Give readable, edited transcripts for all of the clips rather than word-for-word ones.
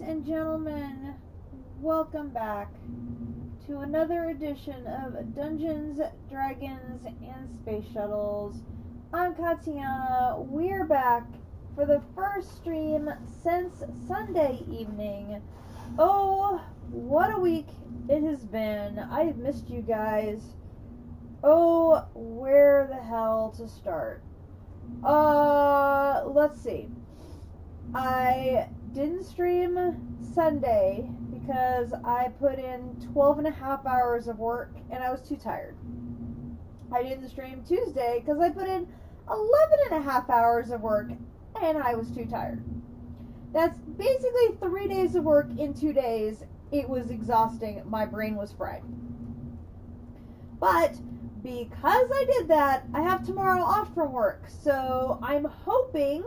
and gentlemen, welcome back to another edition of Dungeons, Dragons, and Space Shuttles. I'm Katiana. We're back for the first stream since Sunday evening. Oh, what a week it has been. I've missed you guys. Oh, where the hell to start? Let's see. I didn't stream Sunday because I put in 12 and a half hours of work and I was too tired. I didn't stream Tuesday because I put in 11 and a half hours of work and I was too tired. That's basically 3 days of work in 2 days. It was exhausting. My brain was fried. But because I did that, I have tomorrow off from work. So I'm hoping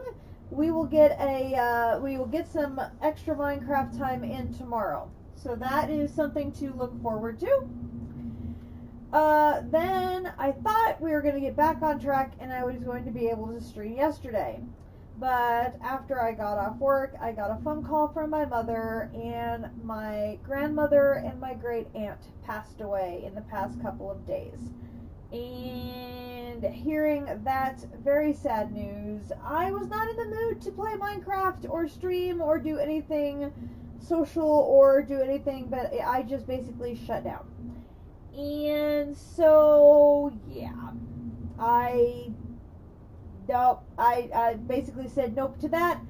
we will get some extra Minecraft time in tomorrow. So that is something to look forward to. Then I thought we were going to get back on track and I was going to be able to stream yesterday. But after I got off work, I got a phone call from my mother, and my grandmother and my great aunt passed away in the past couple of days. And hearing that very sad news, I was not in the mood to play Minecraft or stream or do anything social or do anything, but I just basically shut down. And so, yeah, I basically said nope to that,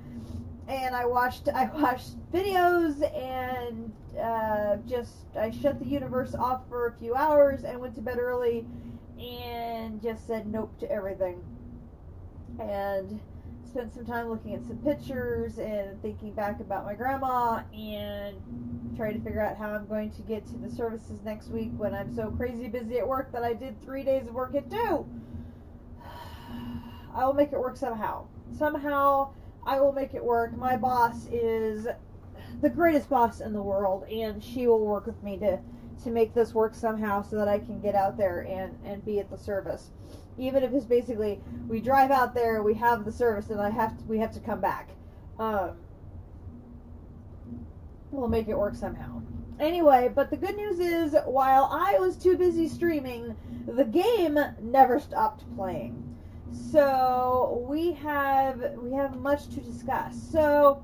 and I watched videos and I shut the universe off for a few hours and went to bed early and just said nope to everything, and spent some time looking at some pictures and thinking back about my grandma and trying to figure out how I'm going to get to the services next week when I'm so crazy busy at work that I did 3 days of work at 2. I will make it work somehow. Somehow, I will make it work. My boss is the greatest boss in the world, and she will work with me to make this work somehow so that I can get out there and be at the service. Even if it's basically, we drive out there, we have the service, and we have to come back. We'll make it work somehow. Anyway, but the good news is, while I was too busy streaming, the game never stopped playing. So we have much to discuss. So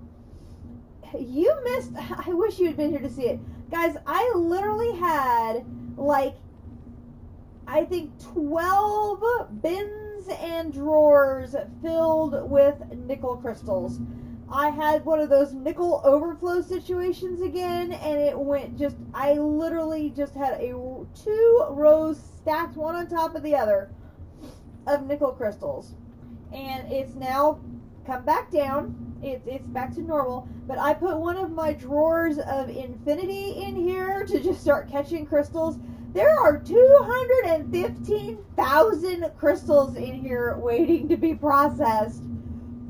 you missed. I wish you had been here to see it, guys. I literally had I think 12 bins and drawers filled with nickel crystals. I had one of those nickel overflow situations again, and it went I literally just had 2 rows stacked one on top of the other of nickel crystals, and it's now come back down. It's back to normal, but I put one of my drawers of infinity in here to just start catching crystals. There are 215,000 crystals in here waiting to be processed,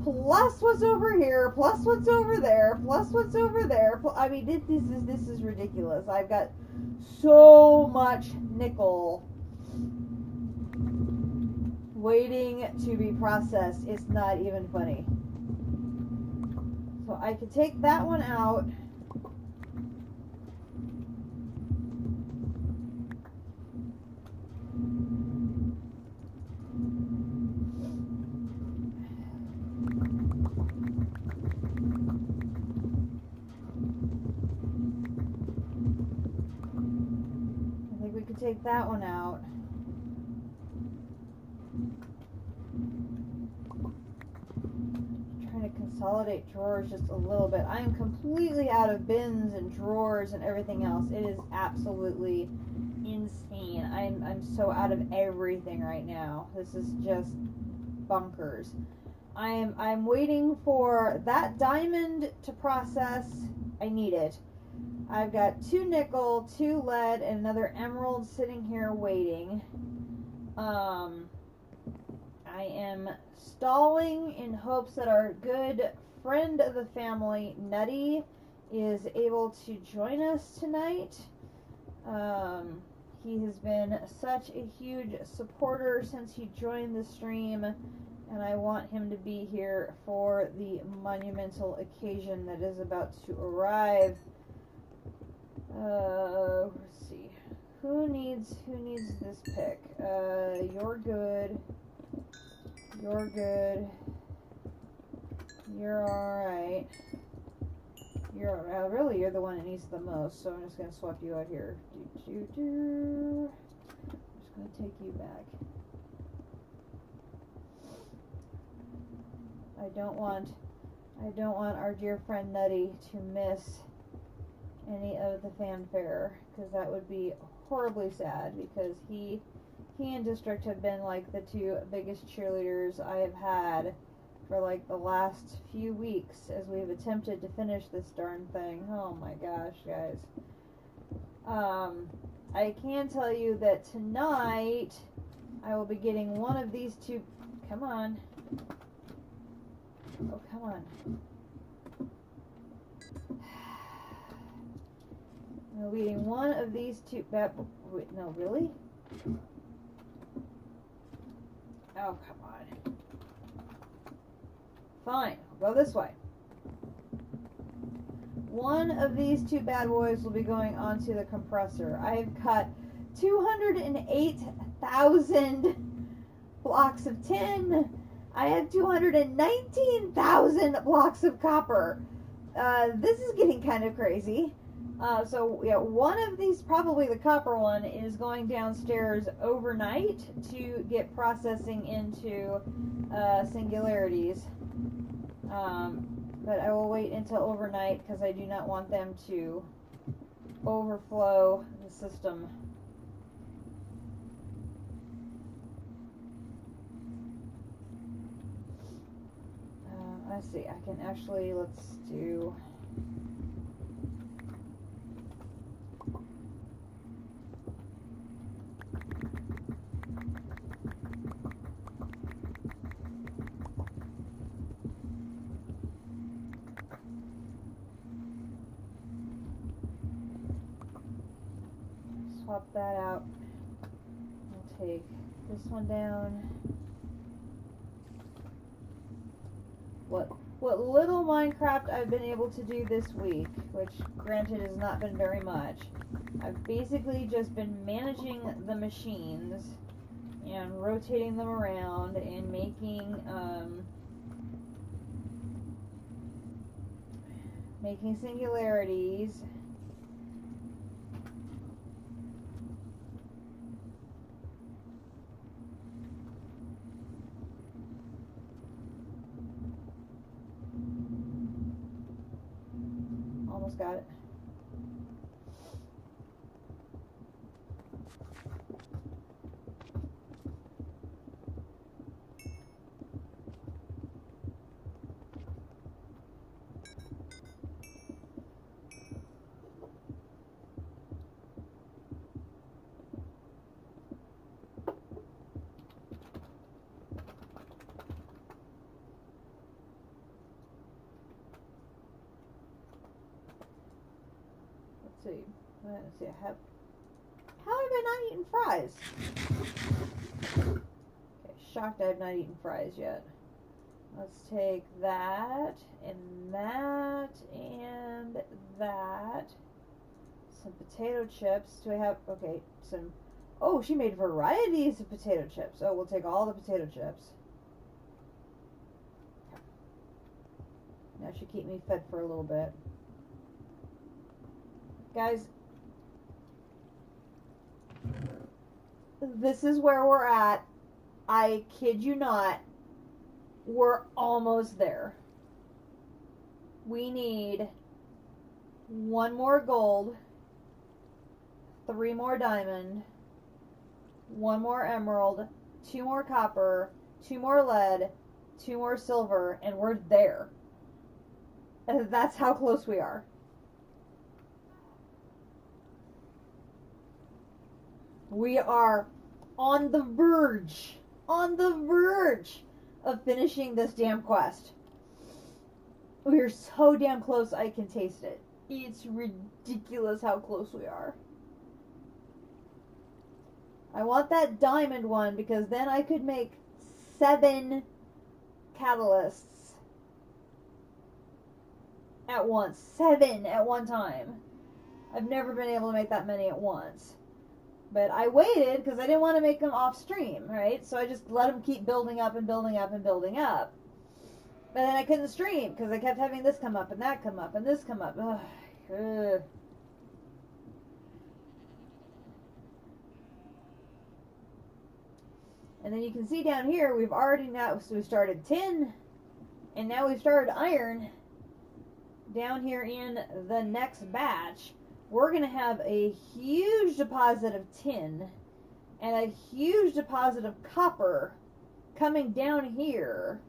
plus what's over here, plus what's over there, plus what's over there. I mean, this is ridiculous. I've got so much nickel waiting to be processed. It's not even funny. So I could take that one out. I think we could take that one out. Consolidate drawers just a little bit. I am completely out of bins and drawers and everything else. It is absolutely insane. I'm so out of everything right now. This is just bonkers. I'm waiting for that diamond to process. I need it. I've got 2 nickel, 2 lead, and another emerald sitting here waiting. I am stalling in hopes that our good friend of the family, Nutty, is able to join us tonight. He has been such a huge supporter since he joined the stream, And I want him to be here for the monumental occasion that is about to arrive. Let's see. Who needs this pick? You're good. You're good. You're alright. Really, you're the one that needs the most, so I'm just gonna swap you out here. I'm just gonna take you back. I don't want our dear friend Nutty to miss any of the fanfare, because that would be horribly sad, because he and District have been like the two biggest cheerleaders I have had for like the last few weeks as we've attempted to finish this darn thing. Oh my gosh, guys. I can tell you that tonight I will be getting one of these two. Come on. Oh, come on. I'll be getting one of these two. Wait, no, really? Oh, come on. Fine, I'll go this way. One of these two bad boys will be going onto the compressor. I've got 208,000 blocks of tin. I have 219,000 blocks of copper. This is getting kind of crazy. So yeah, one of these, probably the copper one, is going downstairs overnight to get processing into singularities. But I will wait until overnight because I do not want them to overflow the system. Let's see, I can actually, let's do... swap that out. I'll take this one down. What little Minecraft I've been able to do this week, which granted has not been very much, I've basically just been managing the machines and rotating them around and making singularities. Almost got it. Let's see, how have I not eaten fries? Okay, shocked I have not eaten fries yet. Let's take that, and that, and that. Some potato chips. Do I have, okay, some, oh, she made varieties of potato chips. Oh, we'll take all the potato chips. That should keep me fed for a little bit. Guys, this is where we're at. I kid you not. We're almost there. We need 1 more gold, 3 more diamond, 1 more emerald, 2 more copper, 2 more lead, 2 more silver, and we're there. And that's how close we are. We are on the verge of finishing this damn quest. We're so damn close I can taste it. It's ridiculous how close we are. I want that diamond one because then I could make 7 catalysts at once. 7 at one time. I've never been able to make that many at once. But I waited because I didn't want to make them off stream, right? So I just let them keep building up and building up and building up. But then I couldn't stream because I kept having this come up and that come up and this come up. Ugh. Ugh. And then you can see down here, we've already now, so we started tin, and now we've started iron. Down here in the next batch, we're going to have a huge deposit of tin and a huge deposit of copper coming down here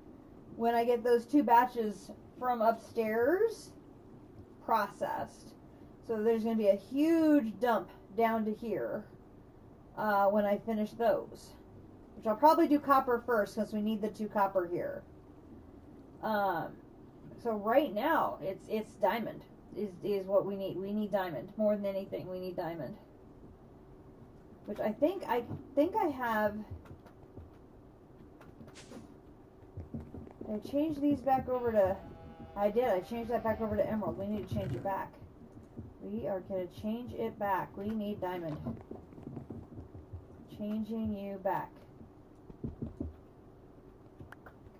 when I get those 2 batches from upstairs processed. So there's going to be a huge dump down to here when I finish those. Which I'll probably do copper first because we need the 2 copper here. So right now it's diamond is what we need. We need diamond more than anything. We need diamond. Which I think I have. I changed these back over to. I did. I changed that back over to emerald. We need to change it back. We are going to change it back. We need diamond. Changing you back.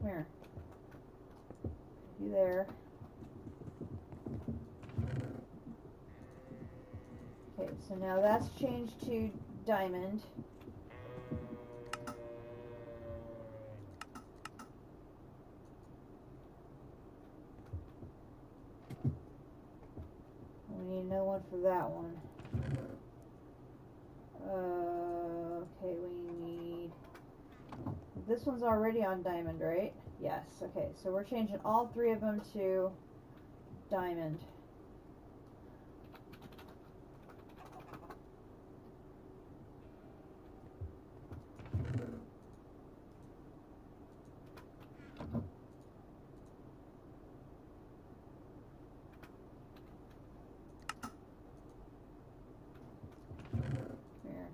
Come here. You there. Okay, so now that's changed to diamond. We need no one for that one. Okay, we need... This one's already on diamond, right? Yes, okay, so we're changing all 3 of them to diamond. Here.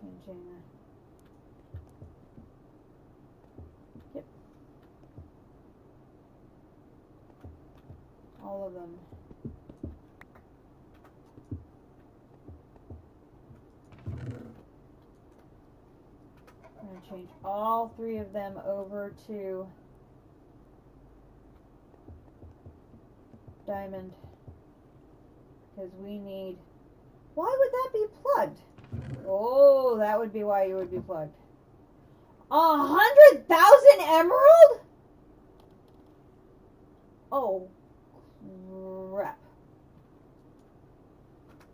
Changing that. Yep. All of them. I'm going to change all 3 of them over to diamond because we need... Why would that be plugged? Oh, that would be why you would be plugged. 100,000 emerald? Oh, crap.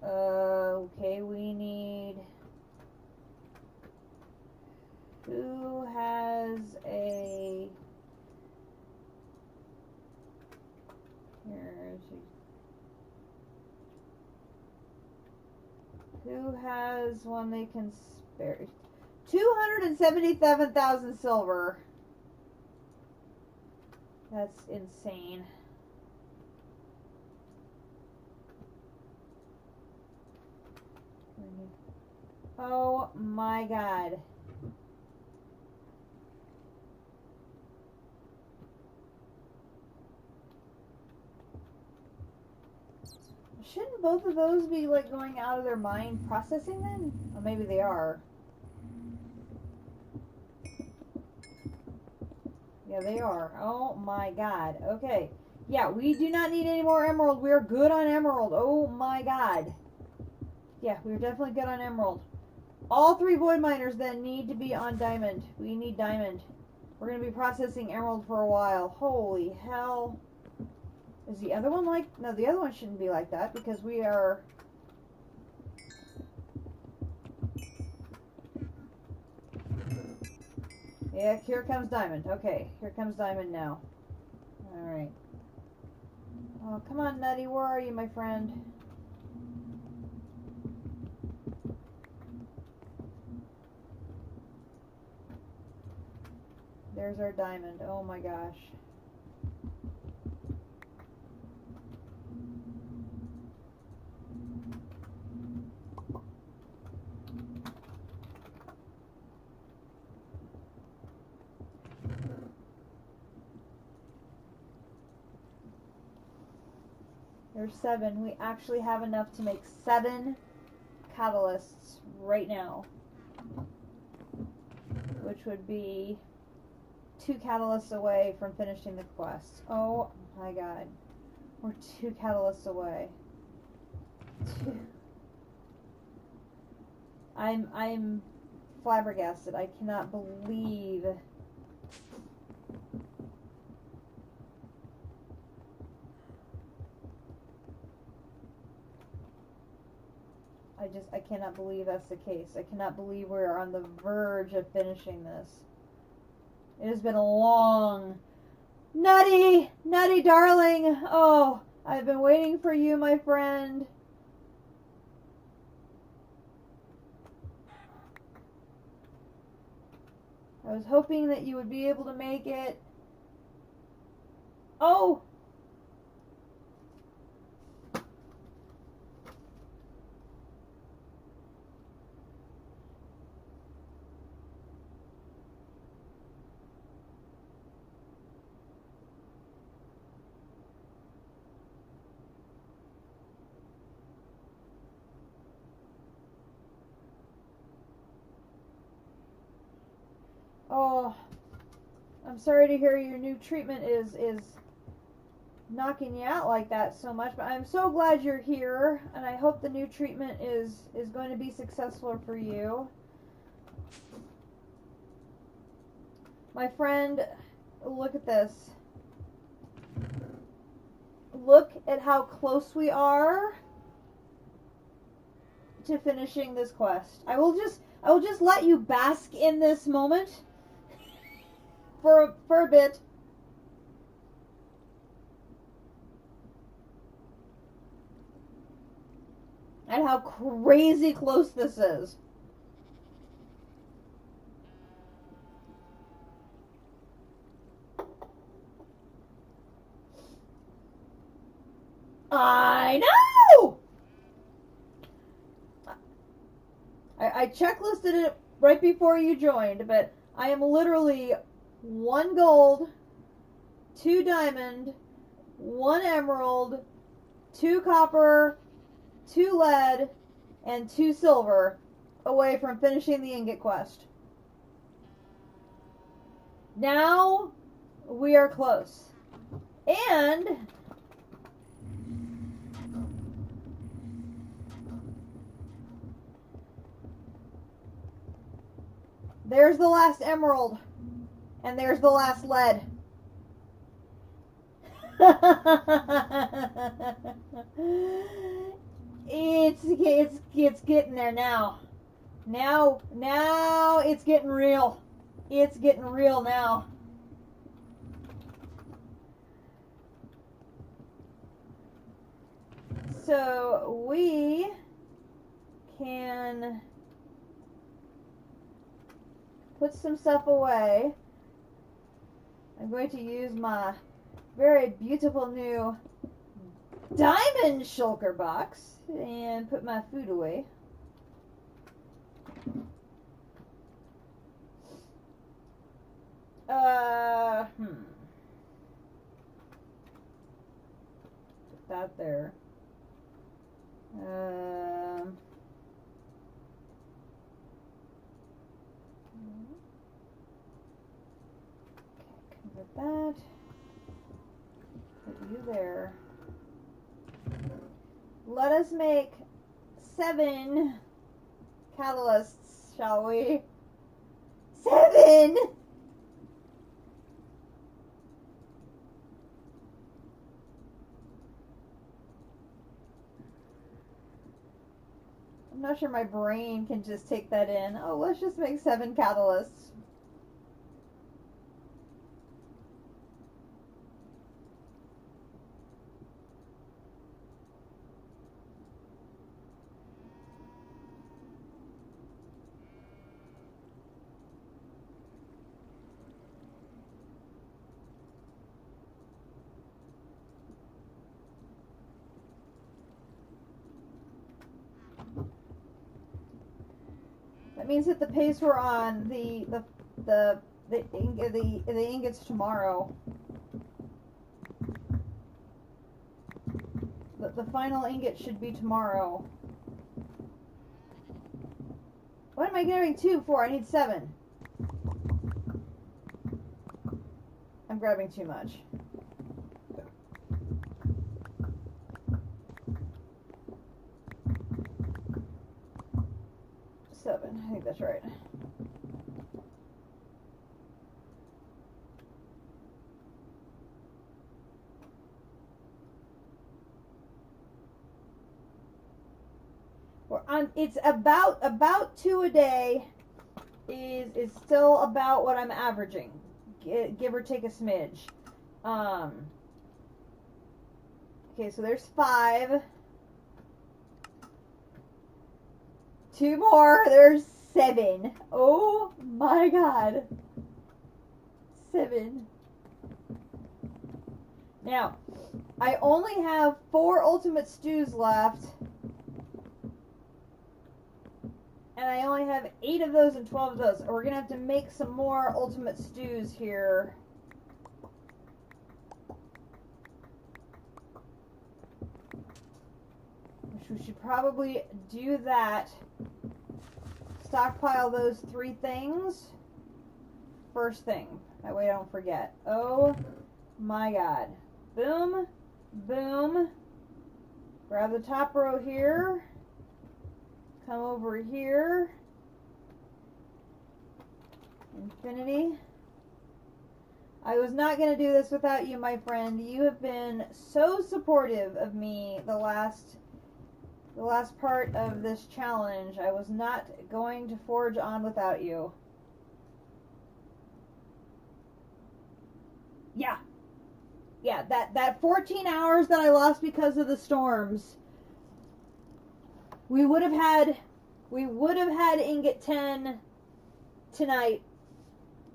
Okay, we need... Who has a... Here, who has one they can spare? 277,000 silver. That's insane. Oh my god. Shouldn't both of those be like going out of their mind processing then? Or maybe they are. Yeah, they are. Oh my god. Okay. Yeah, we do not need any more emerald. We're good on emerald. Oh my god. Yeah, we're definitely good on emerald. All 3 void miners then need to be on diamond. We need diamond. We're going to be processing emerald for a while. Holy hell. Is the other one like... No, the other one shouldn't be like that because we are... Yeah, here comes diamond. Okay, here comes diamond now. Alright. Oh, come on, Nutty. Where are you, my friend? There's our diamond. Oh my gosh. There's 7. We actually have enough to make 7 catalysts right now. Which would be 2 catalysts away from finishing the quest. Oh my god. We're 2 catalysts away. 2. I'm flabbergasted. I cannot believe I cannot believe that's the case. I cannot believe we're on the verge of finishing this. It has been a long... Nutty! Nutty, darling! Oh, I've been waiting for you, my friend. I was hoping that you would be able to make it. Oh! Oh, I'm sorry to hear your new treatment is knocking you out like that so much, but I'm so glad you're here, and I hope the new treatment is going to be successful for you. My friend, look at this. Look at how close we are to finishing this quest. I will just let you bask in this moment for a bit. And how crazy close this is. I know! I checklisted it right before you joined, but I am literally 1 gold, 2 diamond, 1 emerald, 2 copper, 2 lead, and 2 silver away from finishing the ingot quest. Now we are close. And there's the last emerald. And there's the last lead. It's getting there now. Now it's getting real. It's getting real now. So we can put some stuff away. I'm going to use my very beautiful new diamond shulker box and put my food away. Put that there. That. Put you there. Let us make 7 catalysts, shall we? 7! I'm not sure my brain can just take that in. Oh, let's just make 7 catalysts. That means at the pace we're on, the ingots tomorrow. The final ingot should be tomorrow. What am I getting 2 for? I need 7. I'm grabbing too much. Seven. I think that's right. It's about 2 a day. Is still about what I'm averaging, give or take a smidge. Okay, so there's 5. 2 more. There's 7. Oh my god. 7. Now, I only have 4 ultimate stews left. And I only have 8 of those and 12 of those. We're going to have to make some more ultimate stews here. Which we should probably do that. Stockpile those 3 things. First thing. That way I don't forget. Oh my god. Boom. Boom. Grab the top row here. Come over here. Infinity. I was not going to do this without you, my friend. You have been so supportive of me the last part of this challenge. I was not going to forge on without you. Yeah. Yeah, that 14 hours that I lost because of the storms. We would have had ingot 10 tonight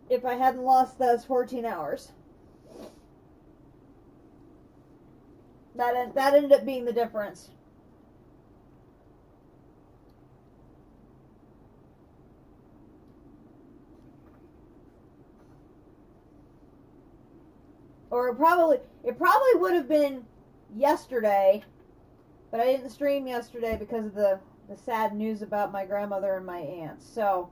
if I hadn't lost those 14 hours. That ended up being the difference. Or it probably would have been yesterday. But I didn't stream yesterday because of the sad news about my grandmother and my aunts. So,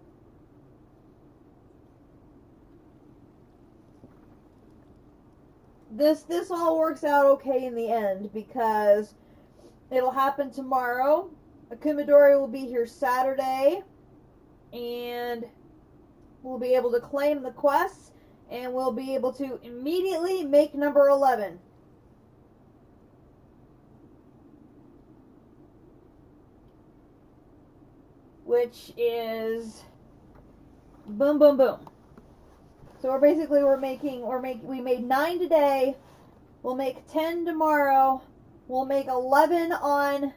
this all works out okay in the end because it'll happen tomorrow. Akumadori will be here Saturday. And we'll be able to claim the quests. And we'll be able to immediately make number 11. Which is boom, boom, boom. So we made 9 today. We'll make 10 tomorrow. We'll make 11 on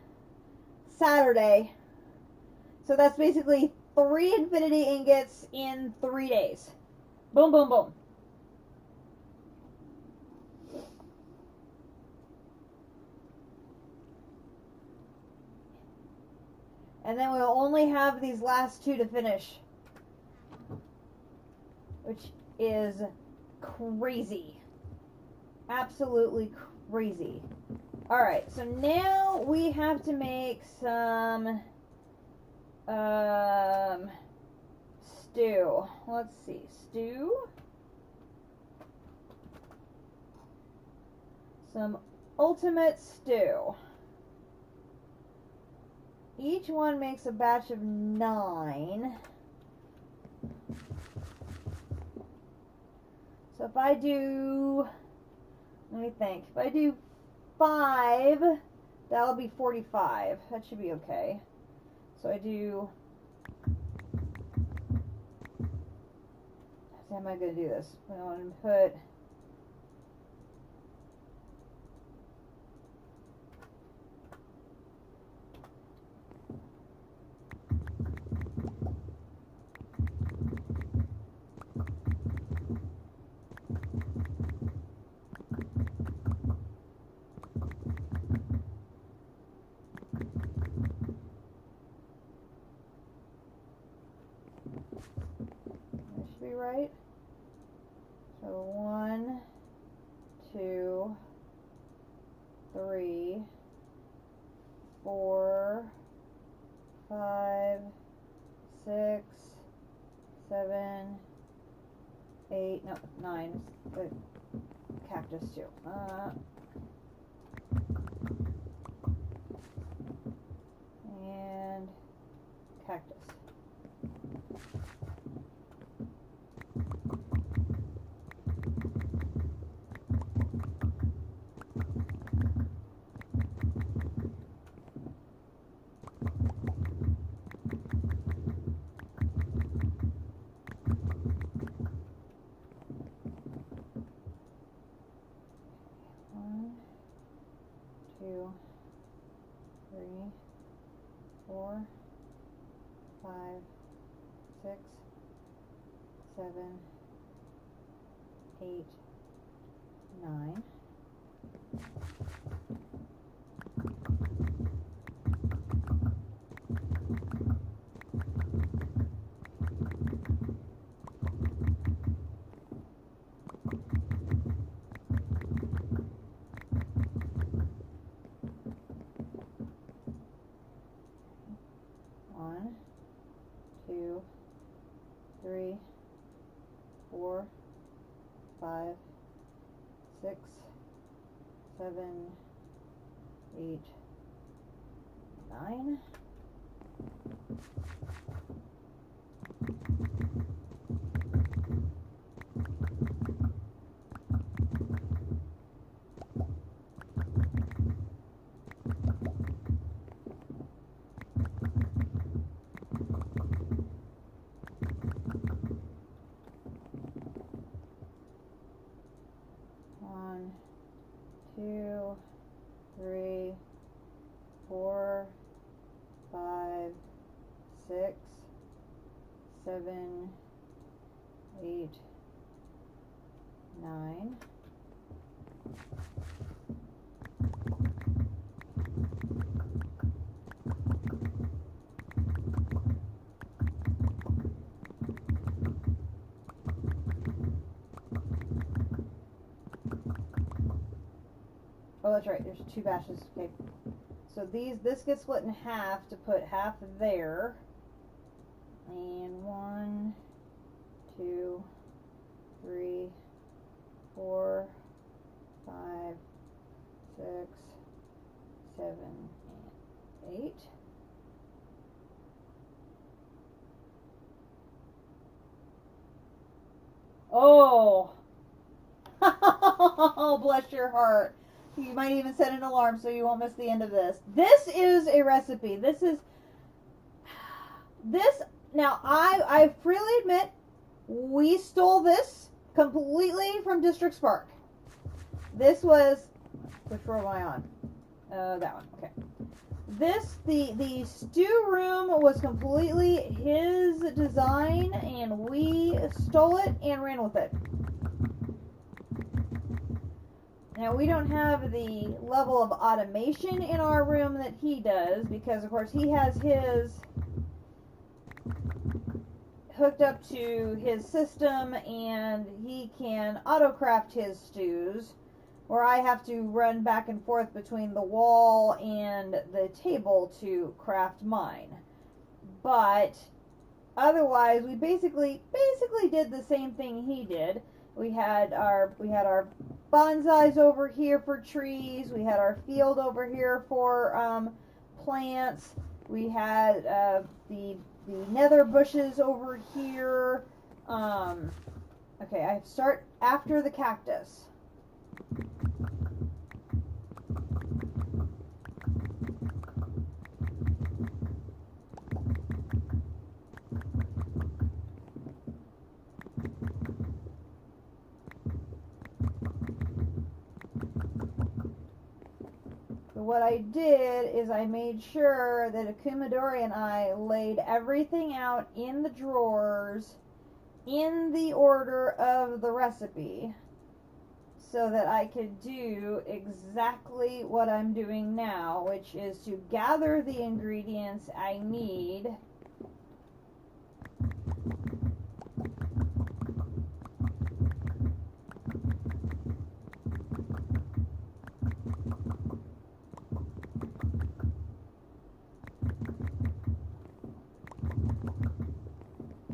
Saturday. So that's basically 3 infinity ingots in 3 days. Boom, boom, boom. And then we'll only have these last 2 to finish. Which is crazy. Absolutely crazy. Alright, so now we have to make some stew. Let's see. Stew. Some ultimate stew. Each one makes a batch of 9. So if I do, let me think, if I do 5, that'll be 45. That should be okay. So I do, how am I going to do this? I'm going to put, right? So 1, 2, 3, cactus too. And cactus. One, two, three, 4, 5, 6, 7, 8, 9. One, two, three, 4, 5, 6, 7, 8, 9. One, two, three, 4, 5, 6, 7, 8, 9. Oh, that's right. There's 2 batches. Okay. So this gets split in half to put half there. And 1, 2, 3, 4, 5, 6, 7, and 8. Oh! Bless your heart. You might even set an alarm so you won't miss the end of this. This is a recipe. This, now I freely admit, we stole this completely from District Spark. This was, which row am I on? That one, okay. This, the stew room was completely his design, and we stole it and ran with it. Now, we don't have the level of automation in our room that he does, because, of course, he has his hooked up to his system, and he can auto-craft his stews, where I have to run back and forth between the wall and the table to craft mine. But, otherwise, we basically did the same thing he did. We had our bonsais over here for trees. We had our field over here for plants. We had the nether bushes over here. Okay, I start after the cactus. What I did is I made sure that Akumadori and I laid everything out in the drawers in the order of the recipe so that I could do exactly what I'm doing now, which is to gather the ingredients I need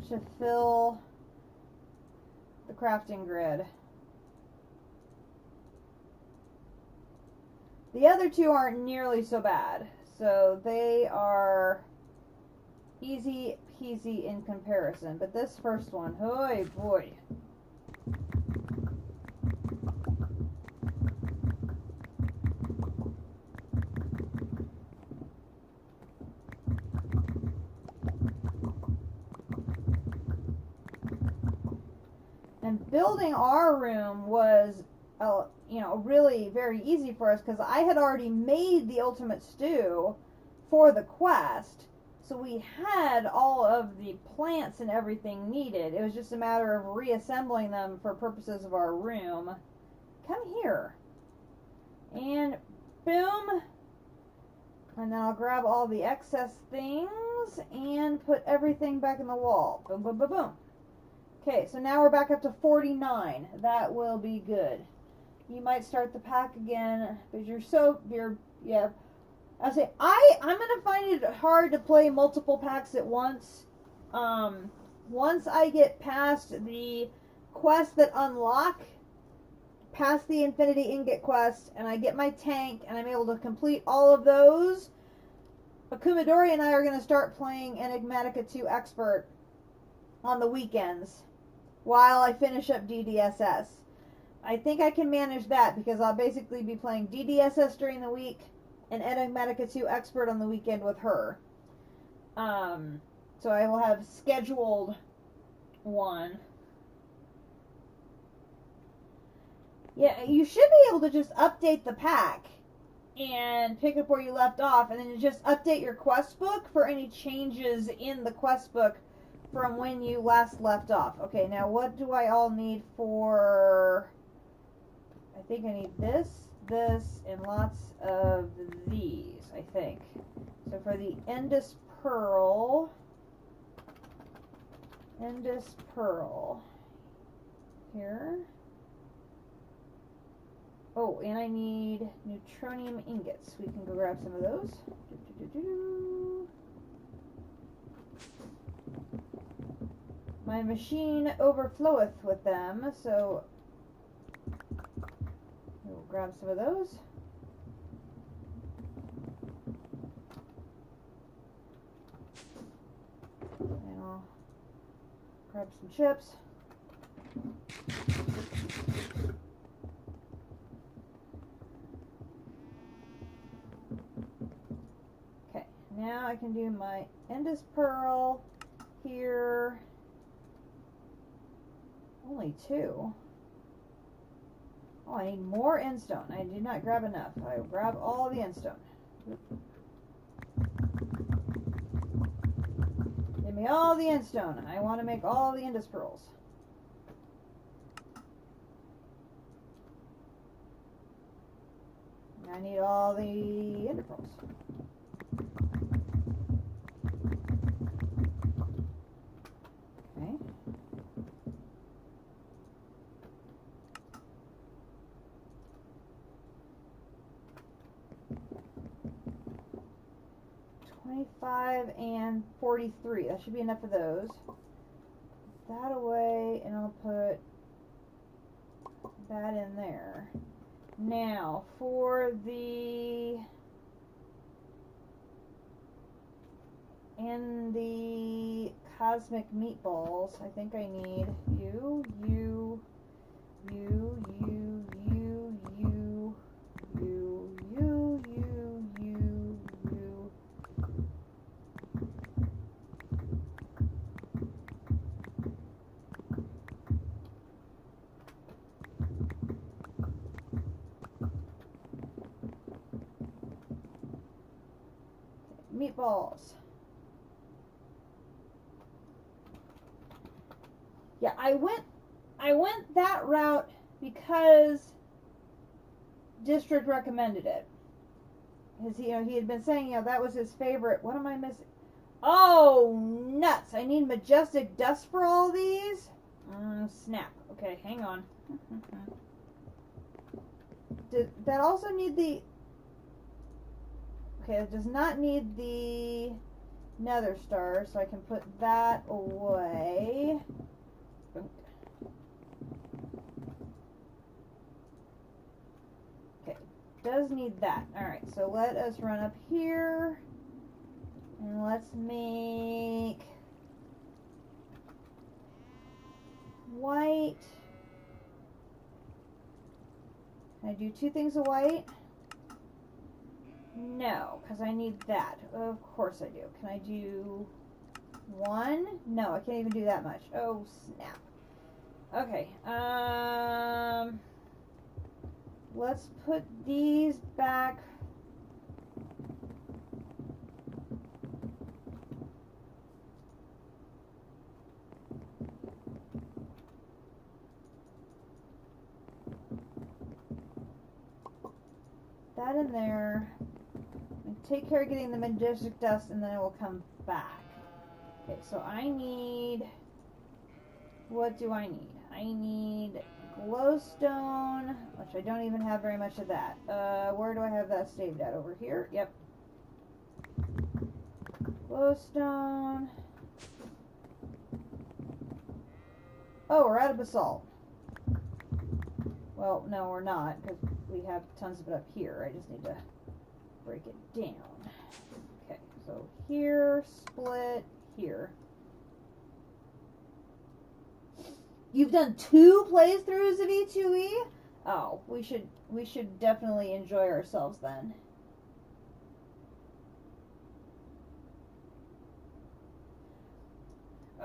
to fill the crafting grid. The other two aren't nearly so bad. So they are easy peasy in comparison. But this first one, oh boy. And building our room was, really very easy for us because I had already made the ultimate stew for the quest. So we had all of the plants and everything needed. It was just a matter of reassembling them for purposes of our room. Come here. And boom. And then I'll grab all the excess things and put everything back in the wall. Boom, boom, boom, boom. Okay, so now we're back up to 49. That will be good. You might start the pack again, but yeah. I say I'm gonna find it hard to play multiple packs at once. Once I get past the quests that unlock, past the Infinity Ingot quest, and I get my tank, and I'm able to complete all of those, Akumadori and I are gonna start playing Enigmatica 2 Expert on the weekends while I finish up DDSS. I think I can manage that because I'll basically be playing DDSS during the week and Enigmatica 2 Expert on the weekend with her. So I will have scheduled one. Yeah, you should be able to just update the pack and pick up where you left off, and then you just update your quest book for any changes in the quest book from when you last left off. Okay, now what do I all need for... I think I need this, and lots of these, I think. So for the Endus Pearl, here. Oh, and I need neutronium ingots. We can go grab some of those. My machine overfloweth with them, so we'll grab some of those. And I'll grab some chips. Okay, now I can do my Endus Pearl here. Only 2. Oh, I need more endstone. I did not grab enough. I will grab all the endstone. Give me all the endstone. I want to make all the Endus Pearls. I need all the Ender Pearls. Okay. $25 and $43. That should be enough of those. Put that away, and I'll put that in there. Now, for the cosmic meatballs, I think I need you. Meatballs. Yeah, I went that route because District recommended it. Because he had been saying, that was his favorite. What am I missing? Oh, nuts. I need majestic dust for all these? Snap. Okay, hang on. Did that also need the... Okay, it does not need the nether star, so I can put that away. Okay. does need that. Alright, so let us run up here. And let's make white. Can I do 2 things of white? No, because I need that. Of course I do. Can I do 1? No, I can't even do that much. Oh, snap. Okay, let's put these back. That in there. And take care of getting the majestic dust, and then it will come back. Okay, so I need... What do I need? I need glowstone, which I don't even have very much of that. Where do I have that saved at? Over here? Yep. Glowstone. Oh, we're out of basalt. Well, no, we're not, because we have tons of it up here. I just need to break it down. Okay, so here, split, here. You've done 2 playthroughs of E2E? Oh, we should definitely enjoy ourselves then.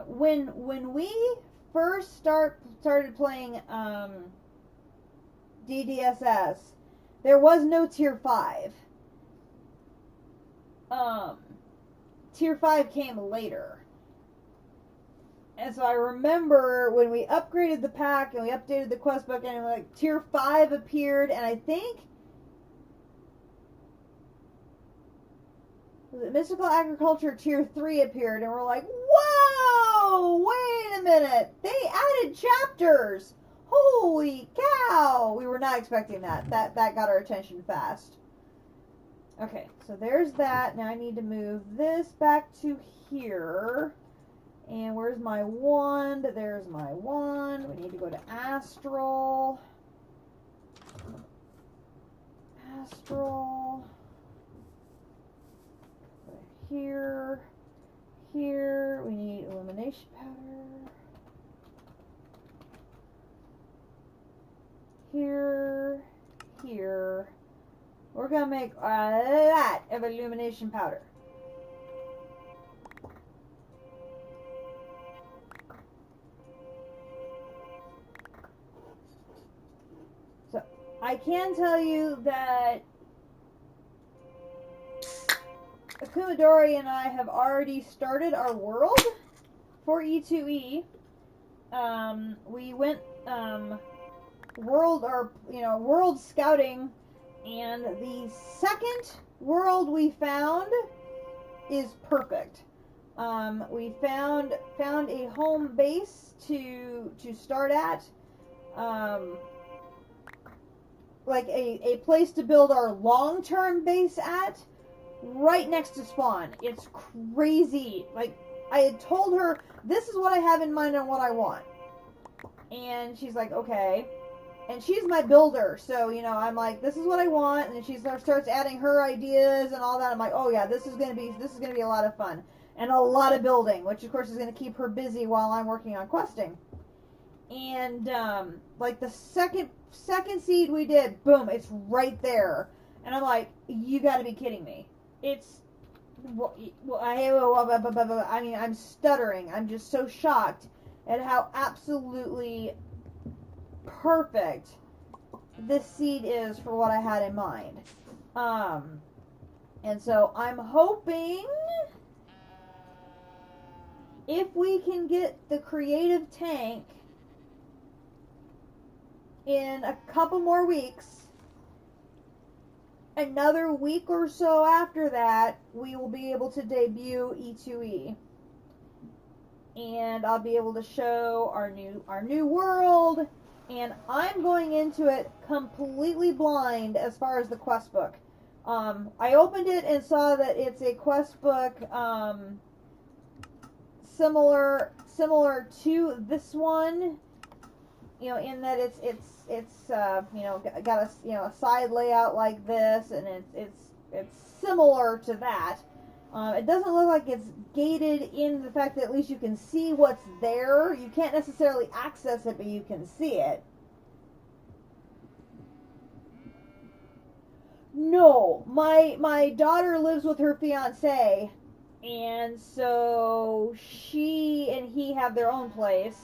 When we first started playing DDSS, there was no tier 5. Tier 5 came later. And so I remember when we upgraded the pack and we updated the quest book, and like tier 5 appeared, and I think was it Mystical Agriculture tier 3 appeared, and we're like, whoa, wait a minute, they added chapters. Holy cow! We were not expecting that. That got our attention fast. Okay, so there's that. Now I need to move this back to here. And where's my wand? There's my wand. We need to go to Astral. Astral. Here. Here. We need illumination powder. Here. Here. We're going to make a lot of illumination powder. I can tell you that Akumadori and I have already started our world for E2E. We went world scouting, and the second world we found is perfect. We found a home base to start at. Like a place to build our long-term base at, right next to spawn. It's crazy. Like, I had told her, this is what I have in mind and what I want. And she's like, okay. And she's my builder, so, you know, I'm like, this is what I want, and she starts adding her ideas and all that. I'm like, oh yeah, this is gonna be a lot of fun. And a lot of building, which of course is gonna keep her busy while I'm working on questing. And, like, the second seed we did, boom, it's right there. And I'm like, you gotta be kidding me. It's, I mean, I'm stuttering. I'm just so shocked at how absolutely perfect this seed is for what I had in mind. And so I'm hoping if we can get the creative tank in a couple more weeks, another week or so after that, we will be able to debut E2E. And I'll be able to show our new world, and I'm going into it completely blind as far as the quest book. I opened it and saw that it's a quest book similar to this one. in that it's got a a side layout like this, and it's similar to that. It doesn't look like it's gated in the fact that at least you can see what's there. You can't necessarily access it, but you can see it. No, my daughter lives with her fiance, and so she and he have their own place,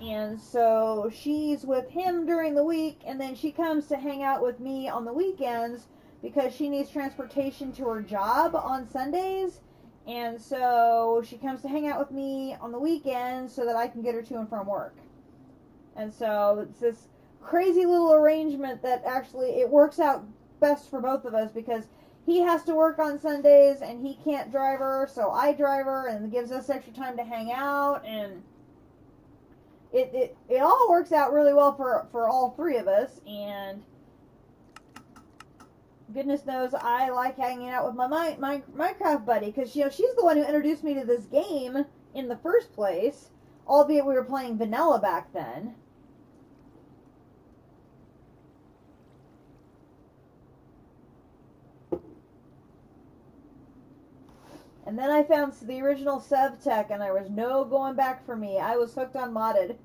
and so she's with him during the week, and then she comes to hang out with me on the weekends because she needs transportation to her job on Sundays, and so she comes to hang out with me on the weekends so that I can get her to and from work. And so it's this crazy little arrangement that actually it works out best for both of us because he has to work on Sundays and he can't drive her, so I drive her, and it gives us extra time to hang out, and it all works out really well for all three of us. And goodness knows I like hanging out with my Minecraft buddy, because she's the one who introduced me to this game in the first place, albeit we were playing vanilla back then. And then I found the original SevTech, and there was no going back for me. I was hooked on modded.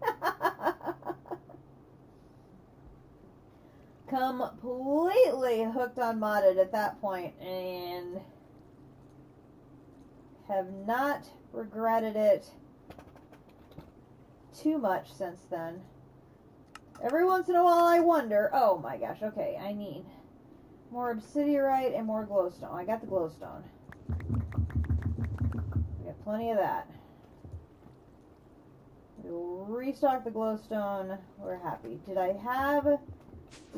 Completely hooked on modded at that point, and have not regretted it too much since then. Every once in a while I wonder, oh my gosh, okay, I need more obsidianite and more glowstone. I got the glowstone. Plenty of that. We'll restock the glowstone. We're happy. Did I have the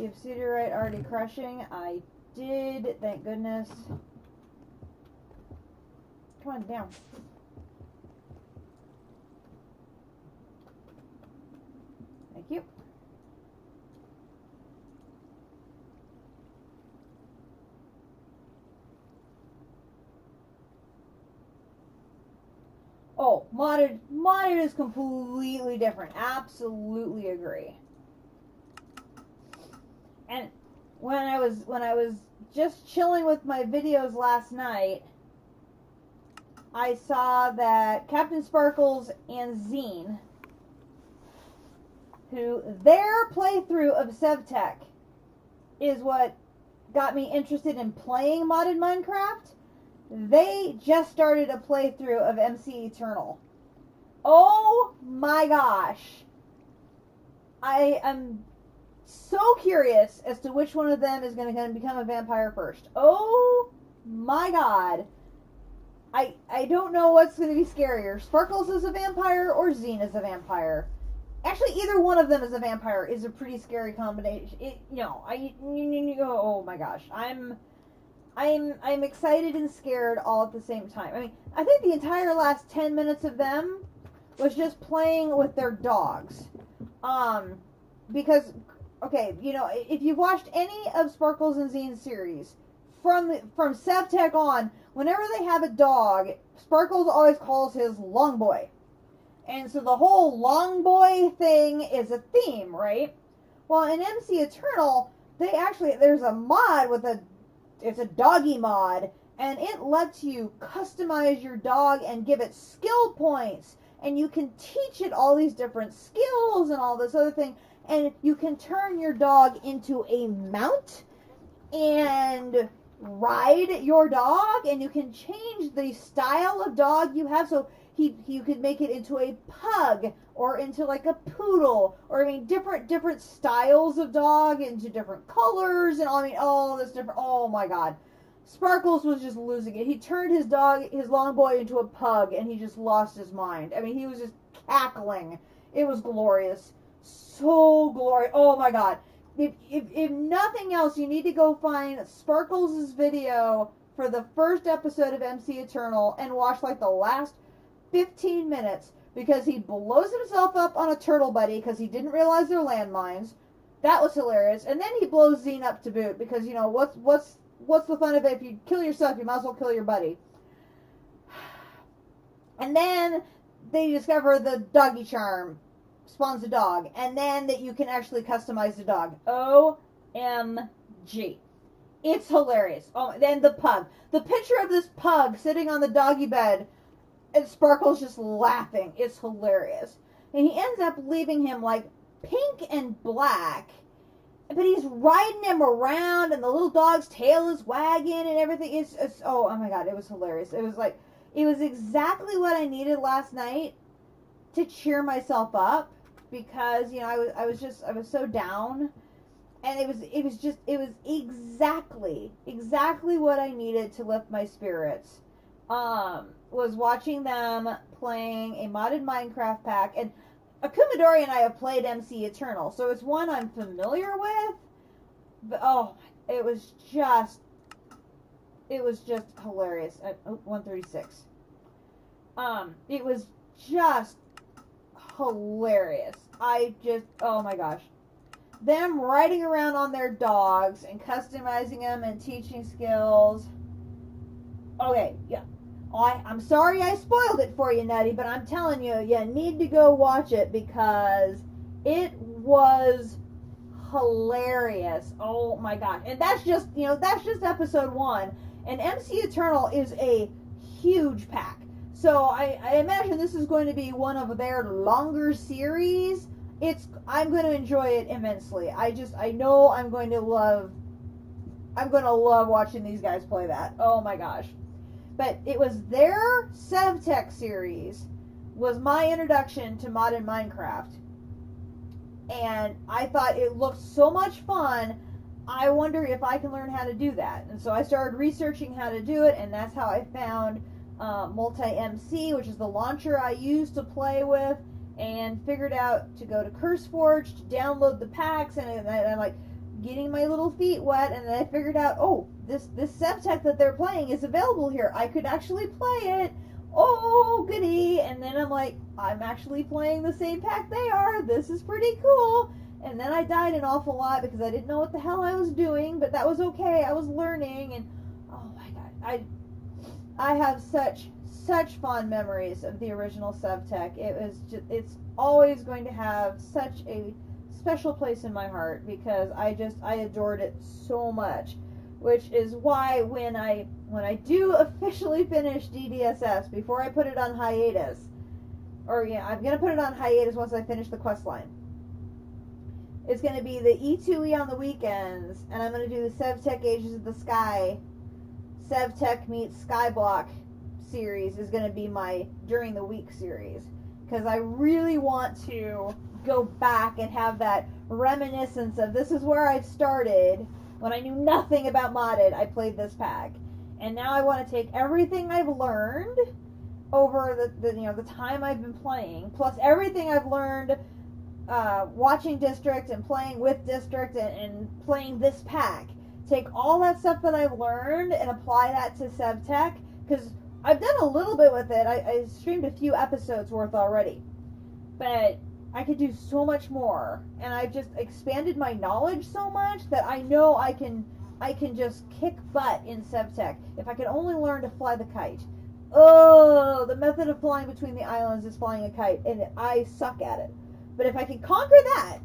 obsidianite already crushing? I did, thank goodness. Come on, down. Thank you. Oh, modded is completely different. Absolutely agree. And when I was just chilling with my videos last night, I saw that Captain Sparkles and Zine, who their playthrough of SevTech is what got me interested in playing modded Minecraft. They just started a playthrough of MC Eternal. Oh my gosh. I am so curious as to which one of them is going to become a vampire first. Oh my god. I don't know what's going to be scarier. Sparkles is a vampire or Zine is a vampire. Actually, either one of them as a vampire is a pretty scary combination. Oh my gosh. I'm excited and scared all at the same time. I mean, I think the entire last 10 minutes of them was just playing with their dogs. Because, okay, if you've watched any of Sparkles and Zine's series, from SevTech on, whenever they have a dog, Sparkles always calls his Long Boy. And so the whole Long Boy thing is a theme, right? Well, in MC Eternal, there's a mod it's a doggy mod, and it lets you customize your dog and give it skill points, and you can teach it all these different skills and all this other thing, and you can turn your dog into a mount and ride your dog, and you can change the style of dog you have. So you could make it into a pug or into like a poodle, or different styles of dog into different colors, and all this different. Oh my god, Sparkles was just losing it. He turned his Long Boy, into a pug, and he just lost his mind. I mean, he was just cackling. It was glorious, so glorious. Oh my god. If nothing else, you need to go find Sparkles' video for the first episode of MC Eternal and watch like the last 15 minutes, because he blows himself up on a turtle buddy because he didn't realize they're landmines. That was hilarious. And then he blows Zine up to boot because, what's the fun of it? If you kill yourself, you might as well kill your buddy. And then they discover the doggy charm. spawns a dog, and then that you can actually customize the dog. OMG. It's hilarious. Oh, then the pug. The picture of this pug sitting on the doggy bed, and Sparkle's just laughing. It's hilarious. And he ends up leaving him like pink and black, but he's riding him around, and the little dog's tail is wagging and everything. It's oh my god, it was hilarious. It was exactly what I needed last night to cheer myself up, because I was so down, and it was exactly what I needed to lift my spirits. Was watching them playing a modded Minecraft pack, and Akumadori and I have played MC Eternal, so it's one I'm familiar with. But it was just hilarious. 136. It was just hilarious. Oh my gosh. Them riding around on their dogs and customizing them and teaching skills. Okay, yeah. I'm sorry I spoiled it for you, Nutty, but I'm telling you, you need to go watch it because it was hilarious. Oh my god. And that's just episode 1. And MC Eternal is a huge pack. So I imagine this is going to be one of their longer series. I'm going to enjoy it immensely. I know I'm going to love watching these guys play that. Oh my gosh. But it was their SevTech series was my introduction to modded Minecraft. And I thought it looked so much fun, I wonder if I can learn how to do that. And so I started researching how to do it, and that's how I found Multi-MC, which is the launcher I use to play with, and figured out to go to CurseForge to download the packs, and I'm like getting my little feet wet, and then I figured out, this SevTech that they're playing is available here. I could actually play it. Oh, goody. And then I'm like, I'm actually playing the same pack they are. This is pretty cool. And then I died an awful lot because I didn't know what the hell I was doing, but that was okay. I was learning, and oh my god. I have such fond memories of the original SevTech. It's always going to have such a special place in my heart because I adored it so much. Which is why when I do officially finish DDSS, before I put it on hiatus, I'm going to put it on hiatus once I finish the quest line. It's going to be the E2E on the weekends, and I'm going to do the SevTech Ages of the Sky, SevTech meets Skyblock series is going to be my during the week series. Because I really want to go back and have that reminiscence of this is where I started. When I knew nothing about modded, I played this pack. And now I want to take everything I've learned over the time I've been playing, plus everything I've learned watching District and playing with District and playing this pack. Take all that stuff that I've learned and apply that to SevTech, because I've done a little bit with it. I streamed a few episodes worth already. But I could do so much more, and I've just expanded my knowledge so much that I know I can just kick butt in SevTech if I could only learn to fly the kite. Oh, the method of flying between the islands is flying a kite, and I suck at it. But if I can conquer that,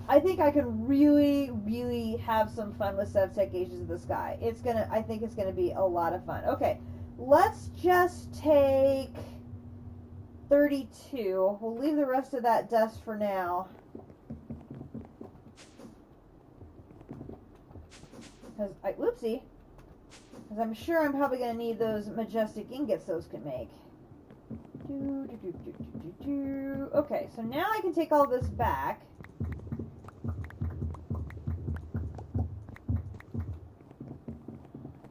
I think I can really, really have some fun with SevTech Ages of the Sky. I think it's gonna be a lot of fun. Okay, let's just take 32. We'll leave the rest of that dust for now. Whoopsie. Because I'm sure I'm probably going to need those majestic ingots those can make. Okay, so now I can take all this back.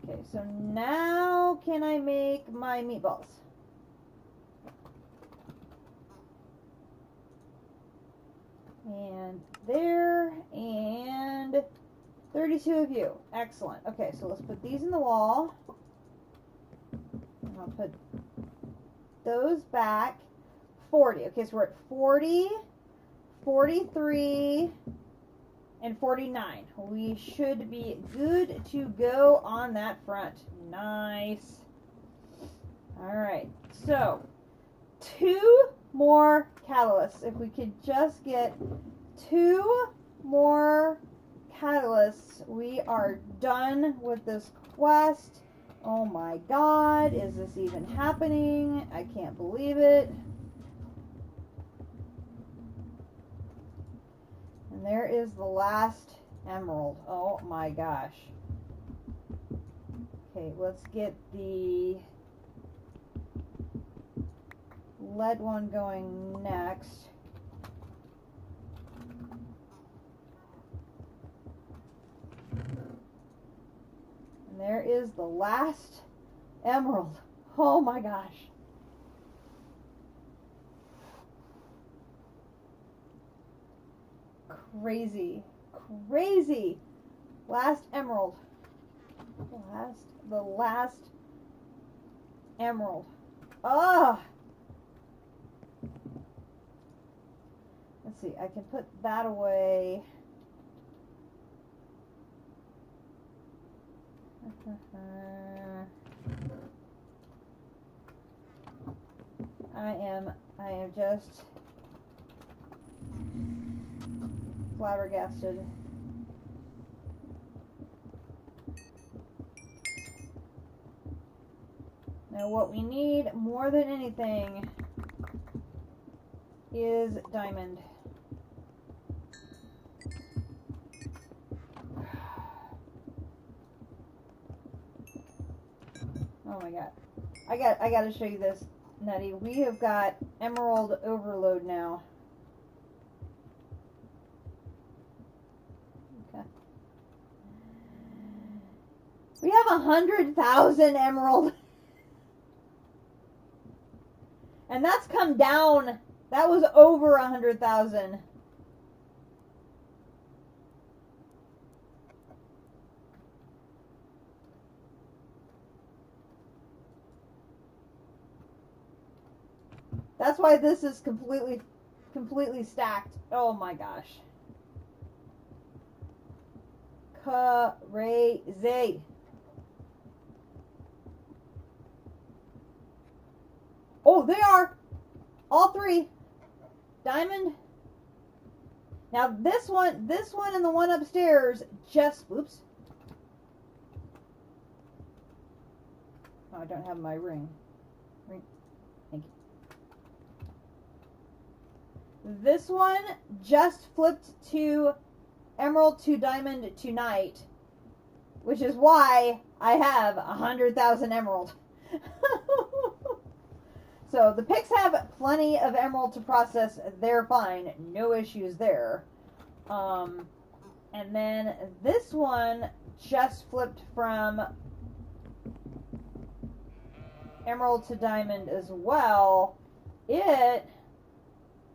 Okay, so now can I make my meatballs? And there, and 32 of you. Excellent. Okay, so let's put these in the wall. And I'll put those back. 40. Okay, so we're at 40, 43, and 49. We should be good to go on that front. Nice. Alright, so 2 more catalysts. If we could just get 2 more catalysts, we are done with this quest. Oh my god, is this even happening? I can't believe it. And there is the last emerald. Oh my gosh. Okay, let's get the lead one going next. And there is the last emerald. Oh my gosh. Crazy. Crazy. Last emerald. The last emerald. Oh! Let's see, I can put that away. I am just flabbergasted. Now what we need more than anything is diamond. Oh my god. I got to show you this, Nutty. We have got emerald overload now. Okay. We have 100,000 emerald. And that's come down. That was over 100,000. That's why this is completely stacked. Oh my gosh. Crazy. Oh, they are. All 3. Diamond. Now this one and the one upstairs just, oops. Oh, I don't have my ring. Thank you. This one just flipped to emerald to diamond tonight, which is why I have 100,000 emerald. So the picks have plenty of emerald to process. They're fine. No issues there. And then this one just flipped from emerald to diamond as well. It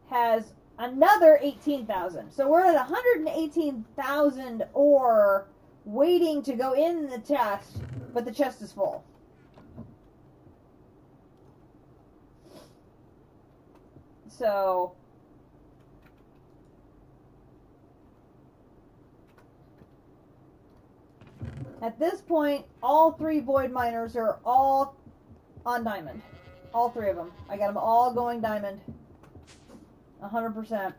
has another 18,000. So we're at 118,000 ore waiting to go in the chest, but the chest is full. So at this point, all 3 void miners are all on diamond. All 3 of them. I got them all going diamond. 100%.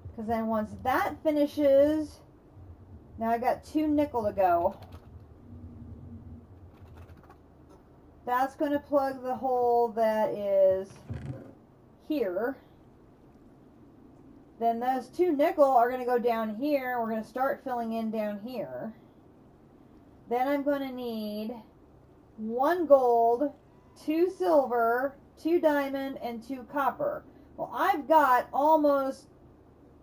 Because then once that finishes, now I got 2 nickel to go. That's going to plug the hole that is here. Then those 2 nickel are going to go down here. We're going to start filling in down here. Then I'm going to need 1 gold, 2 silver, 2 diamond, and 2 copper. Well, I've got almost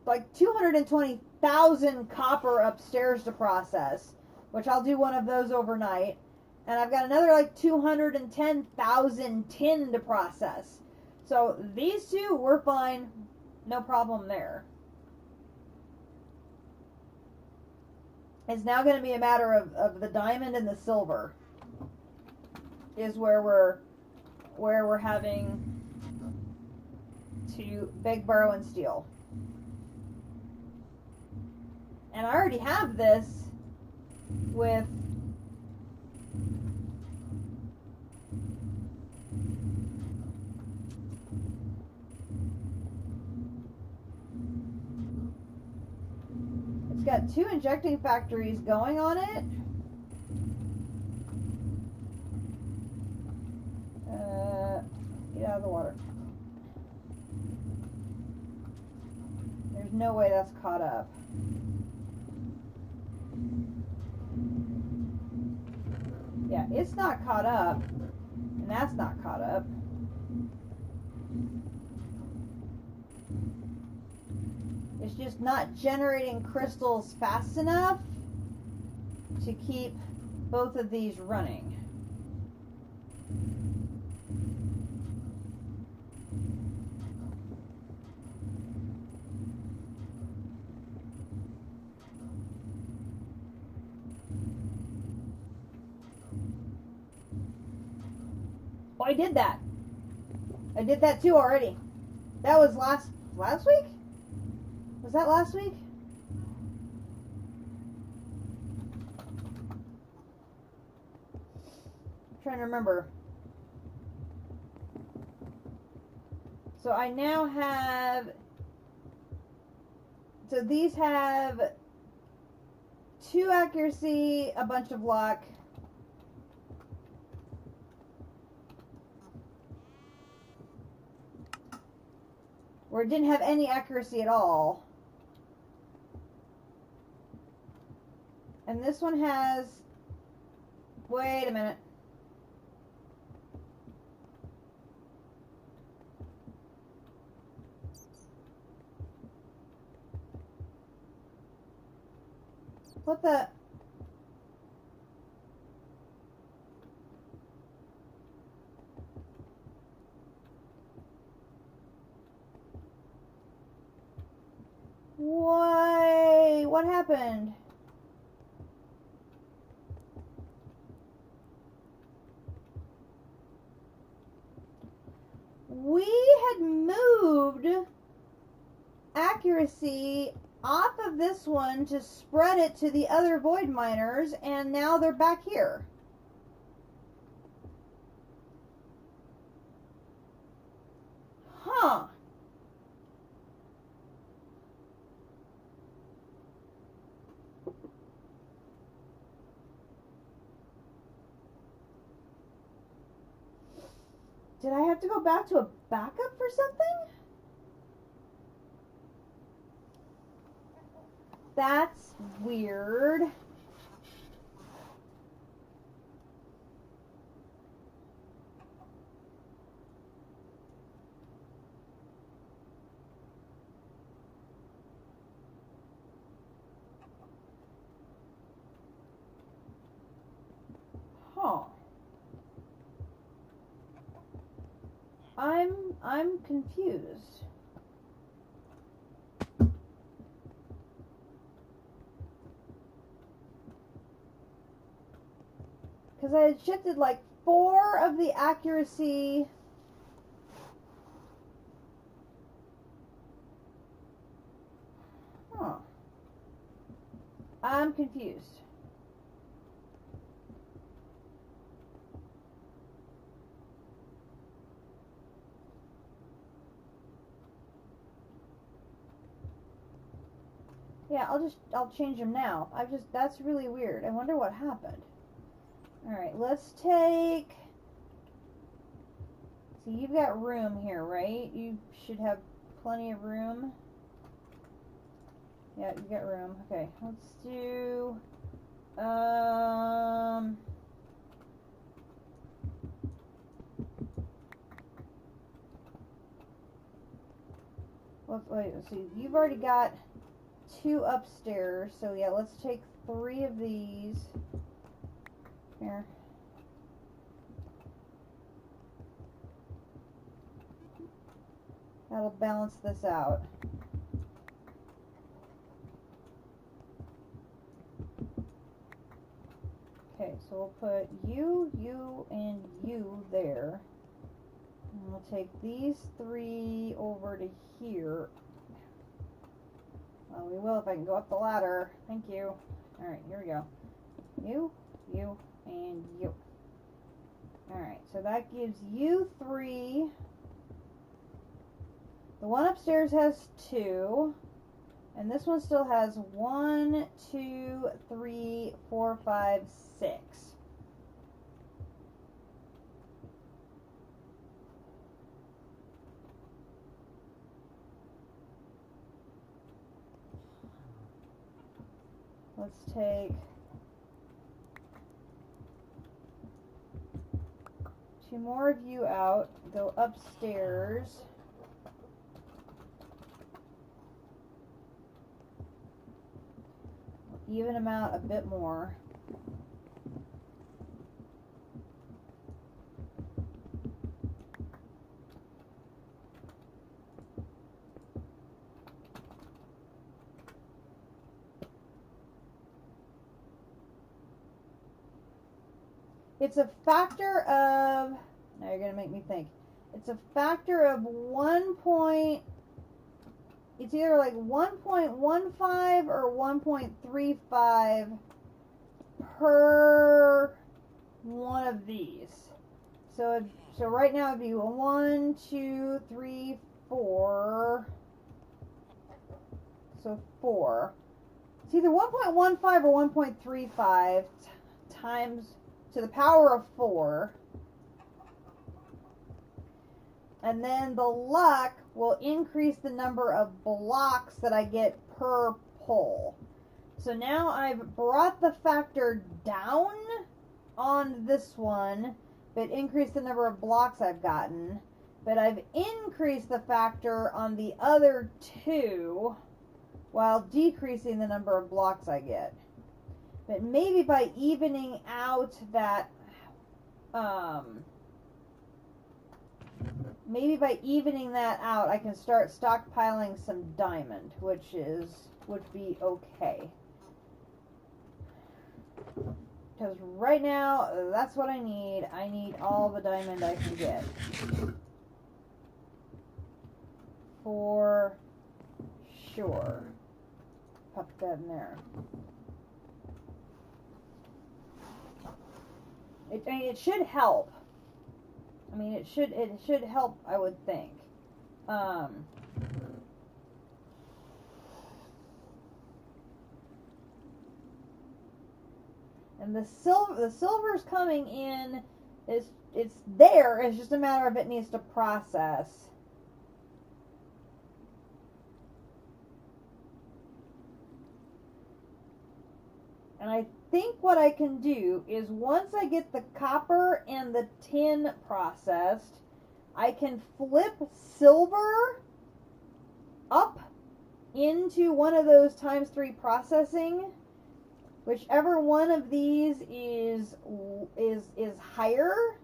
like 220,000 copper upstairs to process, which I'll do one of those overnight. And I've got another like 210,000 tin to process. So these 2, we're fine. No problem there. It's now going to be a matter of the diamond and the silver is where we're having to beg, borrow, and steal. And I already have this with it's got 2 injecting factories going on it. Get out of the water. There's no way that's caught up. Yeah, it's not caught up, and that's not caught up. It's just not generating crystals fast enough to keep both of these running. Oh, I did that. I did that too already. That was last week? Was that last week? I'm trying to remember. So I now have, so these have 2 accuracy, a bunch of luck. Where it didn't have any accuracy at all. And this one has, wait a minute. What the? Why? What happened? We had moved accuracy off of this one to spread it to the other void miners, and now they're back here. Huh. Did I have to go back to a backup for something? That's weird. Huh. I'm confused. Because I had shifted like 4 of the accuracy. Huh. I'm confused. Yeah, I'll change them now. That's really weird. I wonder what happened. Alright, let's take, so you've got room here, right? You should have plenty of room. Yeah, you've got room. Okay, let's do, let's see, you've already got 2 upstairs, so yeah, let's take 3 of these. Here. That'll balance this out. Okay, so we'll put you, and you there. And we'll take these 3 over to here. Well, we will if I can go up the ladder. Thank you. Alright, here we go. you, you, and you. Alright, so that gives you 3. The one upstairs has 2. And this one still has 1, 2, 3, 4, 5, 6. Let's take 2 more of you out, go upstairs. Even them out a bit more. It's a factor of, now you're going to make me think. It's a factor of 1 point, it's either like 1.15 or 1.35 per one of these. So right now it'd be 1, 2, 3, 4. So 4. It's either 1.15 or 1.35 times to the power of 4. And then the luck will increase the number of blocks that I get per pull. So now I've brought the factor down on this one, but increased the number of blocks I've gotten. But I've increased the factor on the other 2 while decreasing the number of blocks I get. But maybe by evening out that, maybe by evening that out, I can start stockpiling some diamond, would be okay. Because right now, that's what I need. I need all the diamond I can get. For sure. Pop that in there. It should help. I mean, it should help, I would think. And the silver's coming in. It's there. It's just a matter of it needs to process. And I think what I can do is once I get the copper and the tin processed, I can flip silver up into one of those ×3 processing. Whichever one of these is higher,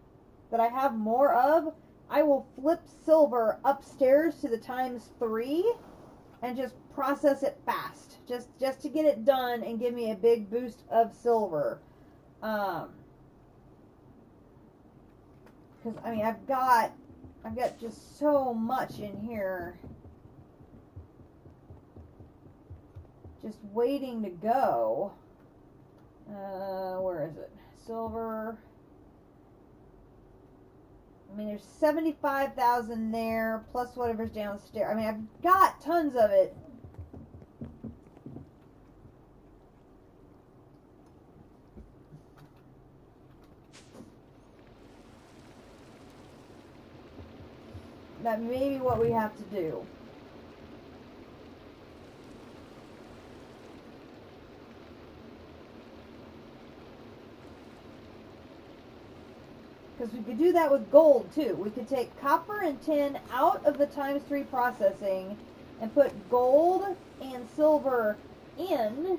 that I have more of, I will flip silver upstairs to the ×3 and just process it fast. Just to get it done and give me a big boost of silver. Because I mean, I've got just so much in here, just waiting to go. Where is it? Silver. I mean, there's 75,000 there, plus whatever's downstairs. I mean, I've got tons of it. That may be what we have to do. Because we could do that with gold too. We could take copper and tin out of the ×3 processing and put gold and silver in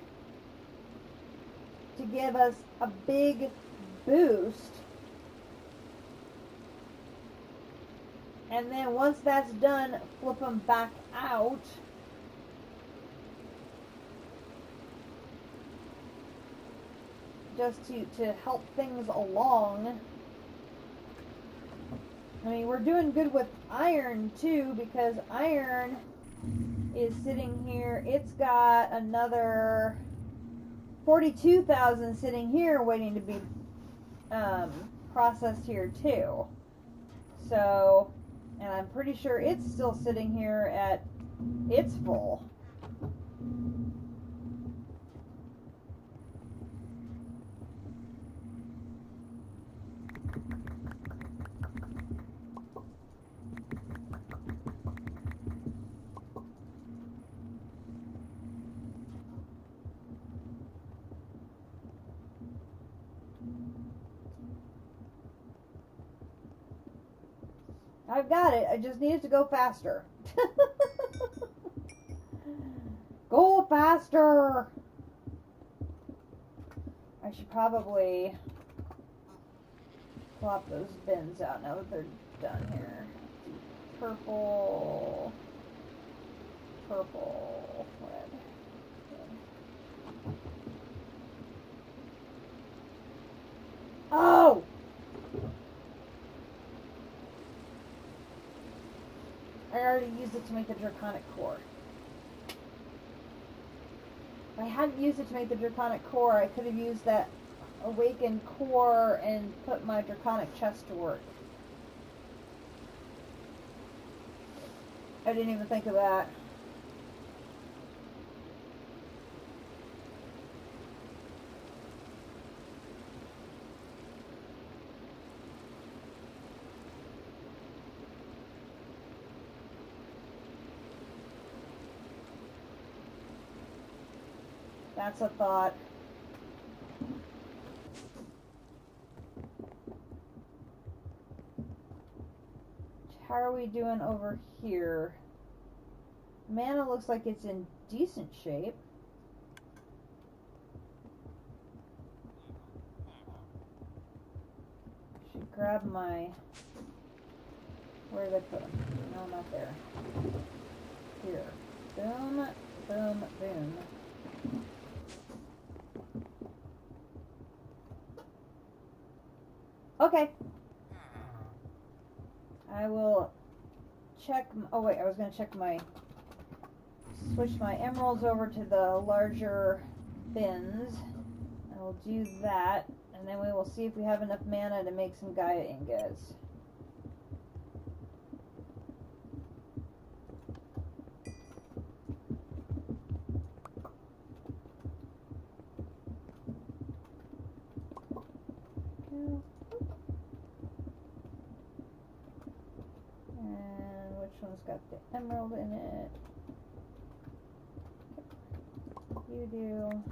to give us a big boost. And then once that's done, flip them back out. Just to help things along. I mean, we're doing good with iron too, because iron is sitting here. It's got another 42,000 sitting here waiting to be processed here too. So, and I'm pretty sure it's still sitting here at its full. I've got it. I just need it to go faster. Go faster! I should probably plop those bins out now that they're done here. Purple, purple, red. Oh! I already used it to make the draconic core. If I hadn't used it to make the draconic core, I could have used that awakened core and put my draconic chest to work. I didn't even think of that. That's a thought. How are we doing over here? Mana looks like it's in decent shape. Should grab my... Where did I put them? No, not there. Here. Boom, boom, boom. Okay. I will check... Oh wait, I was going to check my... Switch my emeralds over to the larger bins. I will do that, and then we will see if we have enough mana to make some Gaia ingots. And which one's got the emerald in it? You do.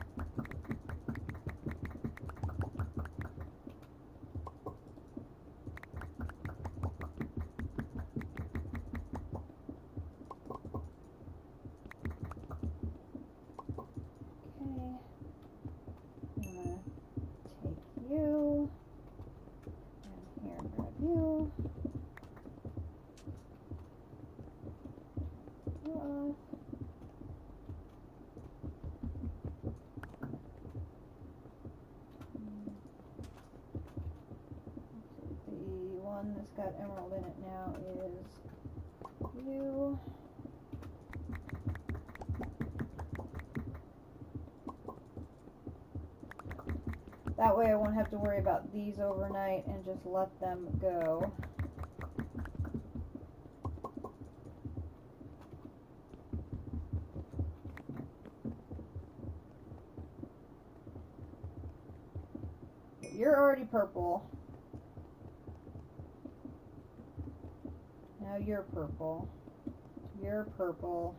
That's got emerald in it now is you. That way I won't have to worry about these overnight and just let them go. You're already purple. Now you're purple. You're purple.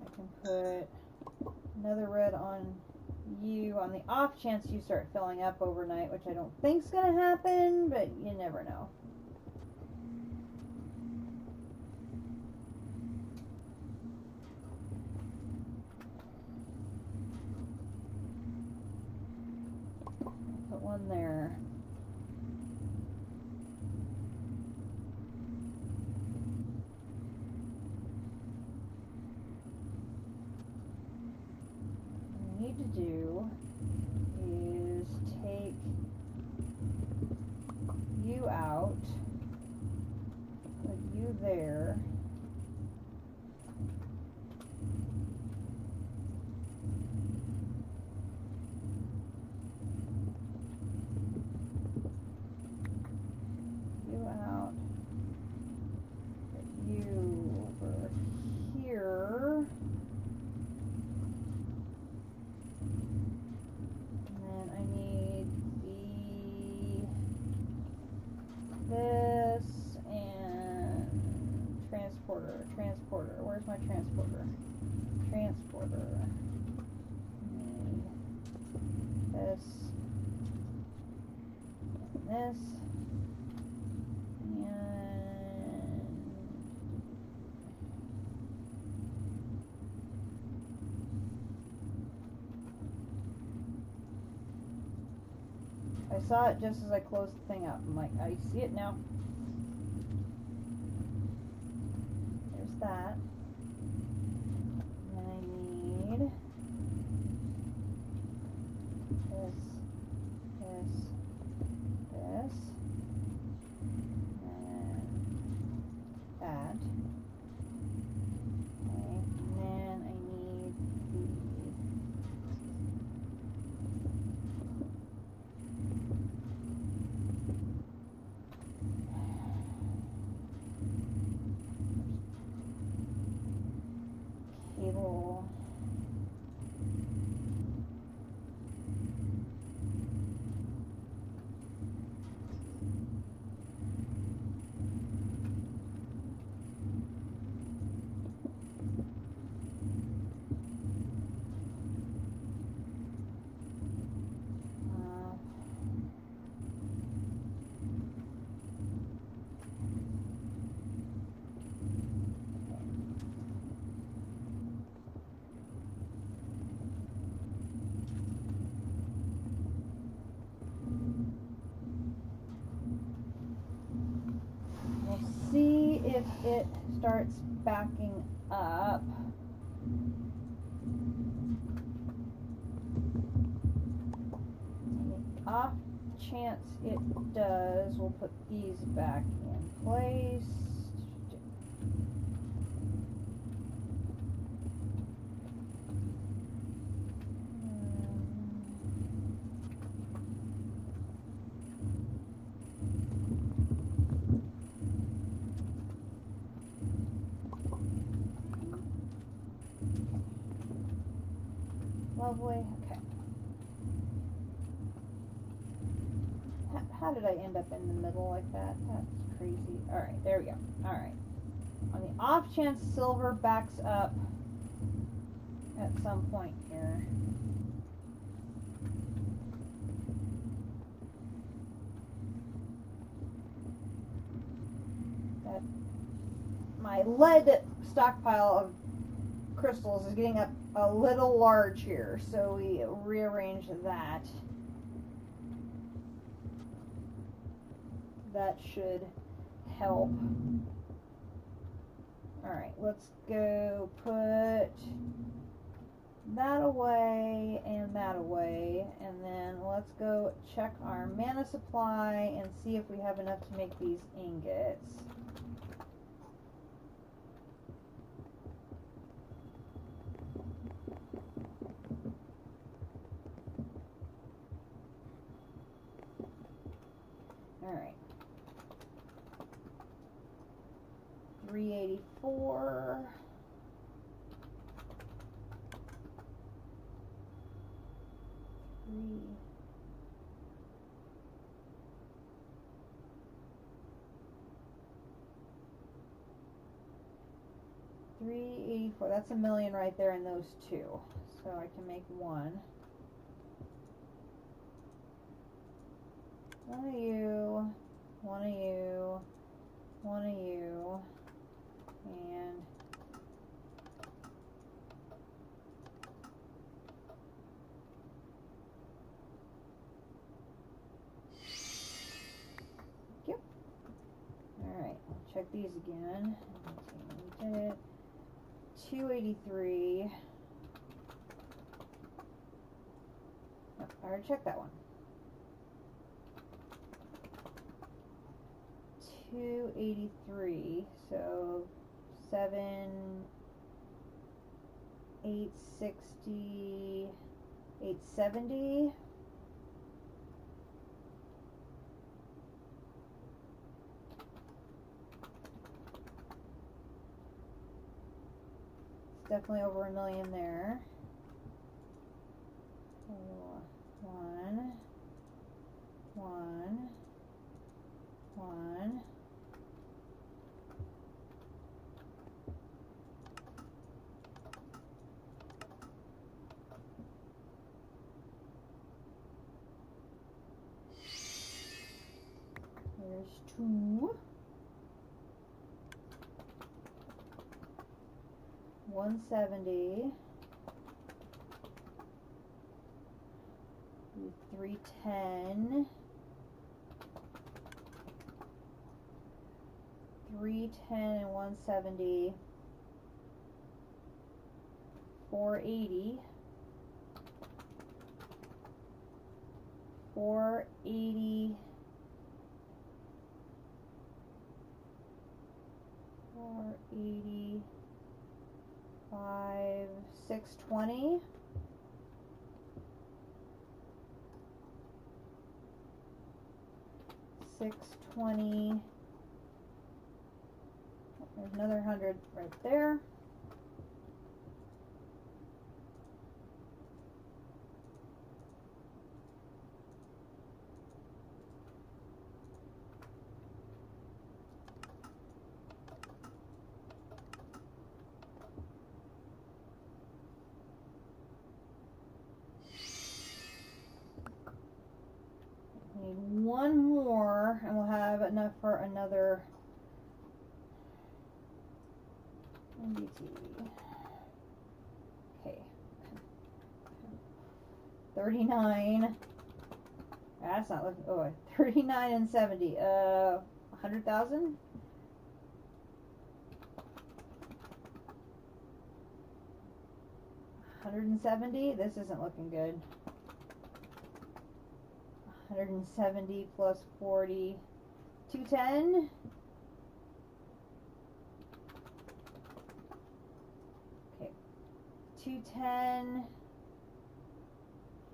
I can put another red on you on the off chance you start filling up overnight, which I don't think's gonna happen, but you never know. Put one there. To do is take you out, put you there, this and transporter. Where's my transporter? Need this and this. I saw it just as I closed the thing up. I'm like, I see it now. There's that. And I need this, and that. Okay, and then I need the cable. See if it starts backing up. And the off chance it does, we'll put these back in place. Lovely. Okay. How did I end up in the middle like that? That's crazy. Alright, there we go. Alright. On the off chance silver backs up at some point here. That my lead stockpile of crystals is getting up a little large here, so we rearrange that. That should help. Alright, let's go put that away and that away, and then let's go check our mana supply and see if we have enough to make these ingots. Alright. 384. $384. That's $1 million right there in those two. So I can make one. One of you, one of you, one of you, and yep. Alright, check these again. We did it. 283. Oh, I already checked that one. 283, so 860, 870. It's definitely over $1 million there. So, one. 2, 170, 310, 310 and 170, 480, 480, 480, 5, 620, 620, there's another 100 right there. Need one more and we'll have enough for another MBT. Okay. 39. That's not looking. Oh, 39 and 70. 100,000. 170. This isn't looking good. 170 plus 40. 210. Okay. 210.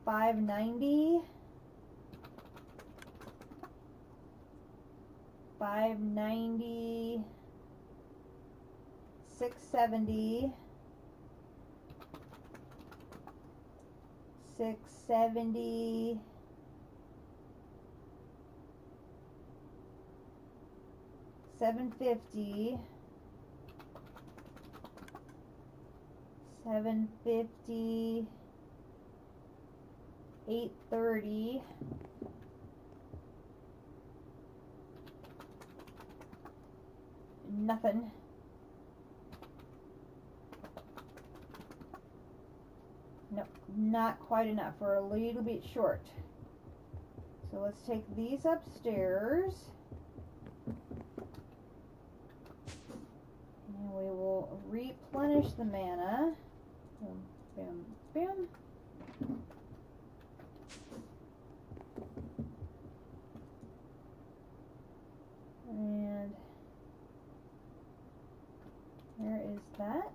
590. 590. 670. 670. 750. 750. 830. Nothing. Nope, not quite enough. We're a little bit short. So let's take these upstairs. And we will replenish the mana. Boom, boom, boom. And where is that?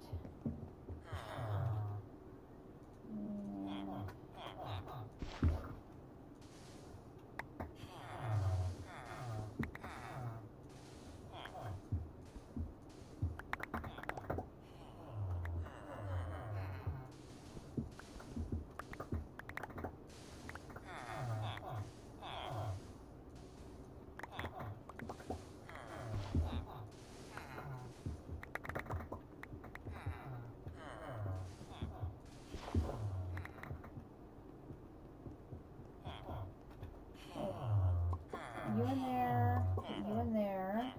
You in there, you in there.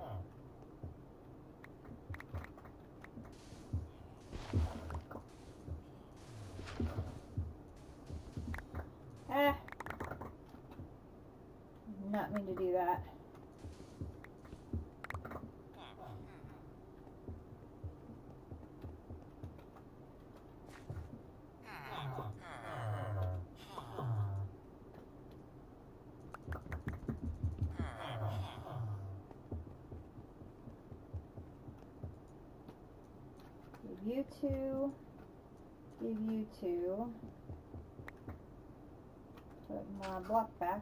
Ah. Not mean to do that. Give you two. Give you two. Put my block back.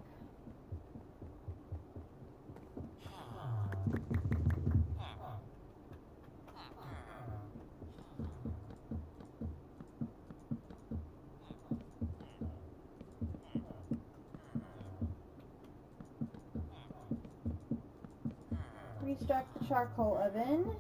Restock the charcoal oven.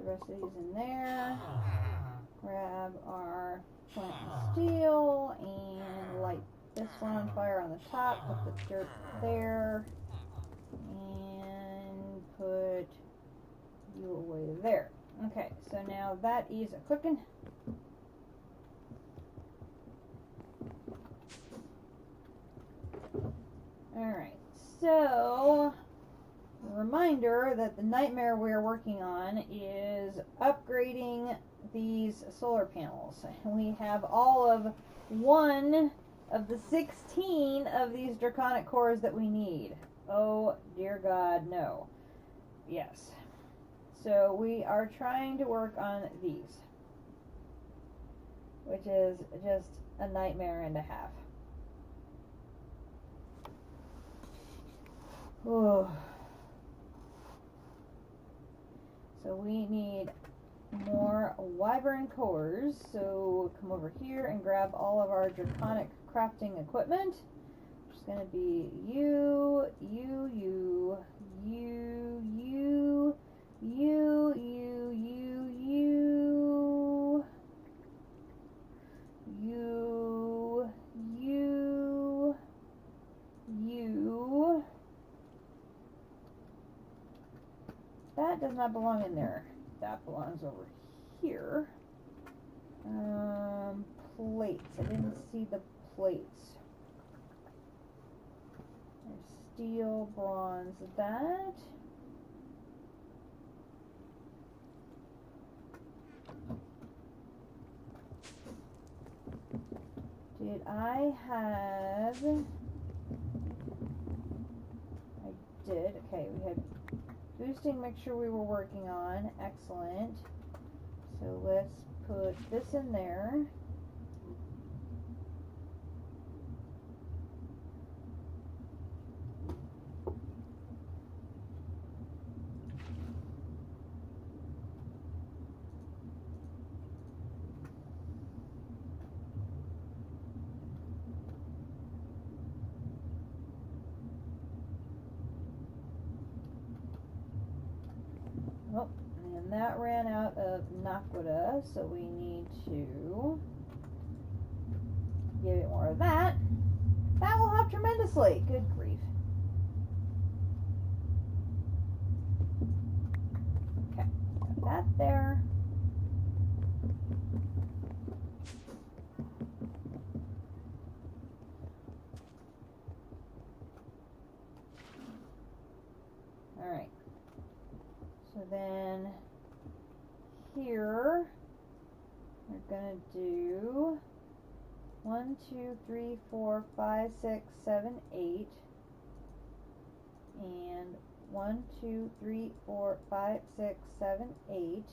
rest of these in there. Grab our flint and steel and light this one on fire on the top. Put the dirt there. And put you away there. Okay, so now that is a cooking. Alright, so reminder that the nightmare we're working on is upgrading these solar panels. We have all of one of the 16 of these draconic cores that we need. Oh dear God, no. Yes. So we are trying to work on these, which is just a nightmare and a half. Oh. So we need more wyvern cores, so come over here and grab all of our draconic crafting equipment. It's going to be you, you, you, you, you, you, you, you, you, you, you, you. That does not belong in there. That belongs over here. Plates. I didn't see the plates. There's steel, bronze, that. Did I have... I did. Okay, we had boosting, make sure we were working on. Excellent. So let's put this in there. Oh, and that ran out of naquita, so we need to give it more of that. That will help tremendously. Good grief. Okay, got that there. Alright. So then here we're gonna do 1, 2, 3, 4, 5, 6, 7, 8, and 1, 2, 3, 4, 5, 6, 7, 8.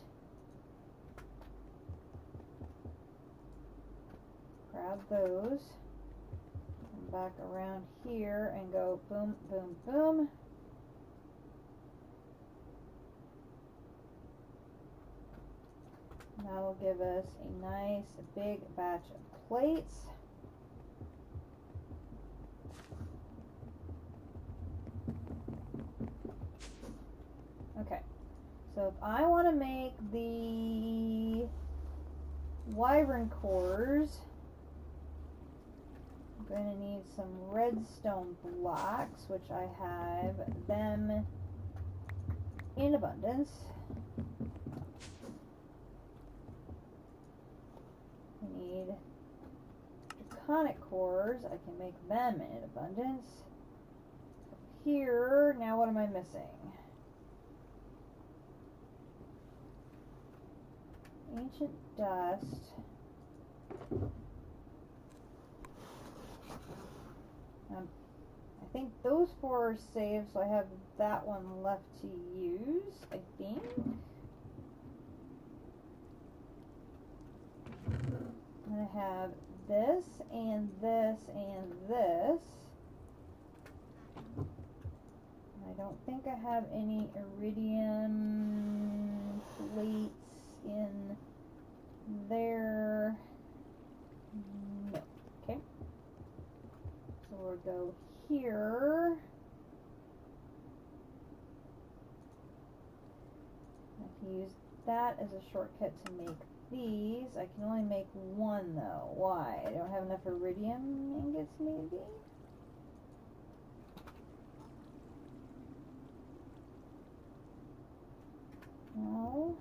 Grab those. Come back around here and go boom, boom, boom. That'll give us a nice big batch of plates. Okay, so if I want to make the wyvern cores, I'm going to need some redstone blocks, which I have them in abundance. I need draconic cores. I can make them in abundance. Here, now what am I missing? Ancient dust. I think those 4 are saved, so I have that one left to use, I think. I'm going to have this, and this, and this. I don't think I have any iridium plates in there. No. Okay. So we'll go here. I can use that as a shortcut to make these. I can only make one though. Why? I don't have enough iridium ingots maybe? No.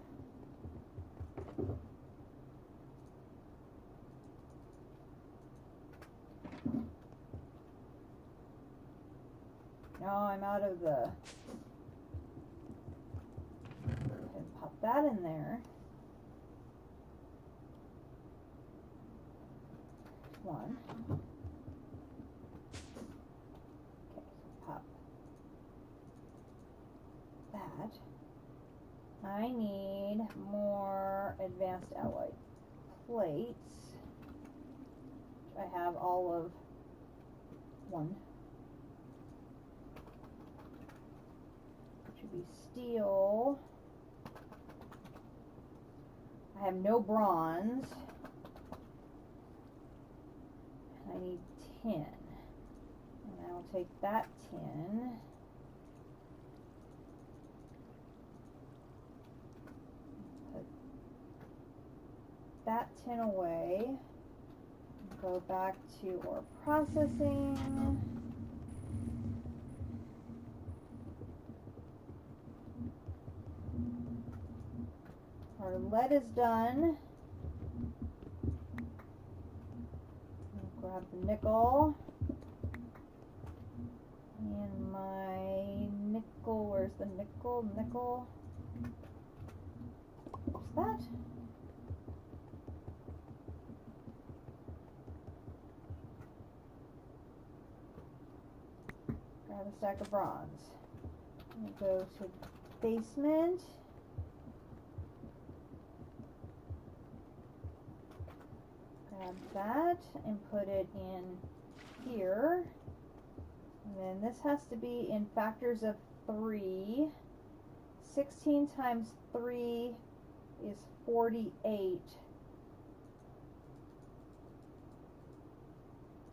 No, I'm out of the... Pop that in there. One. Okay, so pop that. I need more advanced alloy plates. I have all of one. Which would be steel. I have no bronze. I need 10. And I'll take that 10. Put that 10 away. Go back to ore processing. Our lead is done. Grab the nickel. And my nickel, where's the nickel? Nickel. What's that? Grab a stack of bronze. And go to basement. Grab that and put it in here. And then this has to be in factors of 3. 16 times 3 is 48.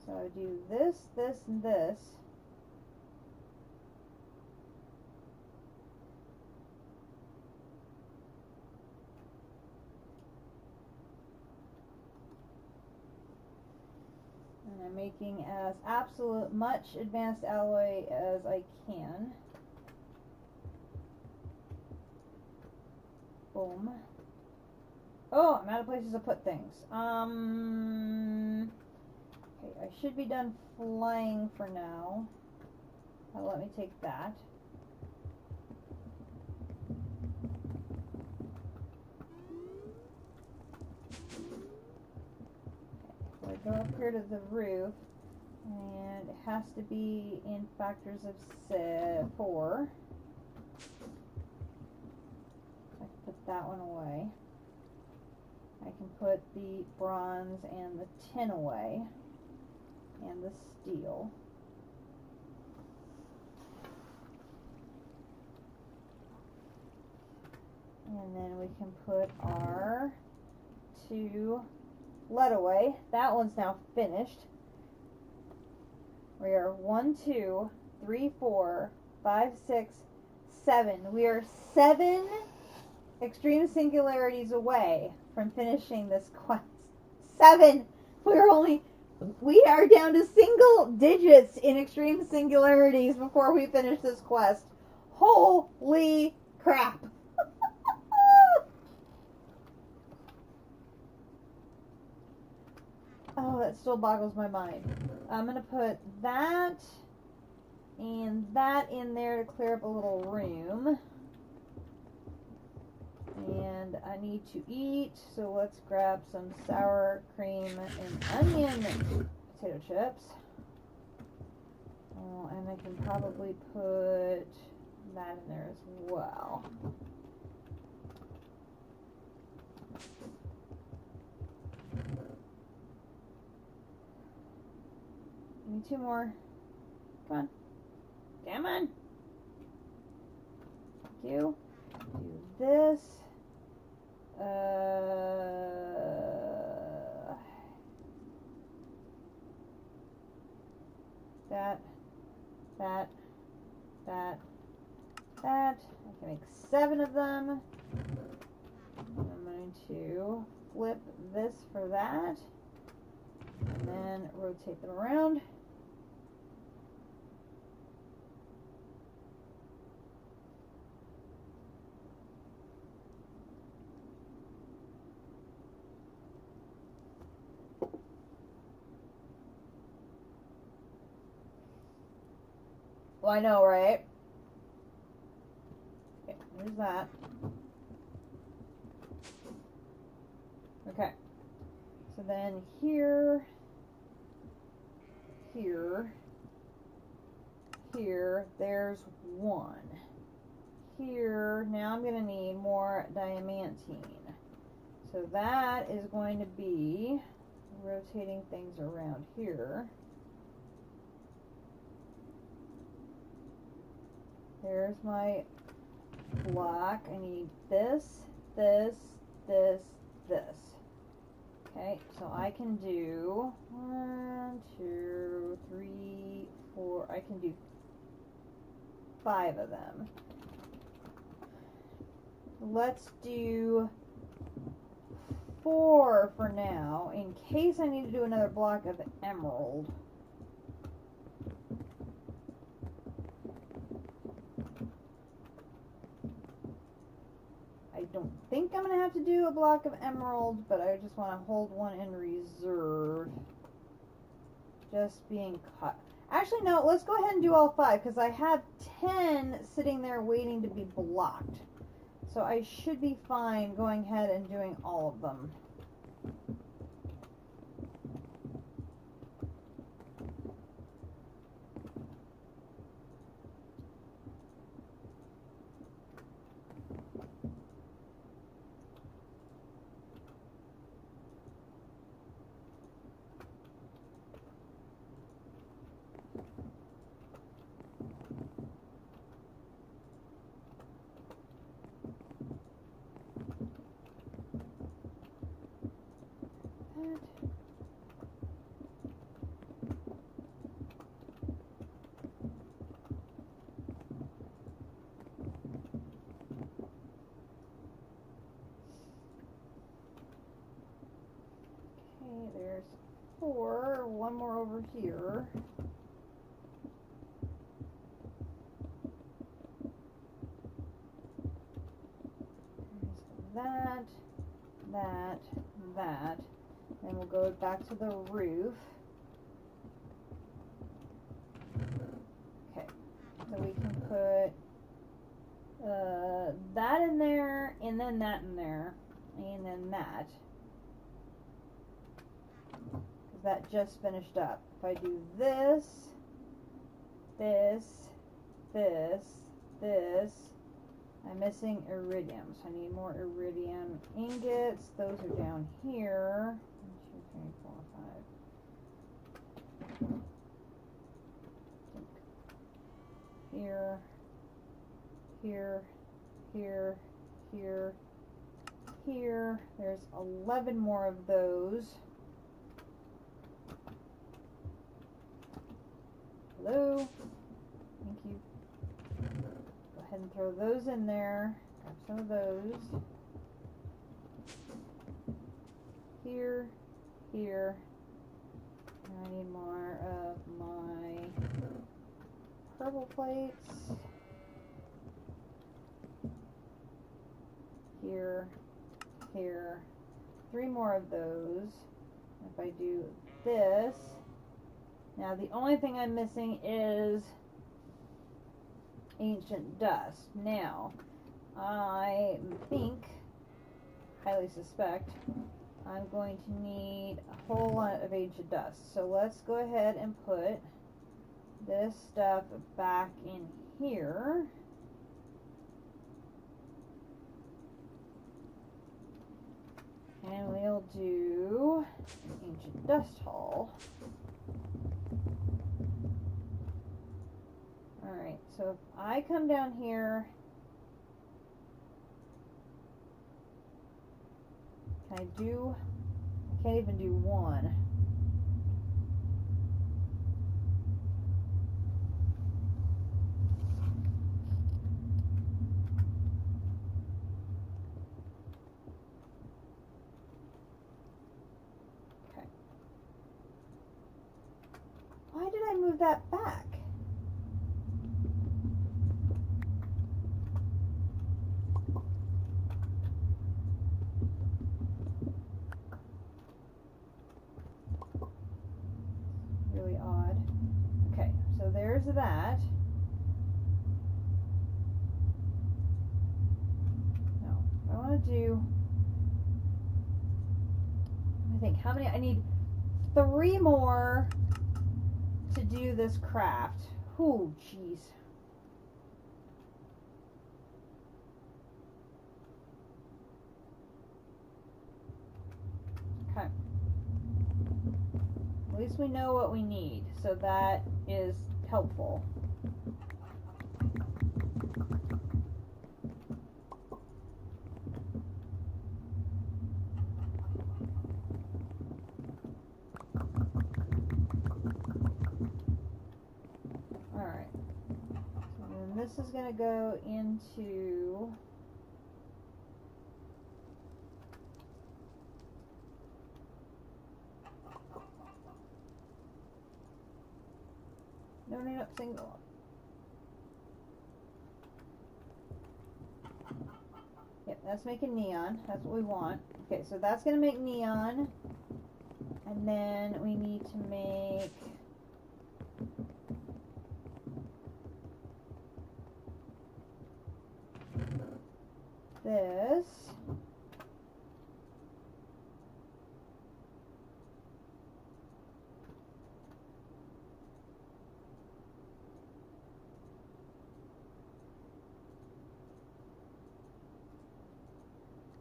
So I do this, this, and this. And I'm making as absolute much advanced alloy as I can. Boom. Oh, I'm out of places to put things. Okay, I should be done flying for now. Let me take that. Okay, so I go up here to the roof, and it has to be in factors of 4. I can put that one away. I can put the bronze and the tin away, and the steel. And then we can put our 2 lead away. That one's now finished. We are 1, 2, 3, 4, 5, 6, 7. We are 7 extreme singularities away from finishing this quest. 7! We are down to single digits in extreme singularities before we finish this quest. Holy crap! Oh, that still boggles my mind. I'm going to put that and that in there to clear up a little room. And I need to eat, so let's grab some sour cream and onion potato chips. Oh, and I can probably put that in there as well. Give me 2 more. Come on. Come on. Thank you. Do this. That. I can make 7 of them. going to flip this for that, and then rotate them around. Well, I know, right? Okay, there's that. Okay. So then here, here, here, there's one. Here, now I'm going to need more diamantine. So that is going to be rotating things around here. There's my block. I need this, this, this, this. Okay, so I can do 1, 2, 3, 4. I can do 5 of them. Let's do 4 for now, in case I need to do another block of emerald. I don't think I'm going to have to do a block of emerald, but I just want to hold one in reserve. Just being caught. Actually, no, let's go ahead and do all 5, because I have 10 sitting there waiting to be blocked. So I should be fine going ahead and doing all of them. Okay, there's 4. One more over here. There's that, that. Then we'll go back to the roof. Okay, so we can put that in there, and then that in there, and then that. Because that just finished up. If I do this, this, this, this, I'm missing iridium, so I need more iridium ingots. Those are down here. 1, 2, 3, 4, 5. Here, here, here, here, here. There's 11 more of those. Hello. Thank you. Go ahead and throw those in there. Grab some of those. Here, here. And I need more of my purple plates. Here, here. 3 more of those. If I do this, now the only thing I'm missing is ancient dust. Now, I think, highly suspect, I'm going to need a whole lot of ancient dust. So let's go ahead and put this stuff back in here. And we'll do an ancient dust haul. Alright, so if I come down here, can I do, I can't even do 1. I move that back? Really odd. Okay, so there's that. No, I want to do, I think, how many? I need 3 more to do this craft. Ooh, jeez. Okay. At least we know what we need, so that is helpful. Alright. So then this is going to go into... No, single. Yep, that's making neon. That's what we want. Okay, so that's going to make neon. And then we need to make... this.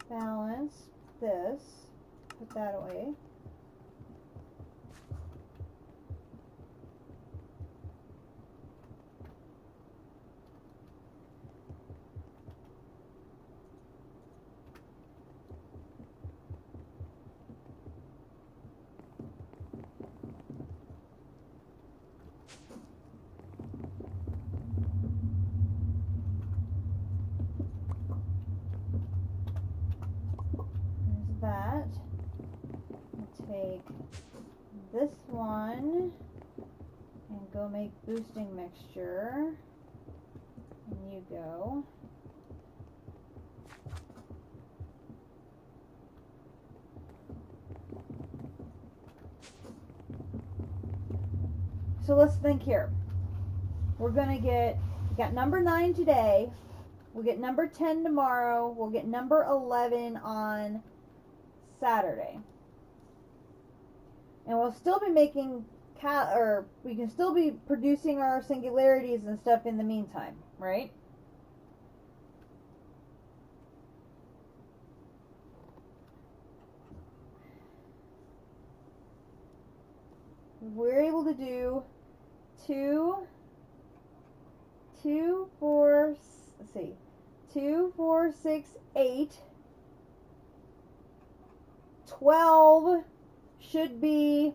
Balance this, put that away. That. I'll take this one and go make boosting mixture. And you go. So let's think here. We're gonna got number 9 today. We'll get number 10 tomorrow. We'll get number 11 on Saturday. And we'll still be making we can still be producing our singularities and stuff in the meantime, right? We're able to do 2, 4, let's see, 2, 4, 6, 8, 12 should be,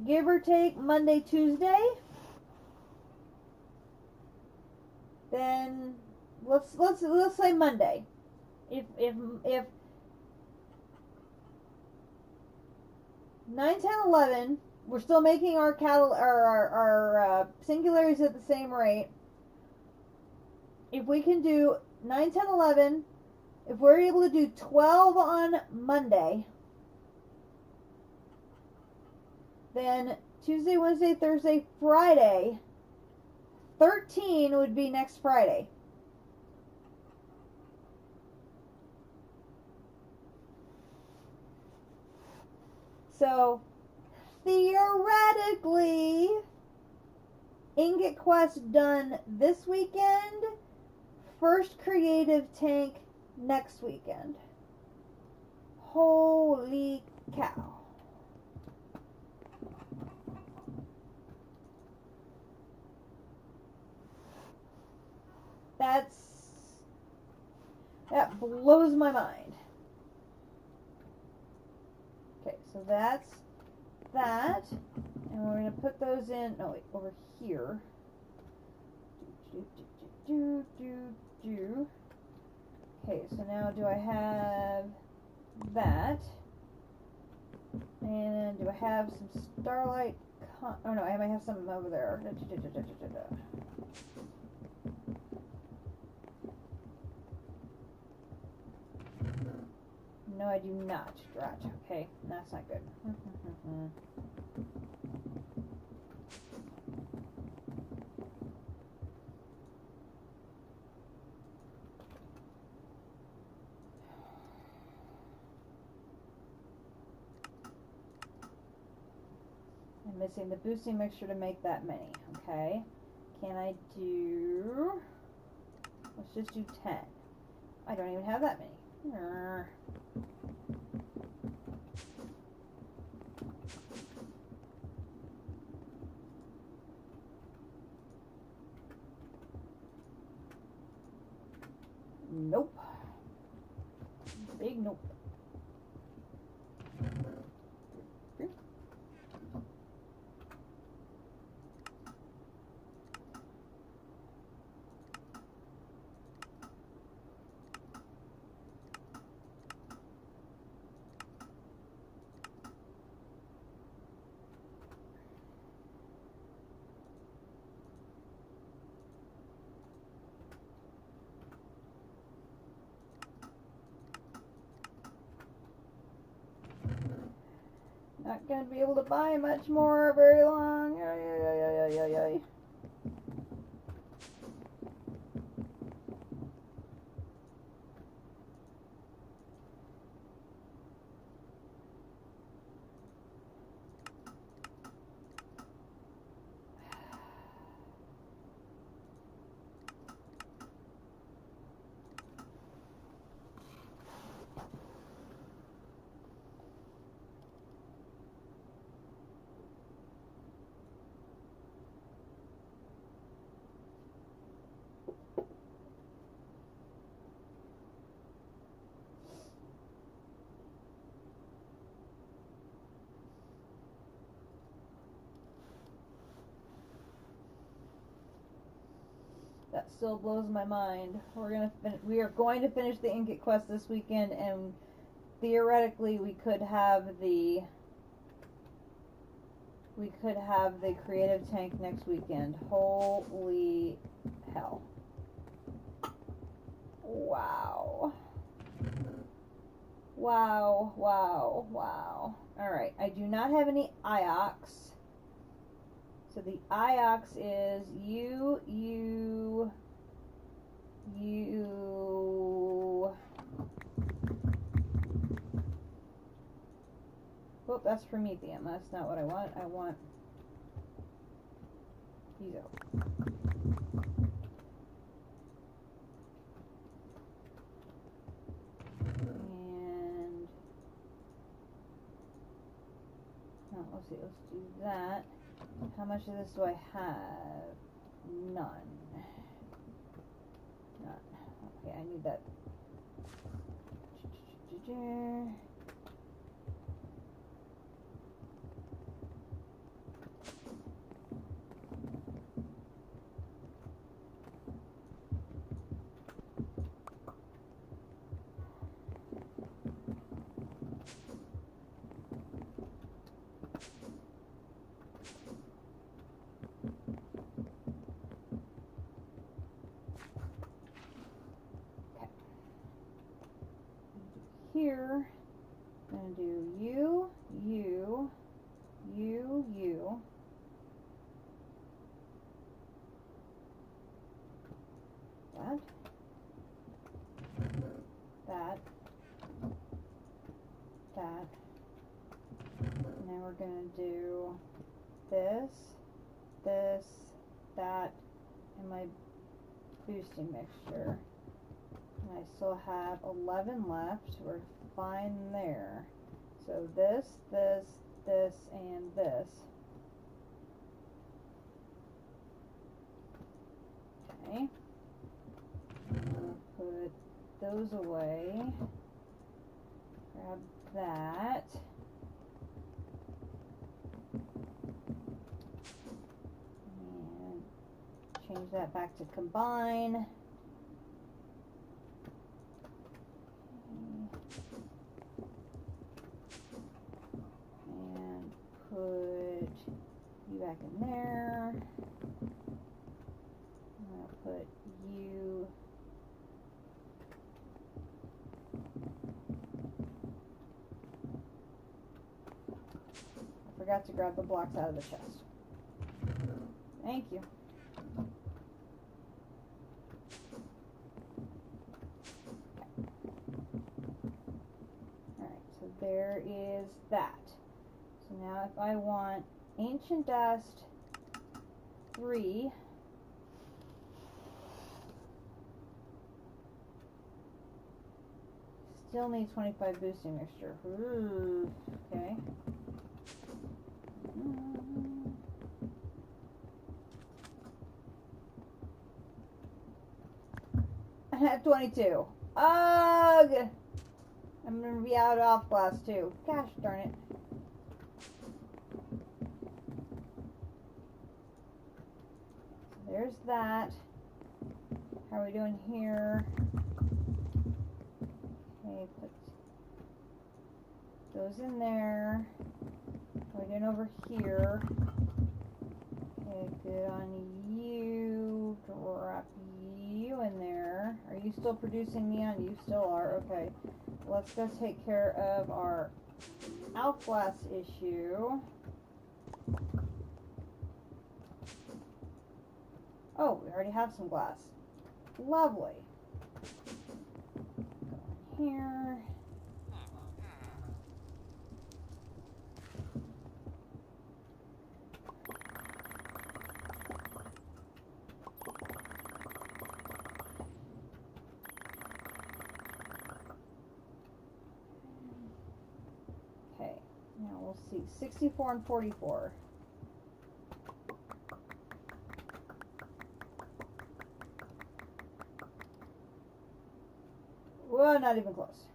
give or take, Monday, Tuesday. Then let's say Monday. If 9, 10, 11, we're still making our singularities at the same rate. If we can do 9, 10, 11, if we're able to do 12 on Monday, then Tuesday, Wednesday, Thursday, Friday, 13 would be next Friday. So, theoretically, Ingot Quest done this weekend, first creative tank next weekend. Holy cow. That blows my mind. Okay, so that's that. And we're going to put those in, no wait, over here. Okay, so now do I have that? And do I have some Starlight Oh no, I might have some over there. No, I do not. Drat. Okay, that's not good. I'm missing the boosting mixture to make that many. Okay. Can I do... Let's just do 10. I don't even have that many. Nope. Big nope. Not gonna be able to buy much more very long. Ay. That still blows my mind. We are going to finish the Ingot quest this weekend, and theoretically we could have the creative tank next weekend. Holy hell. Wow. Wow. Alright, I do not have any IOX. So the IOX is you. Whoop, that's Promethium. That's not what I want. I want Ezo. And let's see, let's do that. How much of this do I have? None. Okay, I need that. Here, I'm going to do you, that, and then we're going to do this, that, and my boosting mixture. And I still have 11 left. We're fine there. So this, and this. Okay. Put those away. Grab that. And change that back to combine. And put you back in there. I'll put you. I forgot to grab the blocks out of the chest. Thank you. Alright, so there is that. So now if I want Ancient Dust 3, still need 25 boosting mixture. Ooh, okay. I have 22. Ugh! I'm gonna be out off glass too. Gosh darn it. So there's that. How are we doing here? Okay, put those in there. How are we doing over here? Okay, good on you. Drop you in there. Are you still producing neon? You still are. Okay. Let's go take care of our alpha glass issue. Oh, we already have some glass. Lovely. Go in here. Okay, now we'll see. 64 and 44. Well, not even close.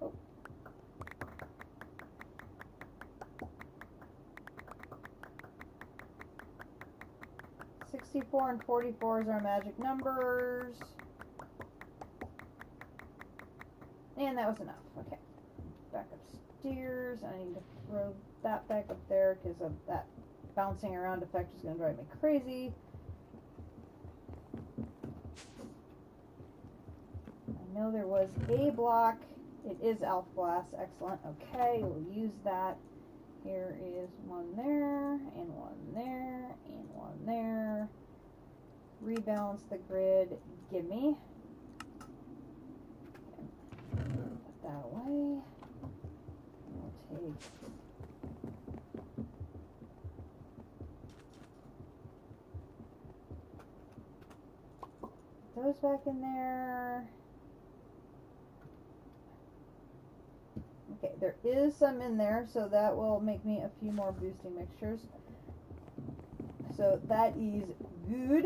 Oh. 64 and 44 is our magic numbers. And that was enough. Okay. Back upstairs. I need to throw that back up there because of that bouncing around effect is going to drive me crazy. I know there was a block. It is alpha glass. Excellent. Okay, we'll use that. Here is one there, and one there, and one there. Rebalance the grid. Gimme. Okay. Put that away. We'll take those back in there. Okay, there is some in there, so that will make me a few more boosting mixtures. So that is good.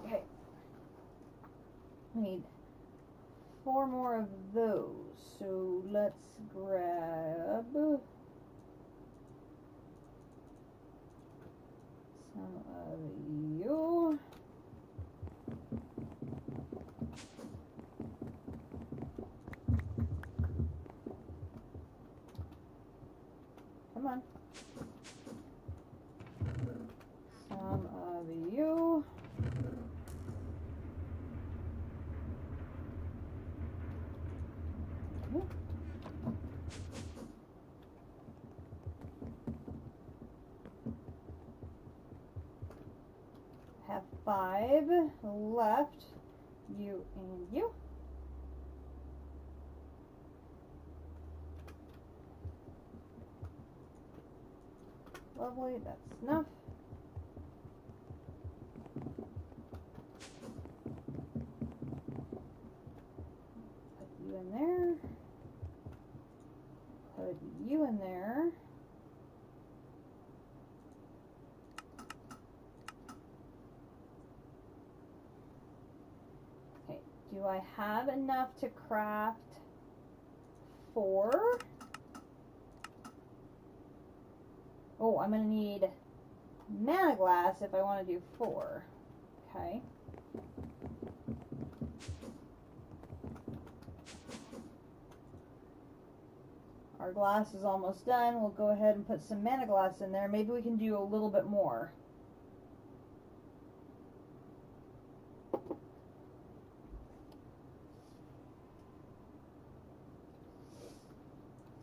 Okay. We need 4 more of those. So let's grab some of you. Come on. Some of you. Have 5 left. You and you. Lovely, that's enough. Do I have enough to craft 4? Oh, I'm going to need mana glass if I want to do 4. Okay. Our glass is almost done. We'll go ahead and put some mana glass in there. Maybe we can do a little bit more.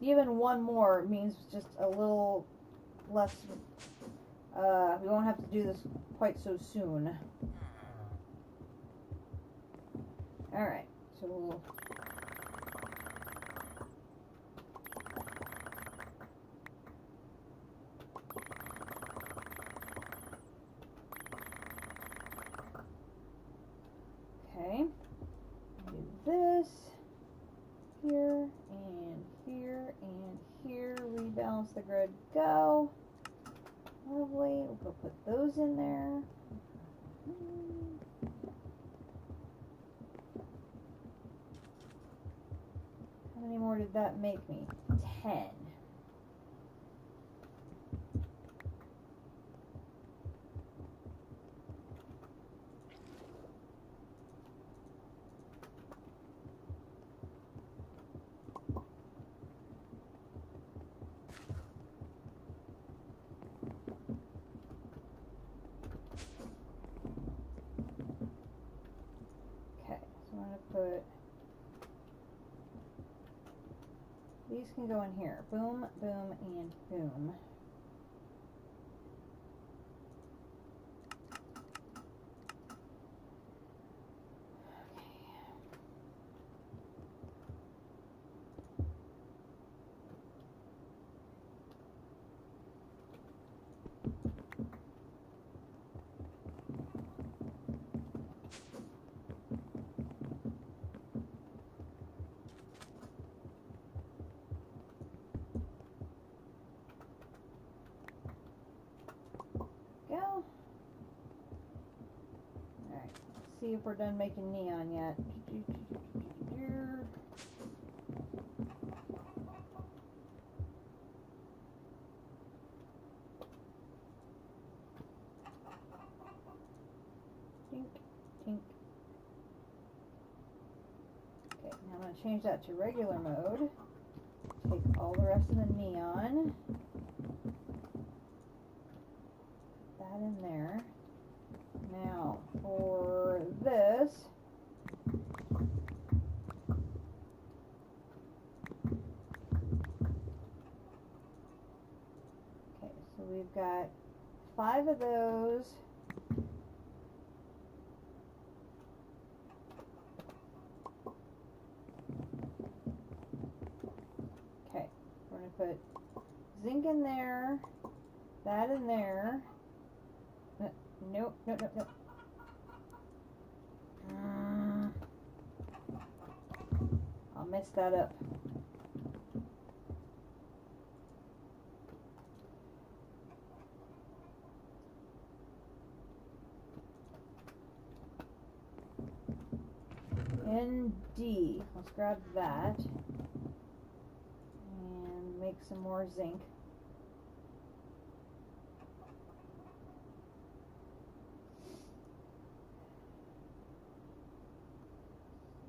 Even one more means just a little less. We won't have to do this quite so soon. Alright, so we'll... Okay, do this, here, and here, and here, rebalance the grid, go. Lovely, we'll go put those in there. How many more did that make me? 10. Put these can go in here. Boom, boom, and boom. Go. Alright, let's see if we're done making neon yet. Tink, tink. Okay, now I'm going to change that to regular mode. Take all the rest of the neon. That in there. Now for this, okay, so we've got 5 of those. Okay, we're going to put zinc in there, that in there. Nope, nope, nope, nope. I'll mess that up. ND. Let's grab that and make some more zinc.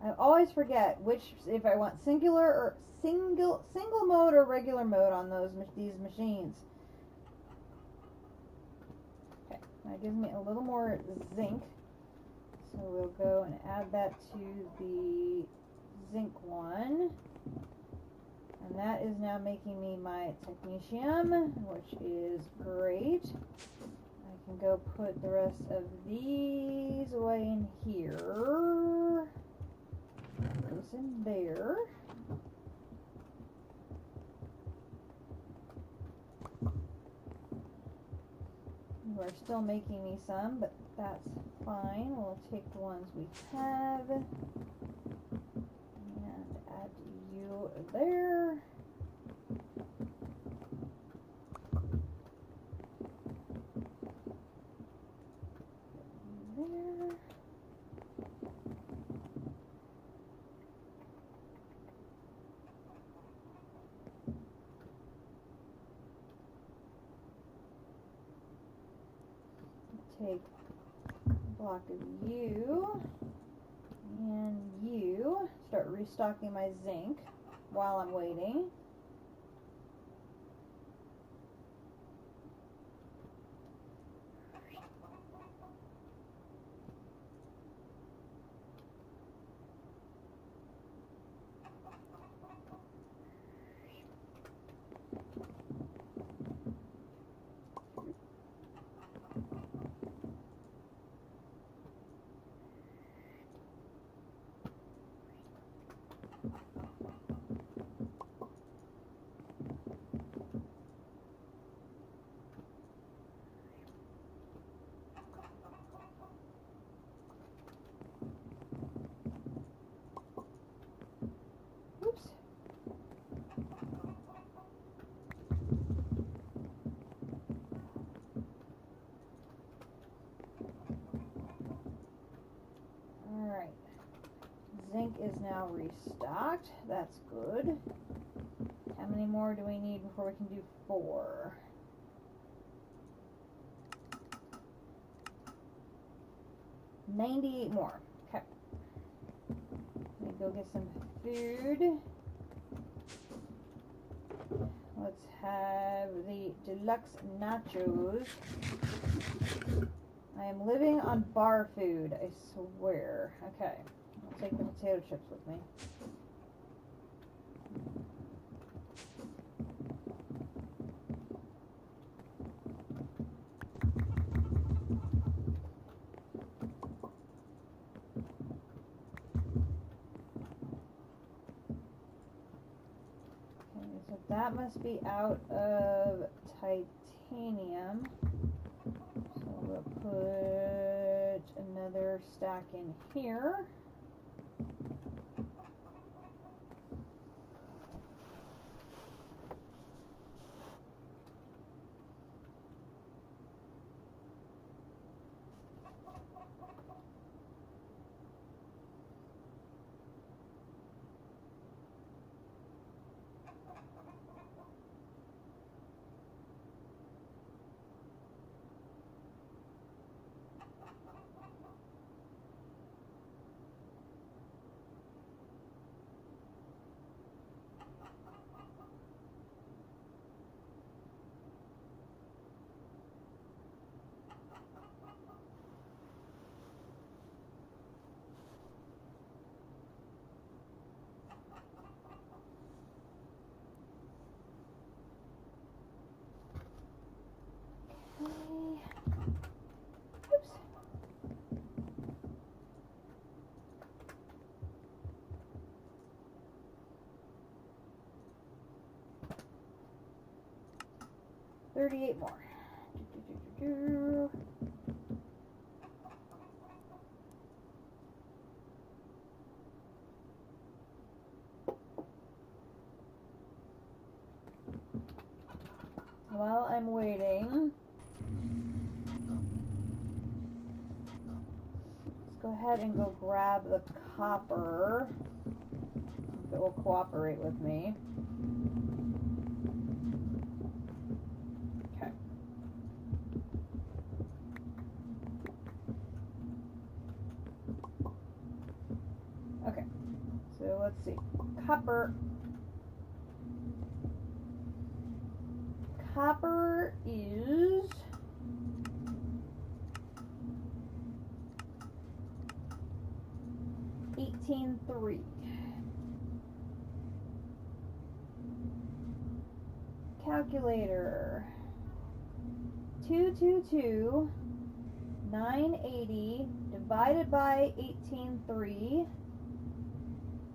I always forget which, if I want single mode or regular mode on these machines. Okay, that gives me a little more zinc, so we'll go and add that to the zinc one, and that is now making me my technetium, which is great. I can go put the rest of these away in here. Those in there. You are still making me some, but that's fine. We'll take the ones we have and add you there. There. take a block of you and you. Start restocking my zinc while I'm waiting. Zinc is now restocked. That's good. How many more do we need before we can do 4? $98 more. Okay. Let me go get some food. Let's have the deluxe nachos. I am living on bar food, I swear. Okay. I'll take the potato chips with me. Okay, so that must be out of titanium. So we'll put another stack in here. Oops. $38 more. While I'm waiting, let's go ahead and go grab the copper. If it will cooperate with me. Okay. Okay. So let's see. Copper. Copper is $18.3. Calculator. 222,980 divided by 18.3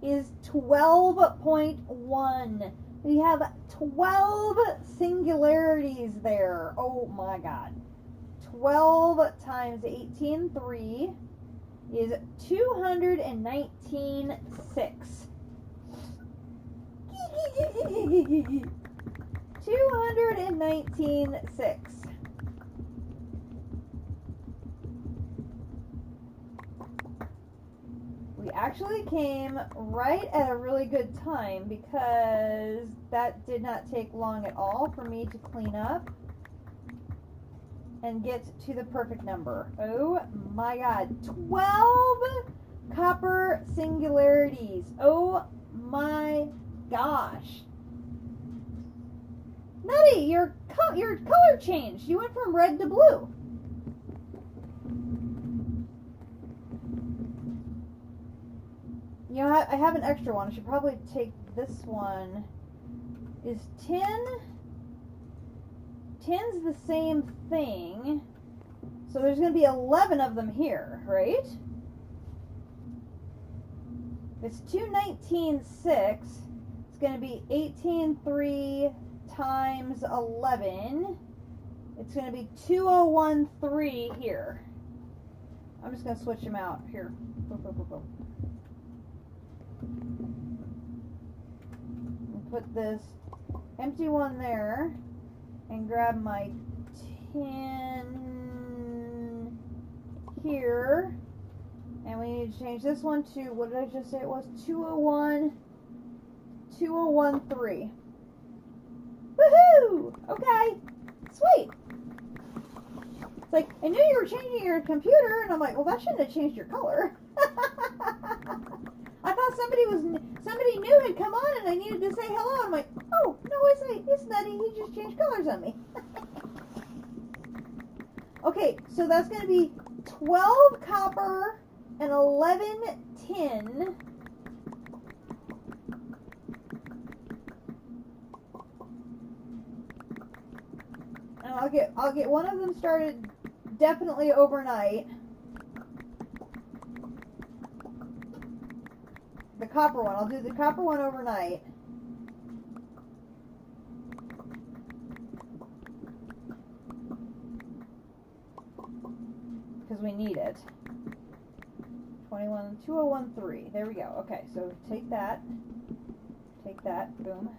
is 12.1. We have 12 singularities there. Oh my god. 12 times 18.3 is 219.6. 219.6. We actually came right at a really good time because that did not take long at all for me to clean up. and get to the perfect number. Oh my god. 12 copper singularities. Oh my gosh. Nutty, your color changed. You went from red to blue. You know, I have an extra one. I should probably take this one. Is 10? 10's the same thing. So there's going to be 11 of them here, right? It's 219.6. It's going to be 18.3 times 11. It's going to be 2013 here. I'm just going to switch them out here. Put this empty one there and grab my 10 here. And we need to change this one to, what did I just say it was? 2013. Woohoo! Okay. Sweet. It's like, I knew you were changing your computer, and I'm like, well, that shouldn't have changed your color. I thought somebody new had come on and I needed to say hello. I'm like, oh, no, it's Nutty. He just changed colors on me. Okay, so that's going to be 12 copper and 11 tin. And I'll get one of them started definitely overnight. The copper one. I'll do the copper one overnight. Because we need it. 2013. There we go. Okay, so take that. Take that. Boom.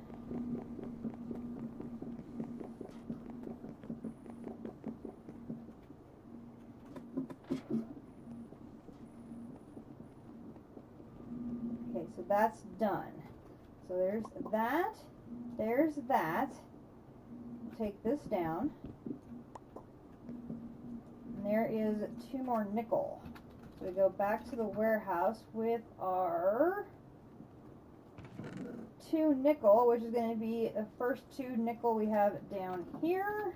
Okay, so that's done. So there's that. There's that. Take this down. And there is 2 more nickel. So we go back to the warehouse with our 2 nickel, which is going to be the first 2 nickel we have down here.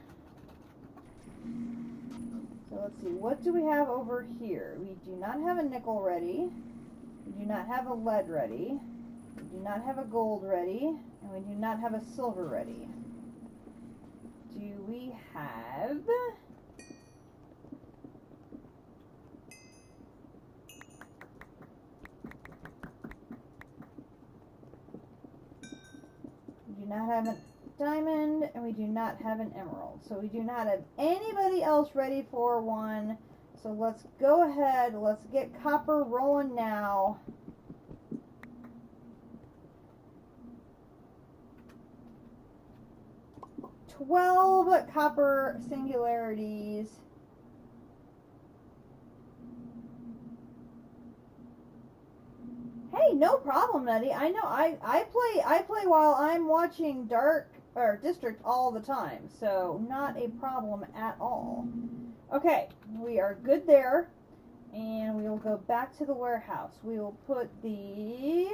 So let's see, what do we have over here? We do not have a nickel ready. We do not have a lead ready. We do not have a gold ready. And we do not have a silver ready. Do we have... We do not have a diamond, and we do not have an emerald. So we do not have anybody else ready for one. So let's go ahead, let's get copper rolling now. $12 copper singularities. Hey, no problem, Nutty. I know I play while I'm watching District all the time, so not a problem at all. Okay, we are good there, and we will go back to the warehouse. We will put the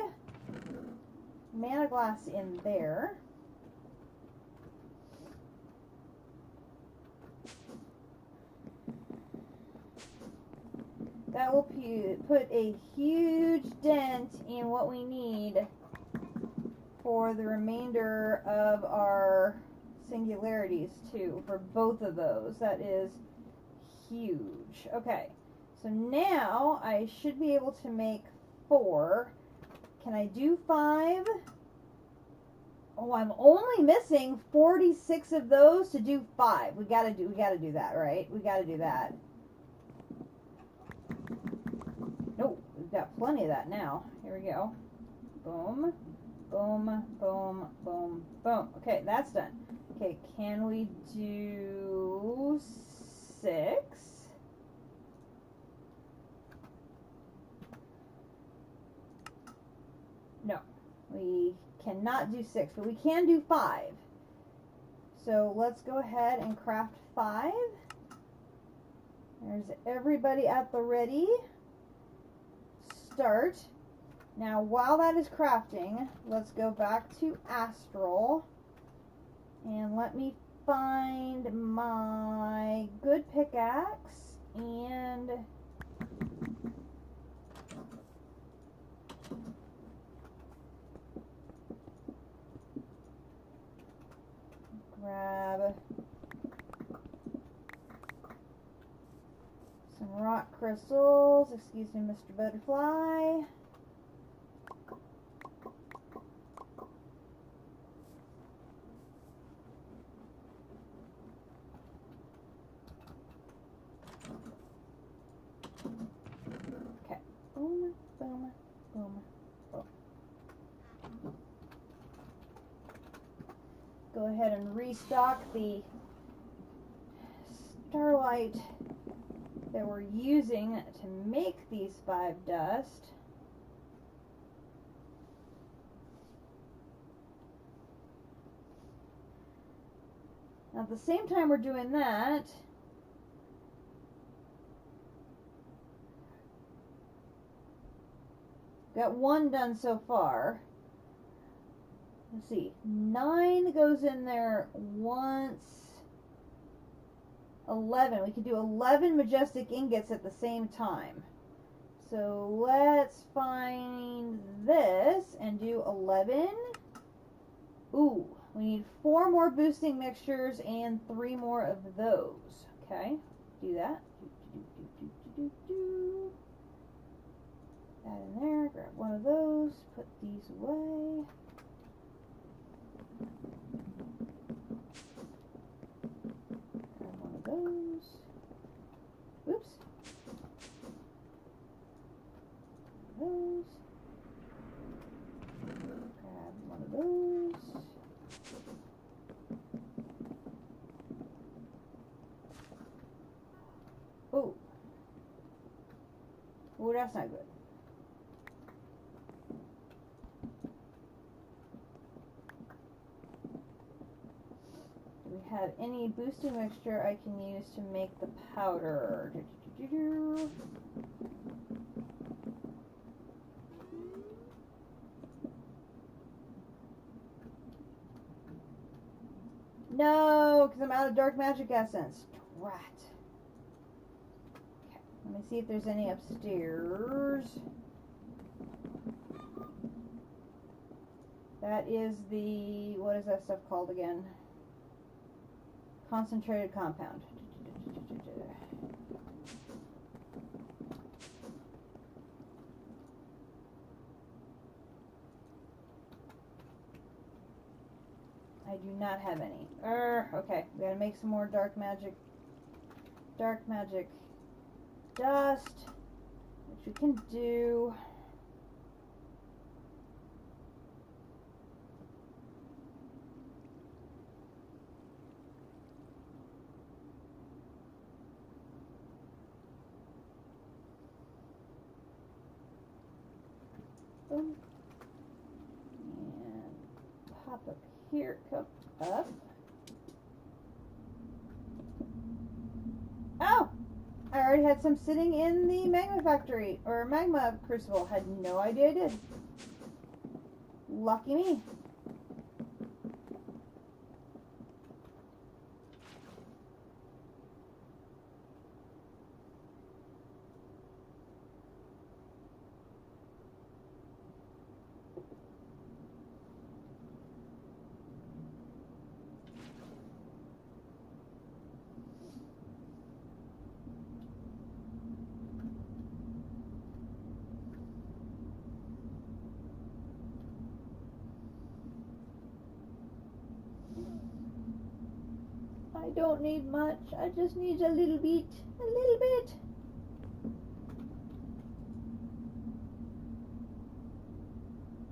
mana glass in there. That will put a huge dent in what we need for the remainder of our singularities too, for both of those. That is huge. Okay, so now I should be able to make 4. Can I do 5? Oh, I'm only missing 46 of those to do 5. We gotta do that, right? We gotta do that. Nope, we've got plenty of that now. Here we go. Boom, boom, boom, boom, boom. Okay, that's done. Okay, can we do 6? No, we cannot do 6, but we can do 5. So let's go ahead and craft 5. There's everybody at the ready. Start. Now, while that is crafting, let's go back to Astral. And let me find my good pickaxe and grab some rock crystals. Excuse me, Mr. Butterfly. Okay. Boom, boom, boom, boom. Go ahead and restock the starlight that we're using to make these 5 dust. Now, at the same time we're doing that, got 1 done so far. Let's see, 9 goes in there once. 11. We could do 11 majestic ingots at the same time. So let's find this and do 11. Ooh, we need 4 more boosting mixtures and 3 more of those. Okay, do that. That in there, grab one of those, put these away. Grab one of those. Oops. Those. Grab one of those. Oh. Oh, that's not good. Do we have any boosting mixture I can use to make the powder? No, because I'm out of dark magic essence. Drat. Okay, let me see if there's any upstairs. That is the, what is that stuff called again? Concentrated compound. I do not have any. Okay, we gotta make some more dark magic dust, which we can do. Boom. And pop up here, come up. Oh! I already had some sitting in the magma factory, or magma crucible. Had no idea I did. Lucky me. I don't need much. I just need a little bit. A little bit.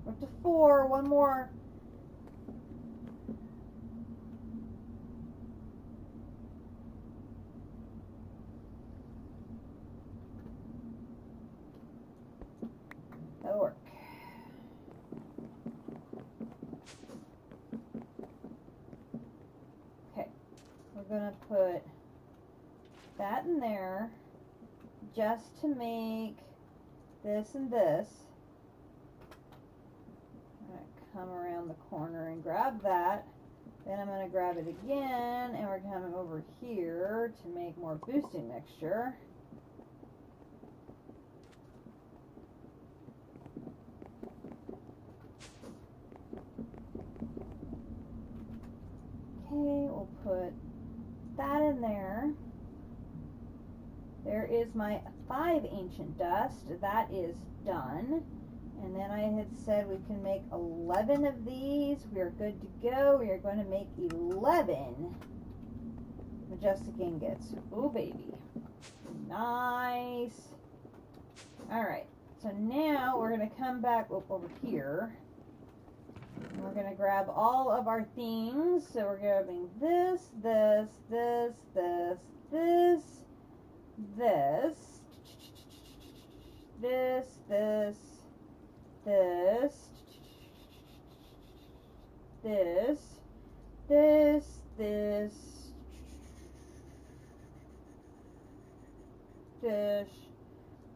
We're up to 4. 1 more. That'll work. Okay. We're gonna put that in there just to make this and this. I'm going to come around the corner and grab that. Then I'm going to grab it again, and we're coming over here to make more boosting mixture. Okay, we'll put that in there. There is my 5 ancient dust. That is done. And then I had said we can make 11 of these. We are good to go. We are going to make 11 majestic ingots. Ooh, baby. Nice. Alright, so now we're going to come back over here. And we're going to grab all of our things. So we're grabbing this, this, this, this, this, this, this, this, this, this, this,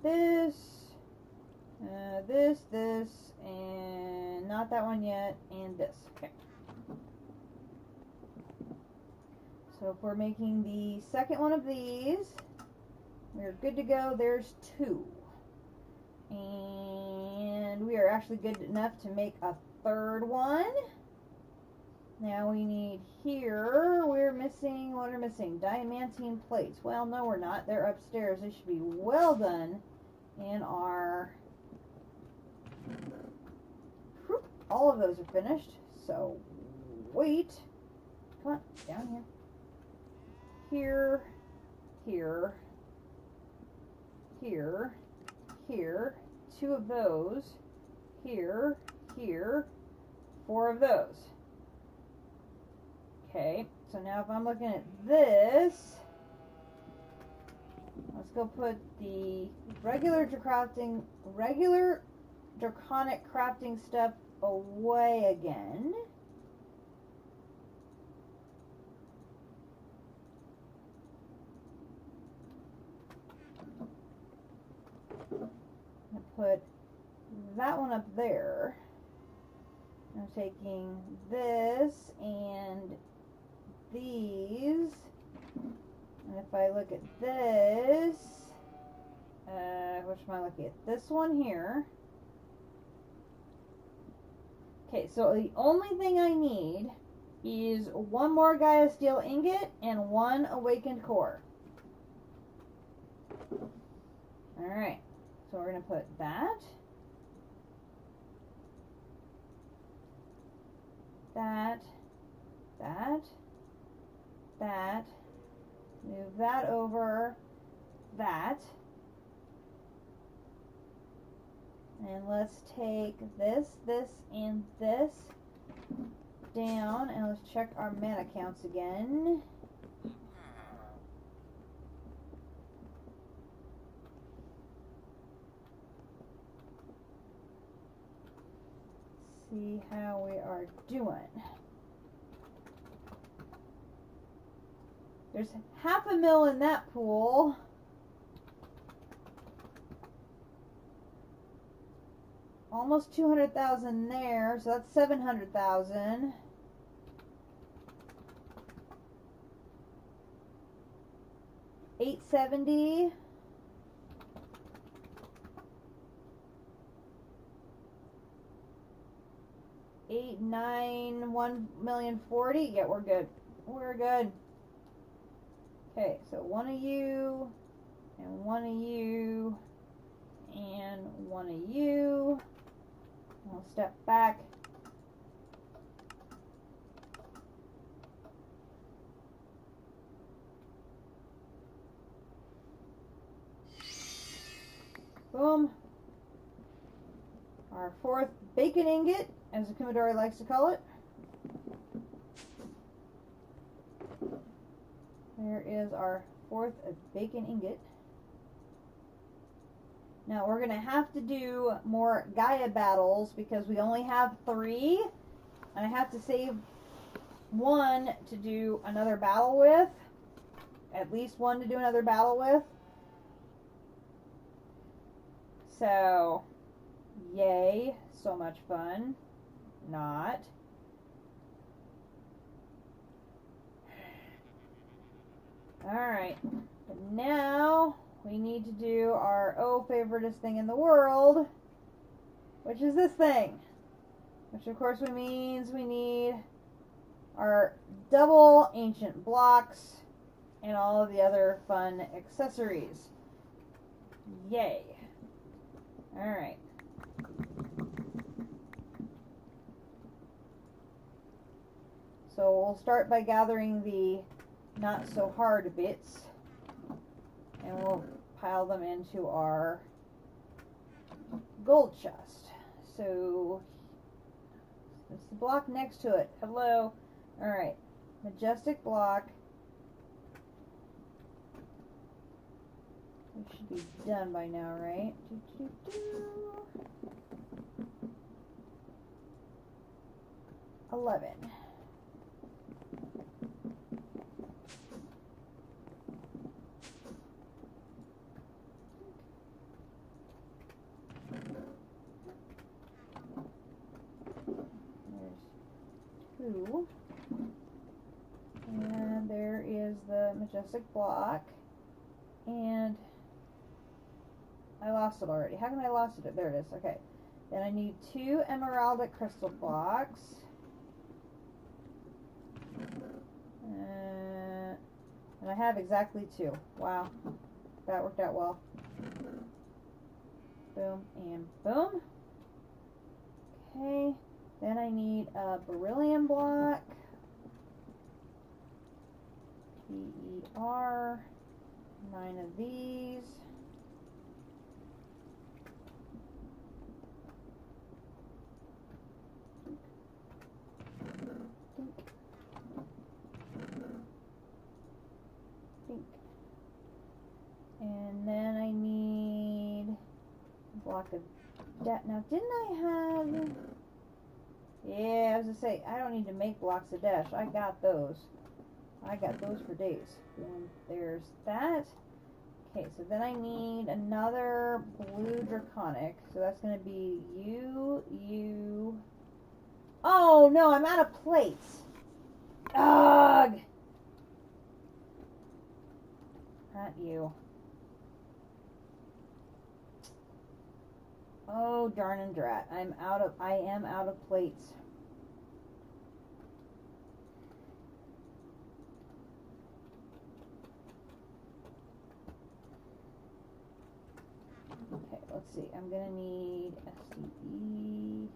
this, this, this, and not that one yet, and this. Okay. So if we're making the second one of these, we're good to go. There's 2. And we are actually good enough to make a third one. Now we need here, we're missing, what are missing? Diamantine plates. Well, no, we're not. They're upstairs. They should be well done in our... All of those are finished. So, wait. Come on, down here. Here, here, here, here. 2 of those. Here, here. 4 of those. Okay, so now if I'm looking at this, let's go put the regular draconic crafting stuff away again. I'm going to put that one up there. I'm taking this and these, and if I look at this, which am I looking at? This one here. Okay, so the only thing I need is 1 more Gaia Steel ingot and 1 awakened core. Alright, so we're going to put that, that, move that over, that, and let's take this, and this down, and let's check our mana counts again. See how we are doing. There's 500,000 in that pool. Almost 200,000 there, so that's 700,000. $870. $8, $9, $1,040,000. Yeah, we're good. We're good. Okay, so 1 of you, and 1 of you, and 1 of you. I'll step back. Boom. Our 4th bacon ingot, as the Kumadori likes to call it. There is our 4th bacon ingot. Now we're going to have to do more Gaia battles because we only have 3. And I have to save 1 to do another battle with. at least one to do another battle with. So, yay, so much fun. Not. Alright, but now we need to do our favoriteest thing in the world, which is this thing. Which of course means we need our double ancient blocks and all of the other fun accessories. Yay. Alright. So we'll start by gathering the not so hard bits, and we'll pile them into our gold chest. So it's the block next to it. Hello. Alright. Majestic block. We should be done by now, right? 11. There's 2. And there is the majestic block. And I lost it already. How can I lost it? There it is. Okay. Then I need 2 emeraldic crystal blocks. And I have exactly 2. Wow. That worked out well. Boom and boom. Okay. Then I need a beryllium block. BER. 9 of these. And then I need a block of that. Now, didn't I have... Yeah, I was going to say, I don't need to make blocks of dash. I got those. I got those for days. And there's that. Okay, so then I need another blue draconic. So that's going to be you. Oh, no, I'm out of plates. Ugh! Not you. Oh, darn and drat. I am out of plates. Okay, let's see. I'm going to need SCE.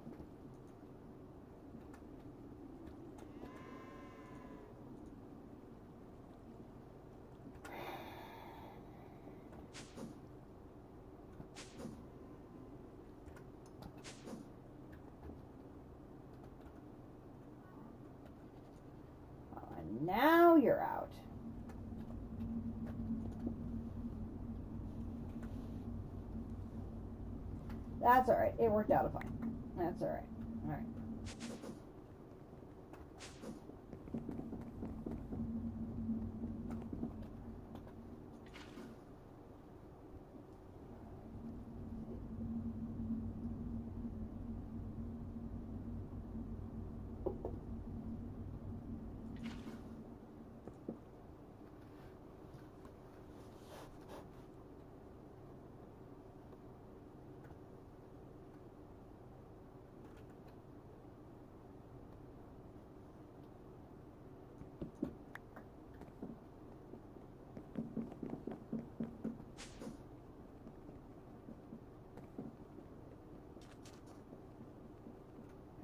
Now you're out. That's alright. It worked out fine. That's alright. Alright.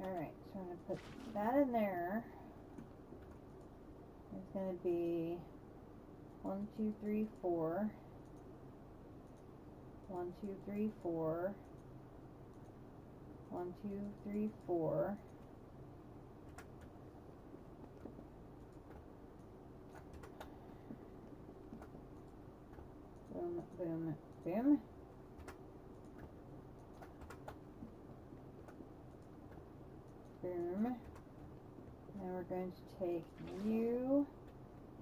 Alright, so I'm going to put that in there. It's going to be 1, 2, 3, 4. 1, 2, 3, 4. 1, 2, 3, 4. Boom, boom, boom. Boom. Now we're going to take you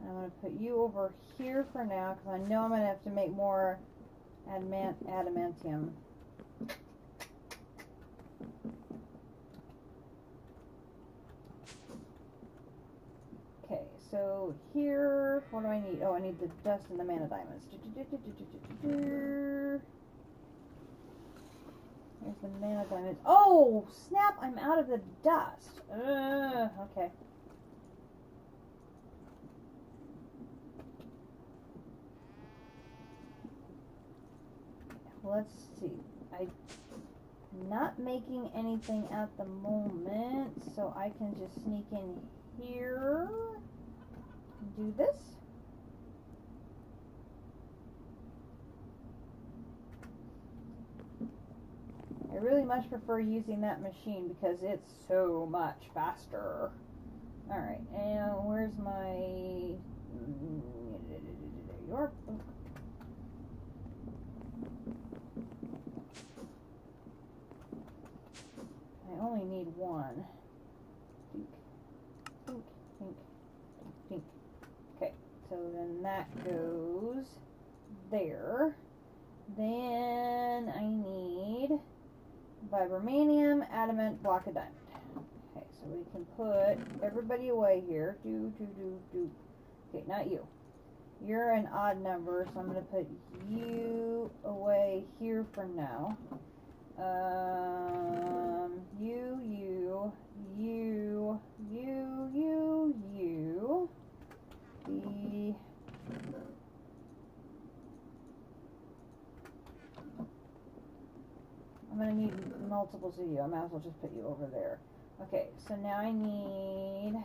I'm going to put you over here for now because I know I'm going to have to make more adamantium. Okay, so here, what do I need? Oh, I need the dust and the mana diamonds. There's the mana diamonds. Oh, snap, I'm out of the dust. Okay. Let's see. I'm not making anything at the moment, so I can just sneak in here and do this. I really much prefer using that machine because it's so much faster. Alright, and where's my... There you are. I only need one. Dink, dink, dink, dink. Okay, so then that goes there. Then I need vibranium, adamant, block of diamond. Okay, so we can put everybody away here. Okay, not you. You're an odd number, so I'm going to put you away here for now. I'm going to need multiples of you. I might as well just put you over there. Okay, so now I need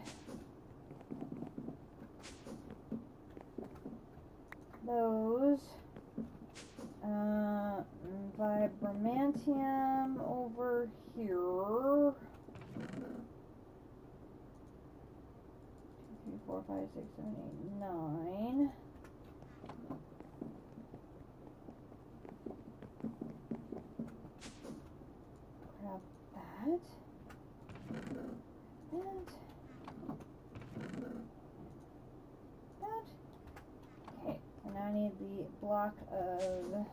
those. Vibramantium over here. 2, 3, 4, 5, 6, 7, 8, 9. Grab that. Okay, and now I need the block of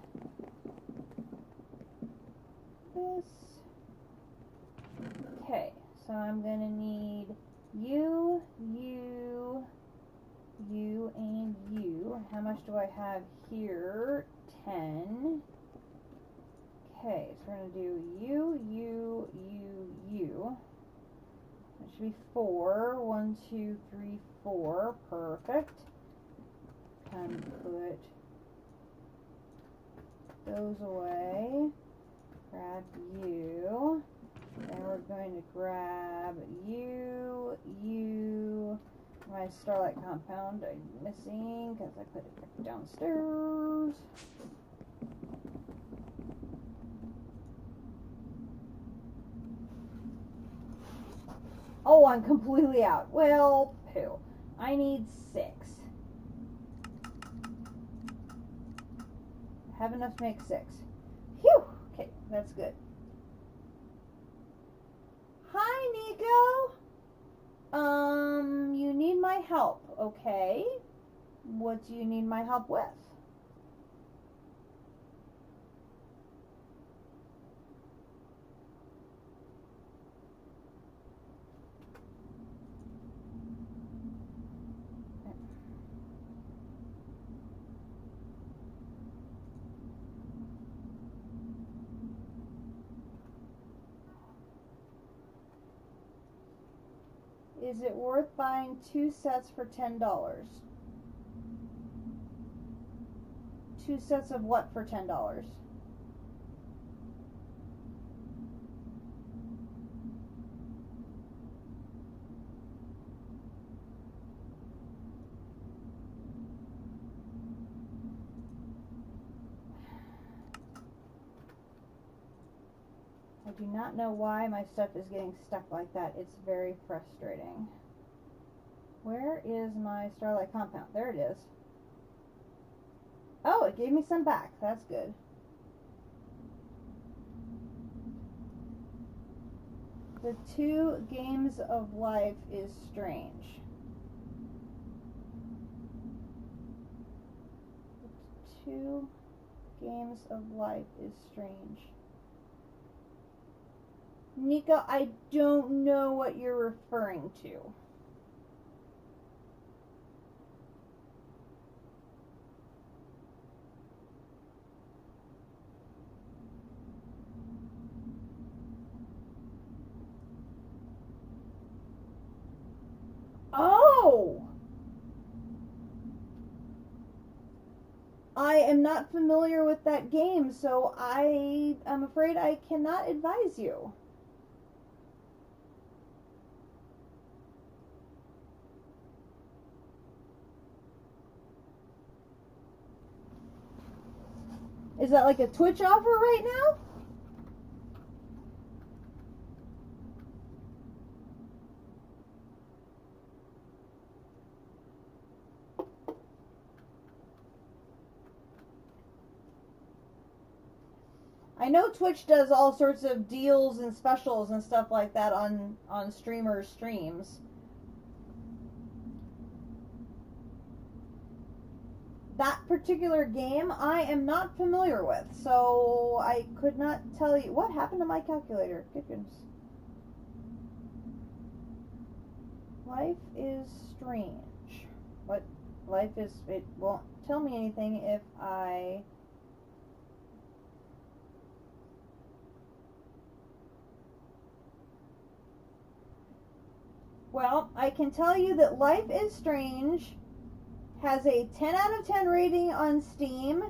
this. Okay, so I'm going to need you, and you. How much do I have here? 10. Okay, so we're going to do you. That should be 4. 1, 2, 3, 4. Perfect. Kind of put those away. Grab you. Then we're going to grab you. My Starlight Compound I'm missing because I put it back downstairs. Oh, I'm completely out. Well, poo. I need 6. I have enough to make 6. Phew! Okay, that's good. Hi, Nico. You need my help, okay? What do you need my help with? Is it worth buying 2 sets for $10? 2 sets of what for $10? I do not know why my stuff is getting stuck like that. It's very frustrating. Where is my Starlight Compound? There it is. Oh, it gave me some back. That's good. The 2 games of life is strange. 2 games of Life is Strange. Nika, I don't know what you're referring to. Oh! I am not familiar with that game, so I'm afraid I cannot advise you. Is that like a Twitch offer right now? I know Twitch does all sorts of deals and specials and stuff like that on streamers' streams. That particular game I am not familiar with, so I could not tell you. What happened to my calculator? Good goodness. Life is Strange. What? Life is... It won't tell me anything if I... Well, I can tell you that Life is Strange has a 10 out of 10 rating on Steam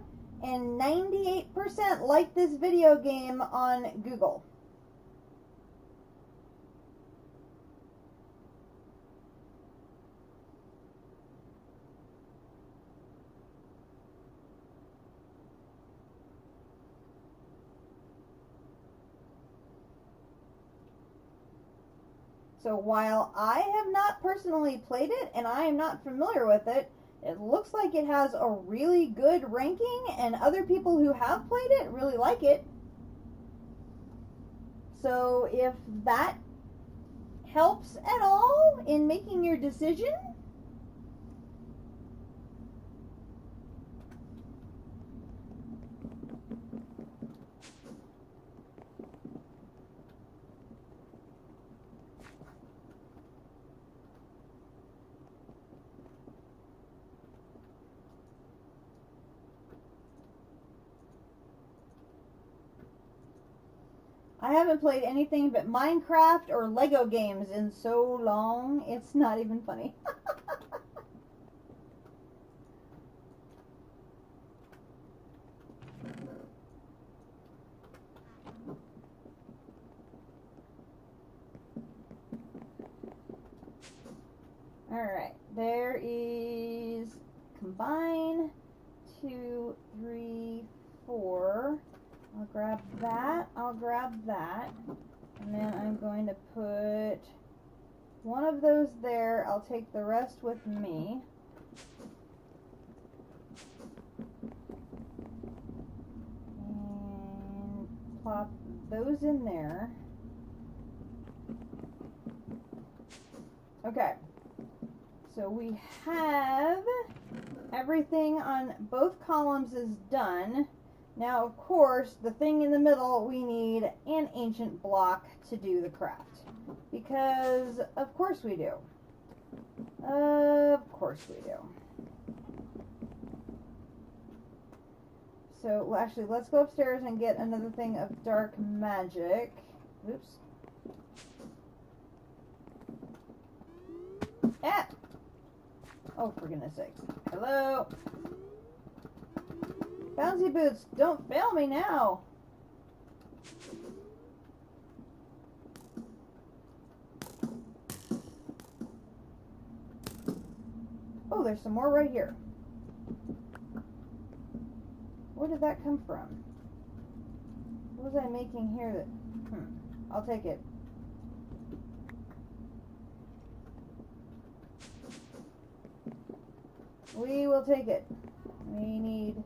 and 98% like this video game on Google. So while I have not personally played it and I am not familiar with it, it looks like it has a really good ranking and other people who have played it really like it. So if that helps at all in making your decision, I haven't played anything but Minecraft or Lego games in so long, it's not even funny. Alright, there is combine 2, 3, 4. I'll grab that, and then I'm going to put one of those there. I'll take the rest with me. And plop those in there. Okay, so we have everything on both columns is done. Now, of course, the thing in the middle, we need an ancient block to do the craft. Because, of course we do. Of course we do. So, actually, let's go upstairs and get another thing of dark magic. Oops. Ah! Oh, for goodness sakes. Hello? Bouncy boots, don't fail me now. Oh, there's some more right here. Where did that come from? What was I making here that... I'll take it. We will take it. We need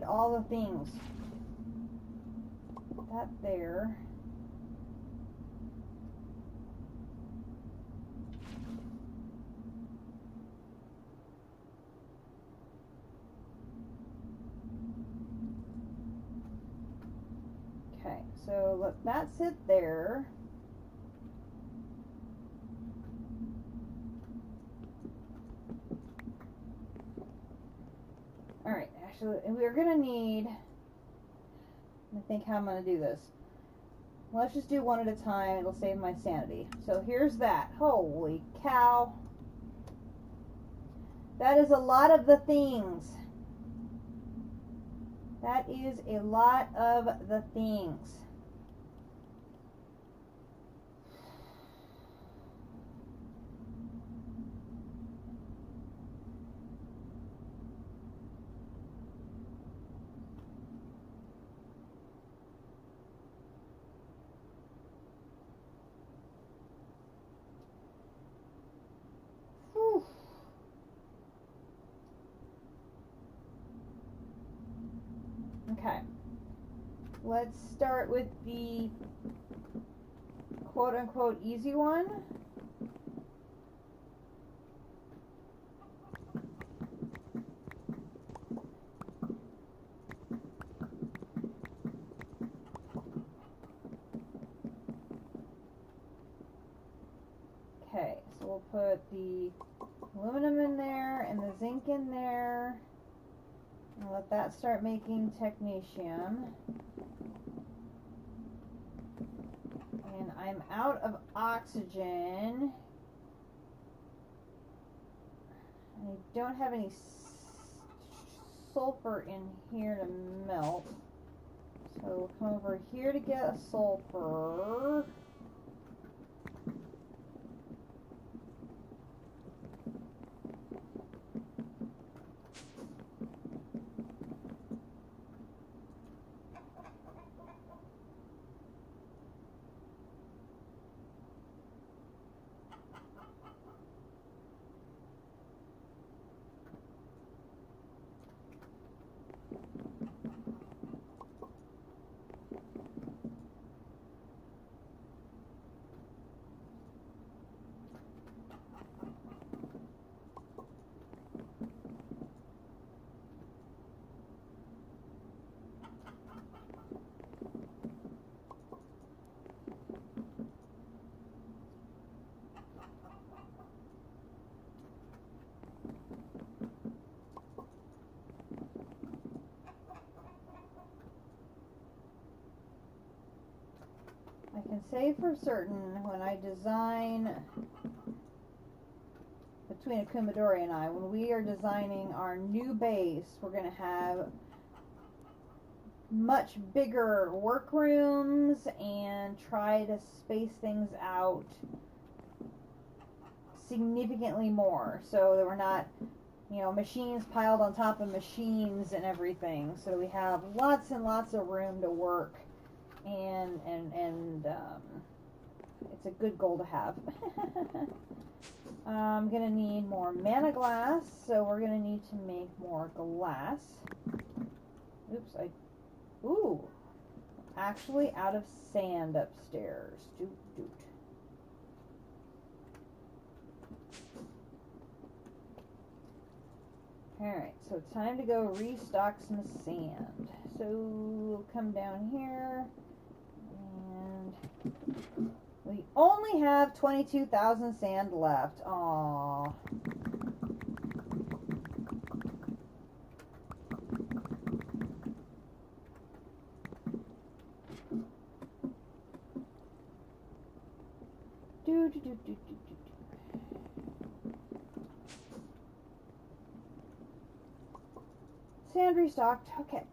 all the things. That there. so let that sit there. Alright, actually, we're gonna need, I think how I'm gonna do this. Let's just do one at a time. It'll save my sanity. So here's that. Holy cow. That is a lot of the things. That is a lot of the things. Whew. Okay. Let's start with the quote-unquote easy one. Okay, so we'll put the aluminum in there and the zinc in there. And let that start making technetium. And I'm out of oxygen. I don't have any sulfur in here to melt. So we'll come over here to get a sulfur. I can say for certain when I design, between Akumadori and I, when we are designing our new base, we're going to have much bigger workrooms and try to space things out significantly more so that we're not, you know, machines piled on top of machines and everything. So we have lots and lots of room to work. And it's a good goal to have. I'm gonna need more mana glass, so we're gonna need to make more glass. Oops, ooh, actually out of sand upstairs. Doot doot. Alright, so time to go restock some sand. So we'll come down here. And we only have 22,000 sand left. Aww. Do, do, do, do, do, do. Sand restocked. Okay.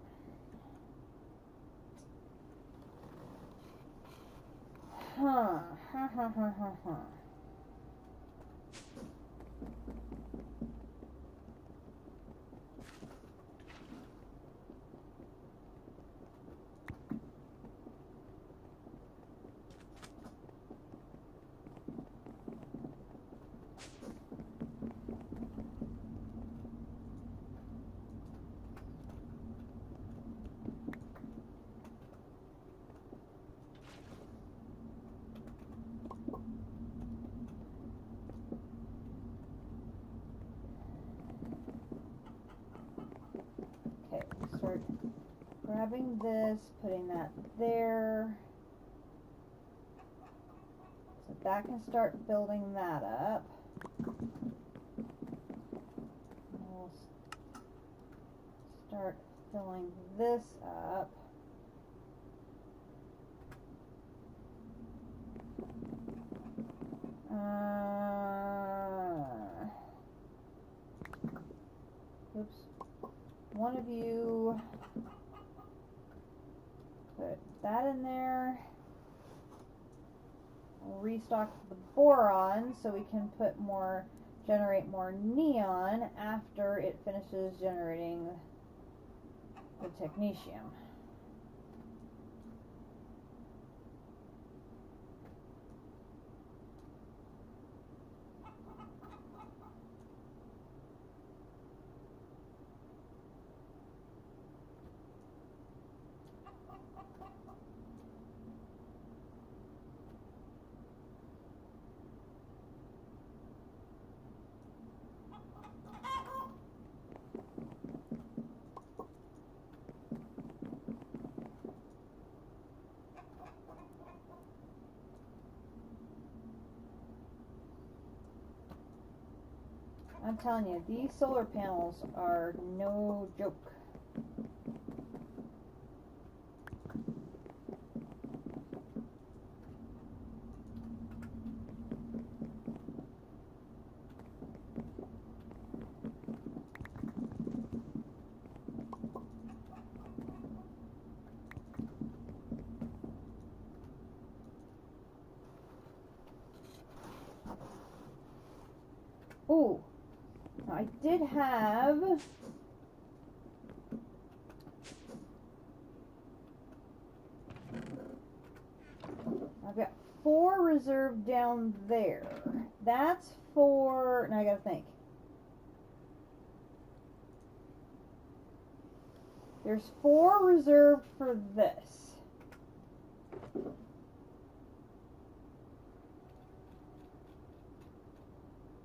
Huh. grabbing this, putting that there. So that can start building that up. We'll start filling this up. Oops. One of you put that in there. We'll restock the boron so we can put more, generate more neon after it finishes generating the technetium. I'm telling you, these solar panels are no joke. Ooh. I did have I've got 4 reserved down there. That's for, now I gotta think. There's 4 reserved for this.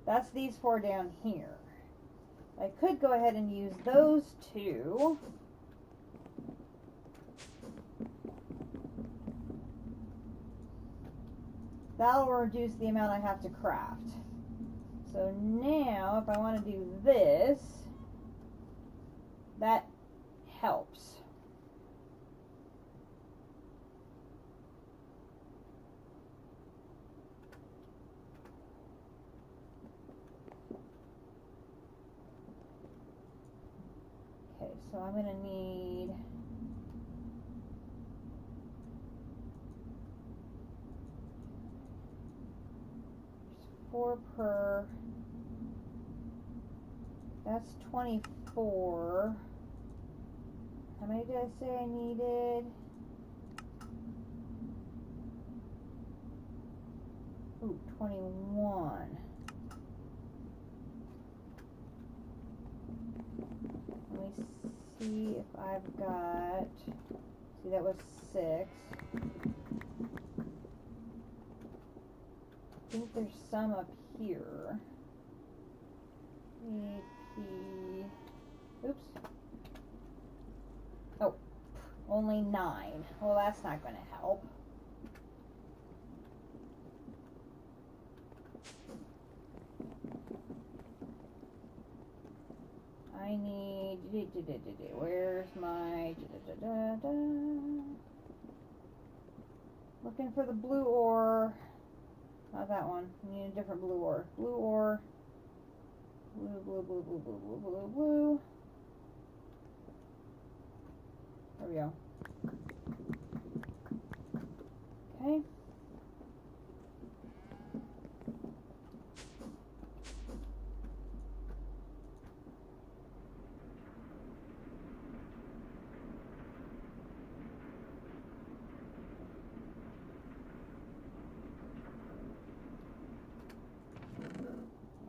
That's these 4 down here. I could go ahead and use those 2. That'll reduce the amount I have to craft. So now, if I want to do this, that helps. Okay, so I'm going to need 4 per, that's 24. How many did I say I needed? Ooh, 21. Let me see if I've got, see that was 6. I think there's some up here. AP, oops. Oh, only 9. Well, that's not going to help. I need, where's my, looking for the blue ore. Not that one. I need a different blue ore. Blue ore. Blue, blue, blue, blue, blue, blue, blue, blue. There we go. Okay.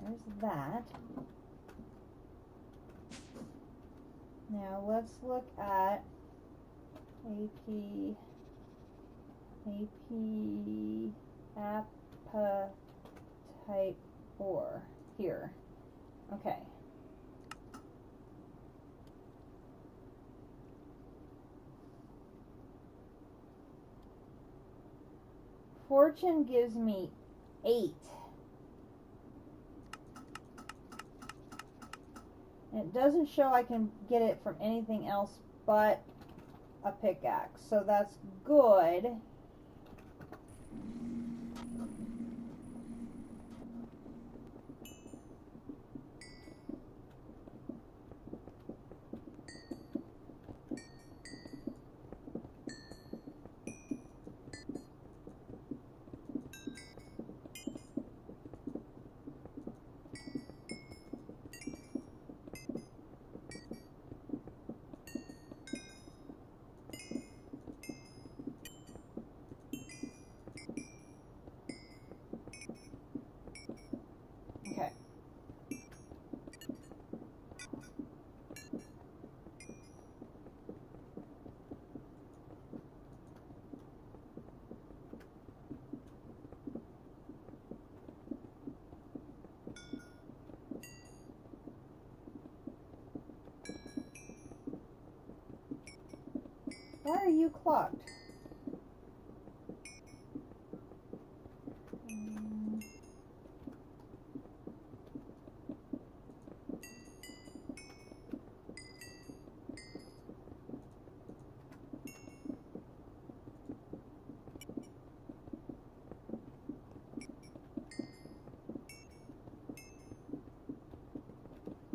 There's that. Now let's look at AP type ore here. Okay. Fortune gives me 8. And it doesn't show I can get it from anything else but a pickaxe. So that's good. Okay. Why are you clogged?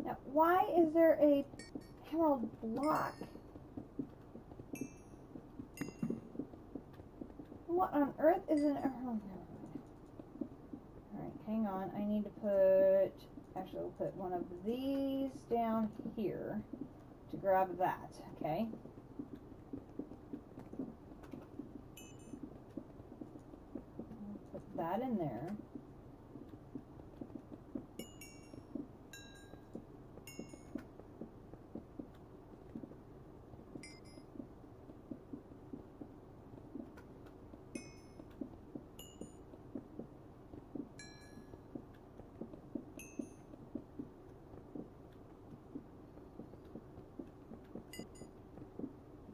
Now, why is there a emerald block? What on earth is an emerald? Alright, hang on. I need to put... Actually, we'll put one of these down here to grab that, okay? Put that in there.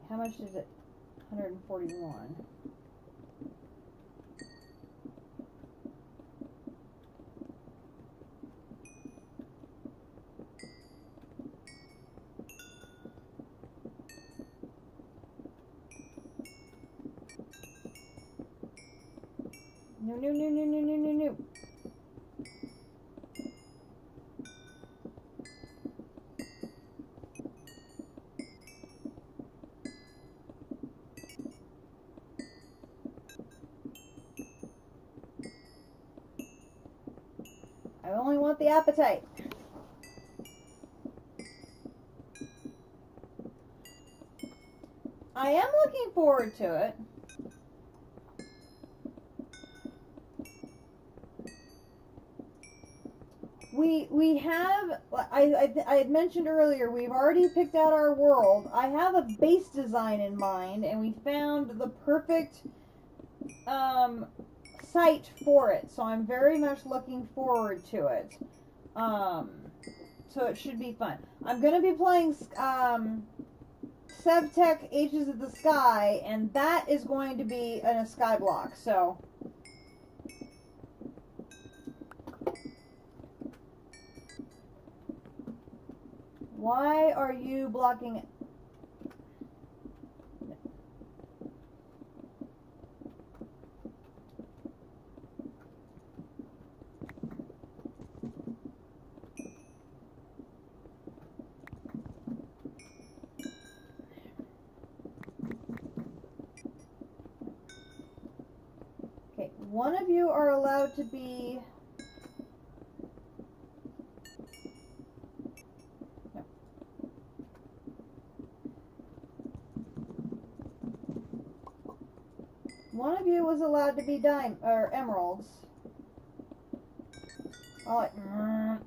How much is it? 141. No, no, no, no, no, no, no, no. I only want the appetite. I am looking forward to it. We have, I had mentioned earlier, we've already picked out our world. I have a base design in mind, and we found the perfect site for it. So I'm very much looking forward to it. So it should be fun. I'm going to be playing Sevtech Ages of the Sky, and that is going to be in a sky block. So... Why are you blocking it? Okay, one of you are allowed to be... One of you was allowed to be emeralds. Oh, no,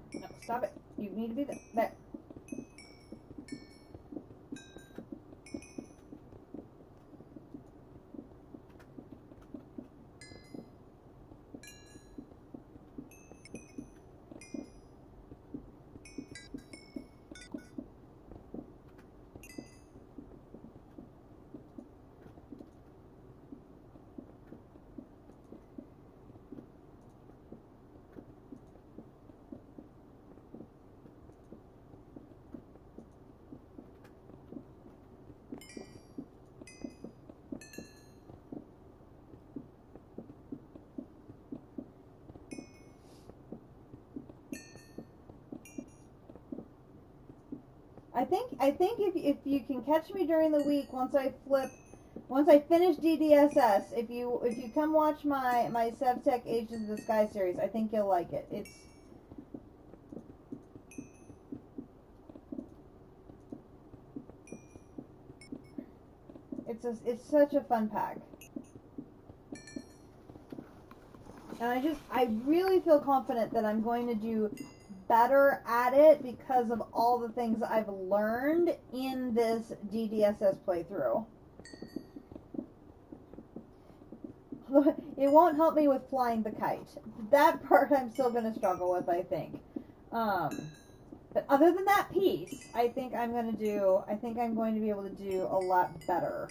stop it. You need to be there. I think if you can catch me during the week once I finish DDSS, if you come watch my SevTech Ages of the Sky series, I think you'll like it. It's such a fun pack. And I really feel confident that I'm going to do better at it because of all the things I've learned in this DDSS playthrough. It won't help me with flying the kite. That part I'm still going to struggle with, I think. But other than that piece, I think I'm going to be able to do a lot better.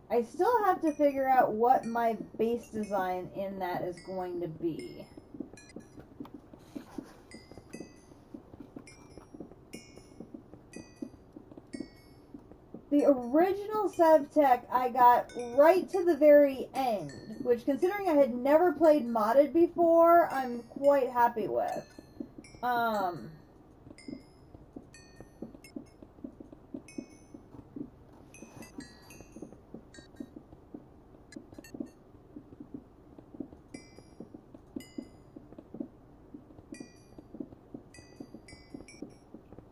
I still have to figure out what my base design in that is going to be. The original SevTech I got right to the very end, which, considering I had never played modded before, I'm quite happy with.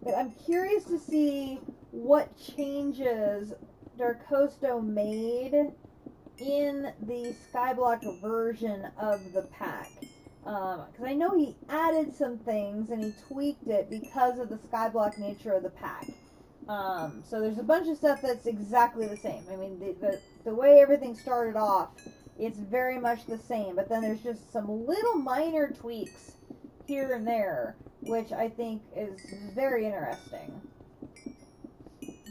But I'm curious to see what changes Darkosto made in the Skyblock version of the pack. Because I know he added some things and he tweaked it because of the Skyblock nature of the pack. So there's a bunch of stuff that's exactly the same. I mean, the way everything started off, it's very much the same. But then there's just some little minor tweaks here and there, which I think is very interesting.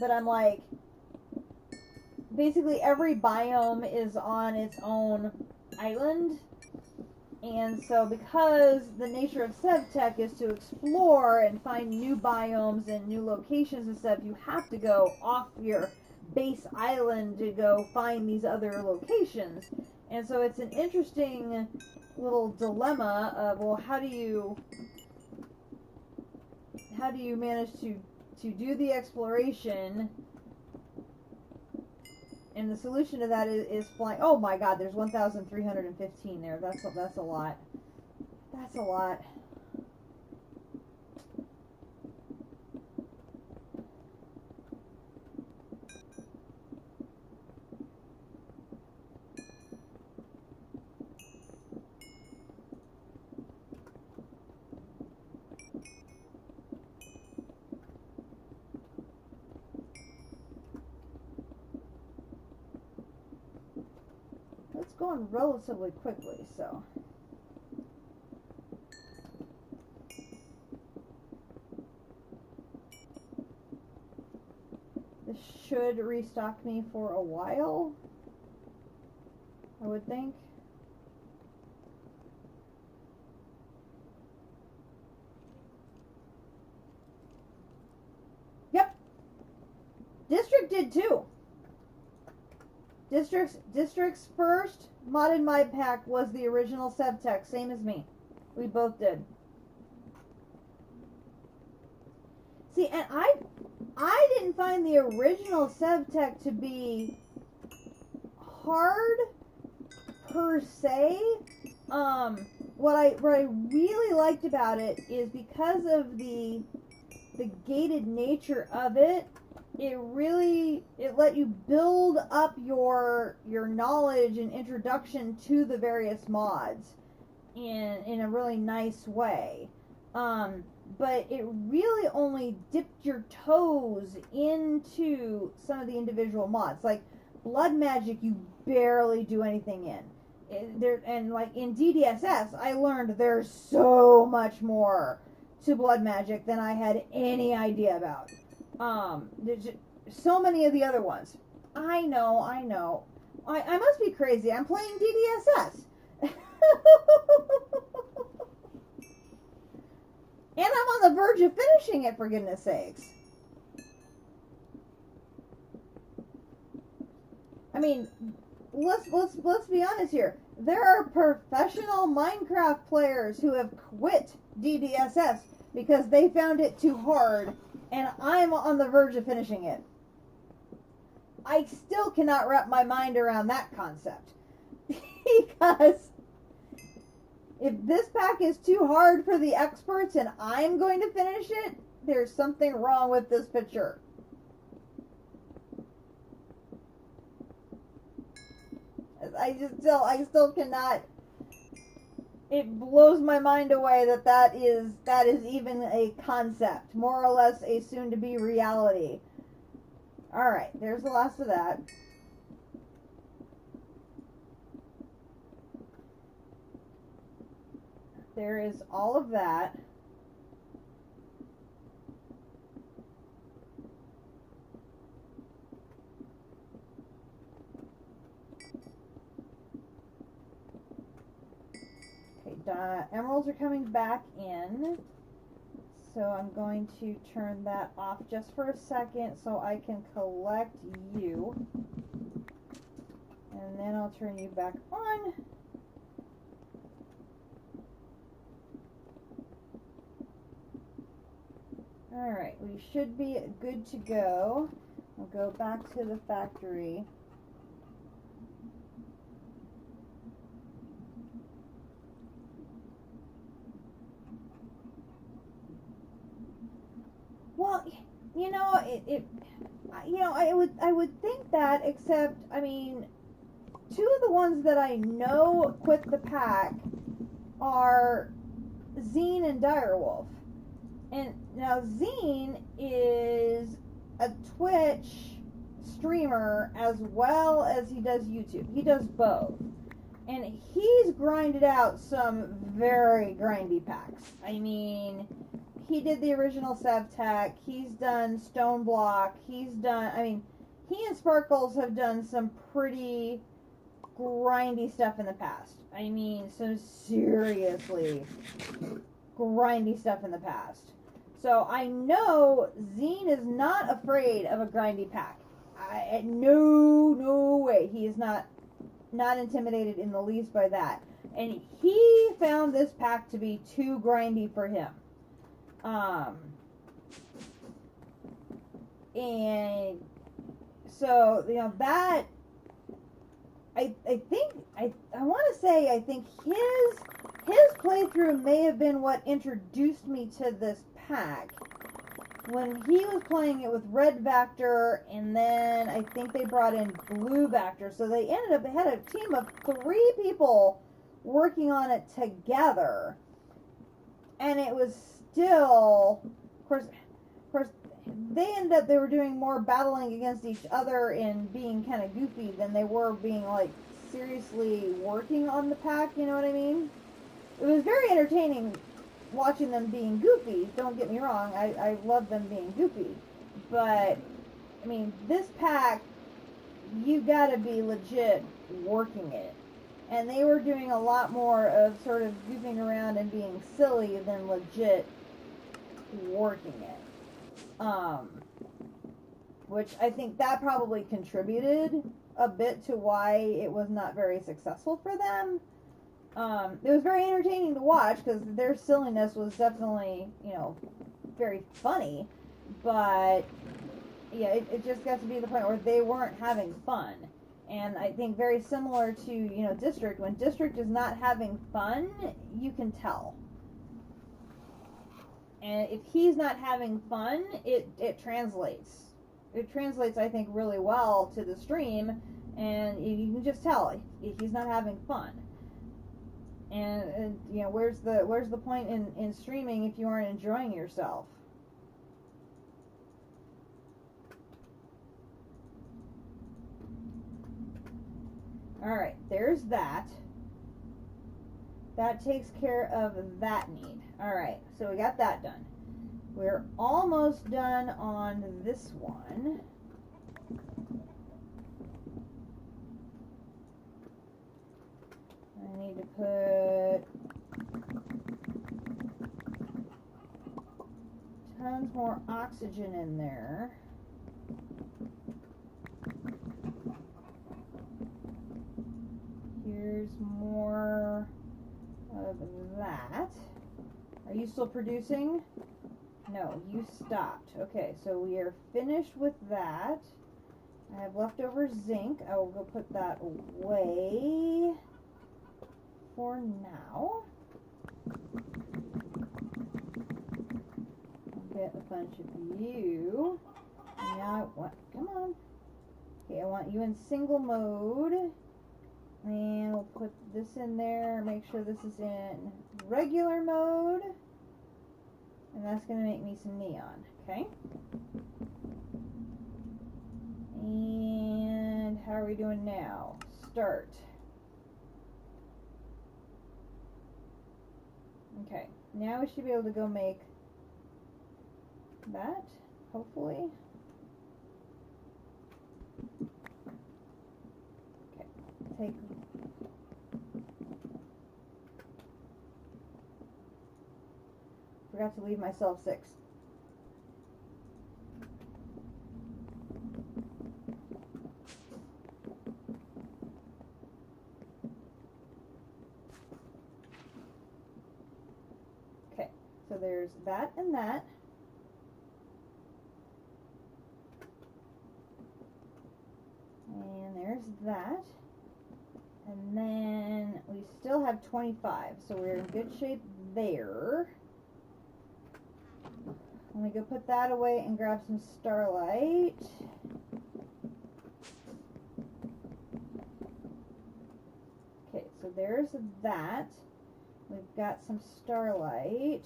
But I'm like, basically every biome is on its own island. And so because the nature of SevTech is to explore and find new biomes and new locations and stuff, you have to go off your base island to go find these other locations. And so it's an interesting little dilemma of, well, how do you manage to do the exploration? And the solution to that is flying. Oh my god, there's 1,315 there. That's a lot. That's a lot. It's going relatively quickly, so. This should restock me for a while, I would think. Yep. District did too. District's first modded my pack was the original SevTech, same as me. We both did. See, and I didn't find the original SevTech to be hard per se. What I really liked about it is because of the gated nature of it. It let you build up your knowledge and introduction to the various mods in a really nice way. But it really only dipped your toes into some of the individual mods. Like blood magic, you barely do anything in. And like in DDSS, I learned there's so much more to blood magic than I had any idea about. There's just so many of the other ones. I know. I must be crazy. I'm playing DDSS. And I'm on the verge of finishing it, for goodness sakes. I mean, let's be honest here. There are professional Minecraft players who have quit DDSS because they found it too hard, and I'm on the verge of finishing it. I still cannot wrap my mind around that concept. Because if this pack is too hard for the experts and I'm going to finish it, there's something wrong with this picture. I still cannot. It blows my mind away that is even a concept, more or less a soon-to-be reality. All right, there's the last of that. There is all of that. Emeralds are coming back in, so I'm going to turn that off just for a second so I can collect you, and then I'll turn you back on. Alright, we should be good to go. I'll go back to the factory. Well, you know, I would think that, except, I mean, two of the ones that I know quit the pack are Zine and Direwolf. And now Zine is a Twitch streamer as well as he does YouTube. He does both. And he's grinded out some very grindy packs. I mean, he did the original Sevtech. He's done Stone Block. He's done, I mean, he and Sparkles have done some pretty grindy stuff in the past. I mean, some seriously grindy stuff in the past. So I know Zine is not afraid of a grindy pack. No way. He is not intimidated in the least by that. And he found this pack to be too grindy for him. And so, you know, that I want to say I think his playthrough may have been what introduced me to this pack when he was playing it with Red Vector, and then I think they brought in Blue Vector. So they had a team of 3 people working on it together, and it was still, of course, they were doing more battling against each other and being kind of goofy than they were being, like, seriously working on the pack, you know what I mean? It was very entertaining watching them being goofy, don't get me wrong, I love them being goofy, but, I mean, this pack, you gotta be legit working it, and they were doing a lot more of sort of goofing around and being silly than legit working it, which I think that probably contributed a bit to why it was not very successful for them. It was very entertaining to watch because their silliness was definitely, you know, very funny, but yeah, it just got to be the point where they weren't having fun. And I think very similar to, you know, District, when District is not having fun, you can tell. And if he's not having fun, it translates. It translates, I think, really well to the stream, and you can just tell if he's not having fun. And you know, where's the point in streaming if you aren't enjoying yourself? Alright, there's that. That takes care of that need. Alright, so we got that done. We're almost done on this one. I need to put tons more oxygen in there. here's more of that. Are you still producing? No, you stopped. Okay, so we are finished with that. I have leftover zinc. I will go put that away for now. I'll get a bunch of you. And now I want, come on. Okay, I want you in single mode. And we'll put this in there. Make sure this is in regular mode. And that's going to make me some neon. Okay. And how are we doing now? Start. Okay. Now we should be able to go make that, hopefully. Okay. Take. Forgot to leave myself 6. Okay, so there's that and that. And there's that. And then we still have 25, so we're in good shape there. Let me go put that away and grab some starlight. Okay, so there's that. We've got some starlight.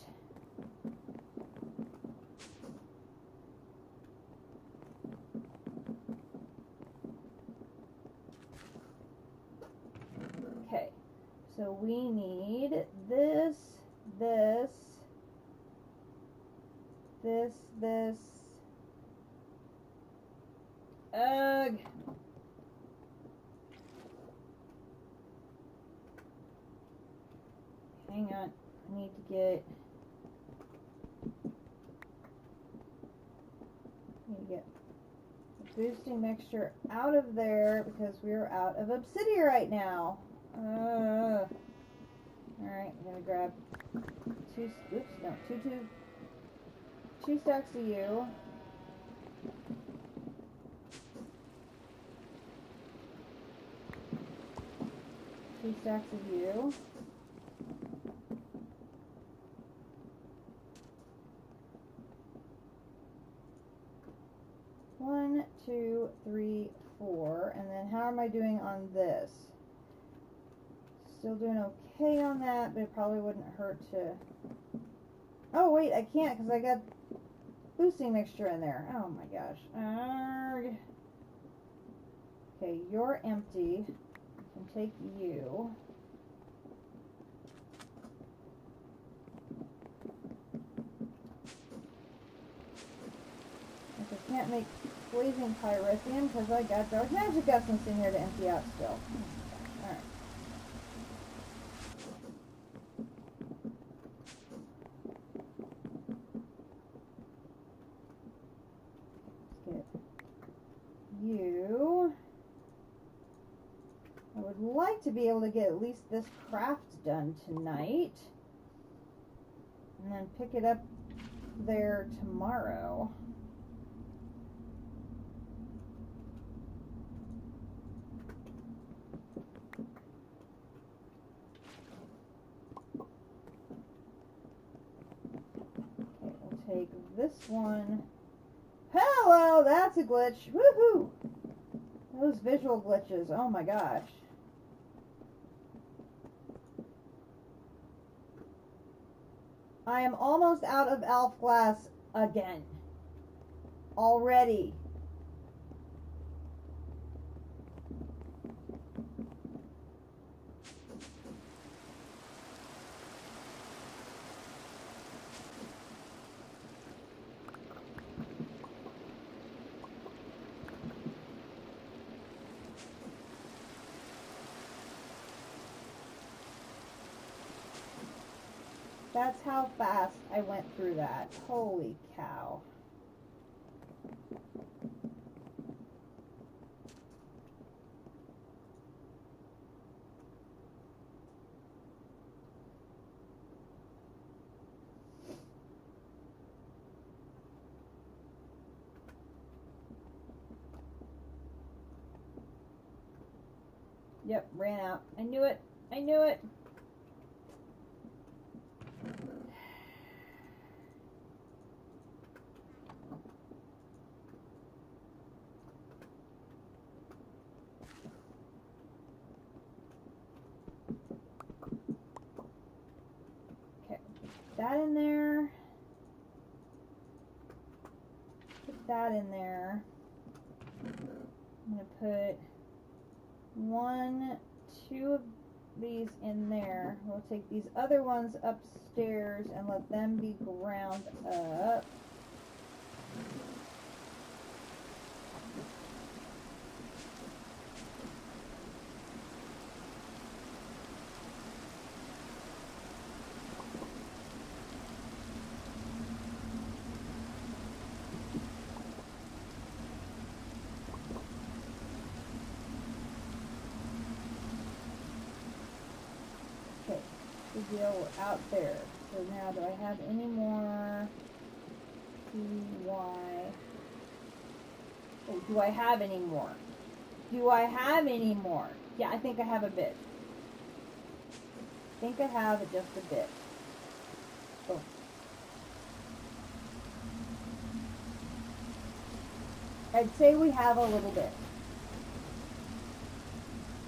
Okay, so we need this, this, this. Ugh. Hang on. I need to get the boosting mixture out of there because we're out of obsidian right now. Alright, I'm gonna grab two stacks of you. Two stacks of you. One, two, three, four. And then how am I doing on this? Still doing okay on that, but it probably wouldn't hurt to... Oh, wait, I can't because I got boosting mixture in there. Oh my gosh. Arrgh. Okay, you're empty. I can take you. If I can't make blazing pyrithium because I got dark magic essence in here to empty out still. Alright. You. I would like to be able to get at least this craft done tonight. And then pick it up there tomorrow. Okay, we'll take this one. Hello, that's a glitch. Woohoo! Those visual glitches, oh my gosh. I am almost out of elf glass again. Already. That's how fast I went through that. Holy cow. Yep, ran out. I knew it. I knew it. Okay, put that in there. Put that in there. I'm going to put 1, 2 of these in there. We'll take these other ones upstairs and let them be ground up. Deal out there. So now, do I have any more PY? Oh, do I have any more? Do I have any more? Yeah, I think I have a bit. I think I have just a bit. Oh. I'd say we have a little bit.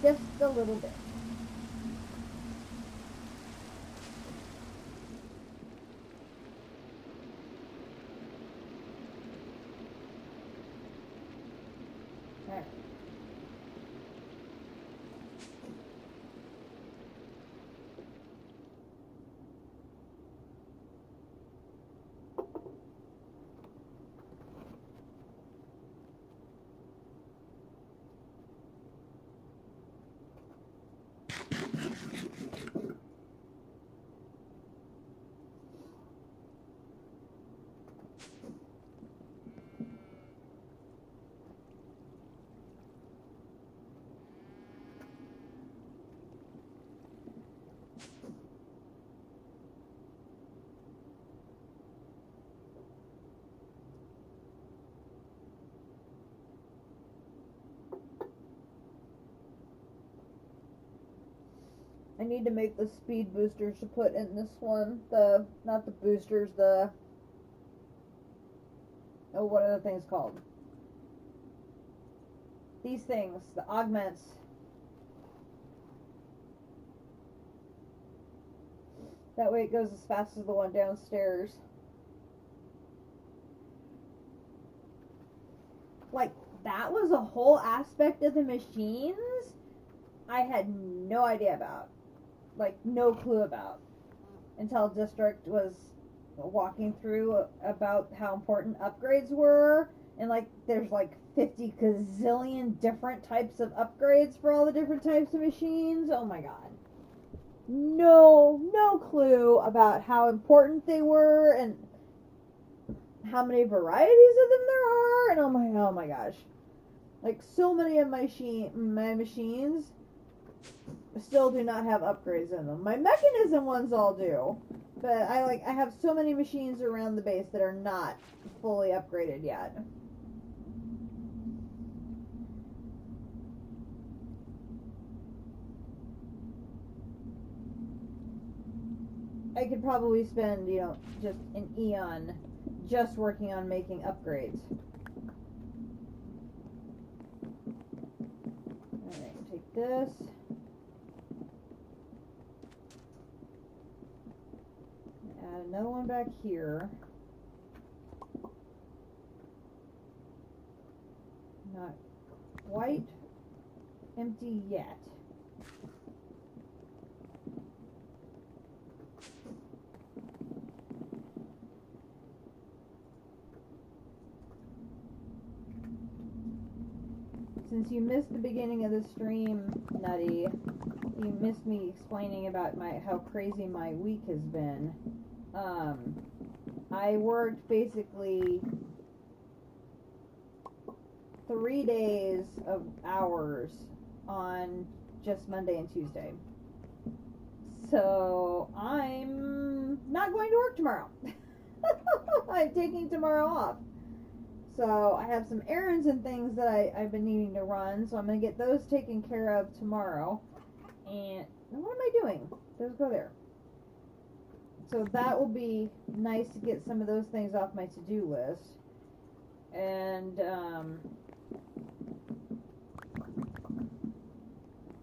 Just a little bit. I need to make the speed boosters to put in this one. Not the boosters, oh, what are the things called? These things, the augments. That way it goes as fast as the one downstairs. Like, that was a whole aspect of the machines I had no idea about. Like, no clue about. Until District was walking through about how important upgrades were. And, like, there's, like, 50 gazillion different types of upgrades for all the different types of machines. Oh, my God. No clue about how important they were and how many varieties of them there are. And oh my gosh. Like, so many of my machines still do not have upgrades in them. My mechanism ones all do, but I have so many machines around the base that are not fully upgraded yet. I could probably spend, just an eon just working on making upgrades. Alright, take this. Add another one back here. Not quite empty yet. Since you missed the beginning of the stream, Nutty, you missed me explaining about how crazy my week has been. I worked basically 3 days of hours on just Monday and Tuesday. So I'm not going to work tomorrow. I'm taking tomorrow off. So I have some errands and things that I've been needing to run, so I'm going to get those taken care of tomorrow. And what am I doing? Those go there. So that will be nice to get some of those things off my to-do list. And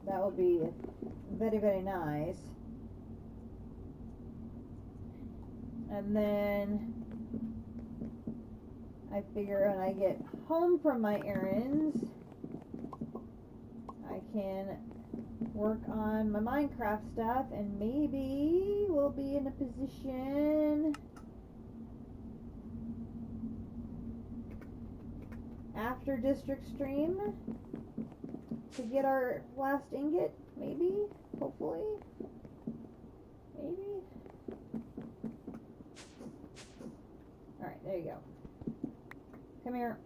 that will be very, very nice. And then I figure when I get home from my errands, I can work on my Minecraft stuff, and maybe we'll be in a position after District Stream to get our last ingot, maybe, hopefully, maybe. Alright, there you go. Come here.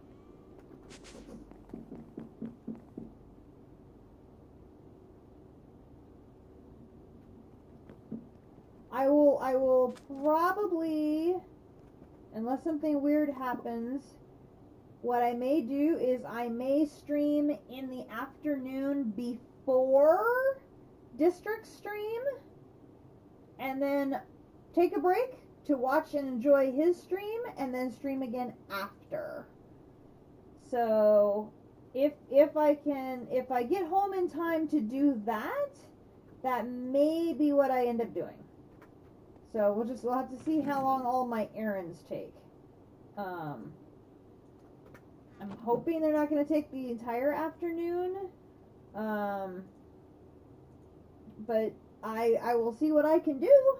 I will probably, unless something weird happens, what I may do is I may stream in the afternoon before District Stream, and then take a break to watch and enjoy his stream, and then stream again after. So if I get home in time to do that, that may be what I end up doing. So we'll have to see how long all my errands take. I'm hoping they're not going to take the entire afternoon. But I will see what I can do.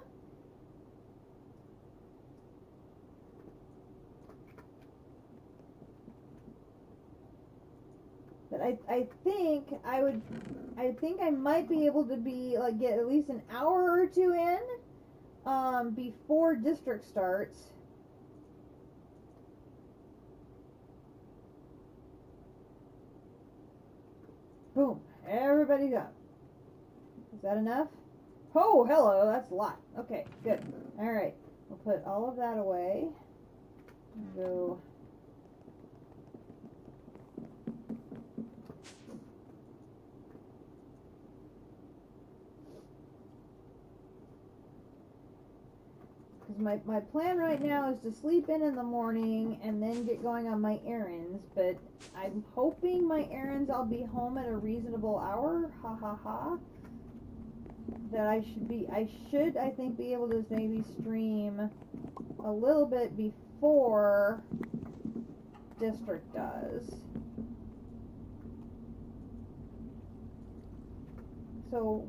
But I think I might be able to get at least an hour or two in before district starts. Boom. Everybody's up. Is that enough? Oh, hello. That's a lot. Okay, good. Alright. We'll put all of that away. Go. My plan right now is to sleep in the morning and then get going on my errands, but I'm hoping my errands I'll be home at a reasonable hour, ha ha ha, that I think be able to maybe stream a little bit before district does. So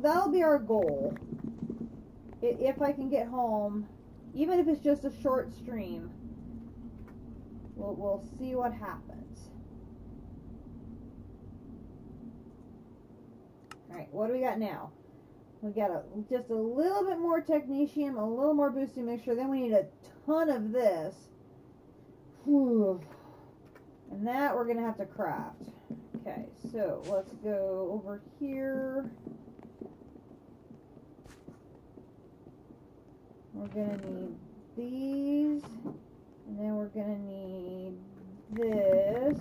that'll be our goal. If I can get home, even if it's just a short stream, we'll see what happens. Alright, what do we got now? We got just a little bit more technetium, a little more boosting mixture, then we need a ton of this. Whew. And that we're going to have to craft. Okay, so let's go over here. We're going to need these, and then we're going to need this.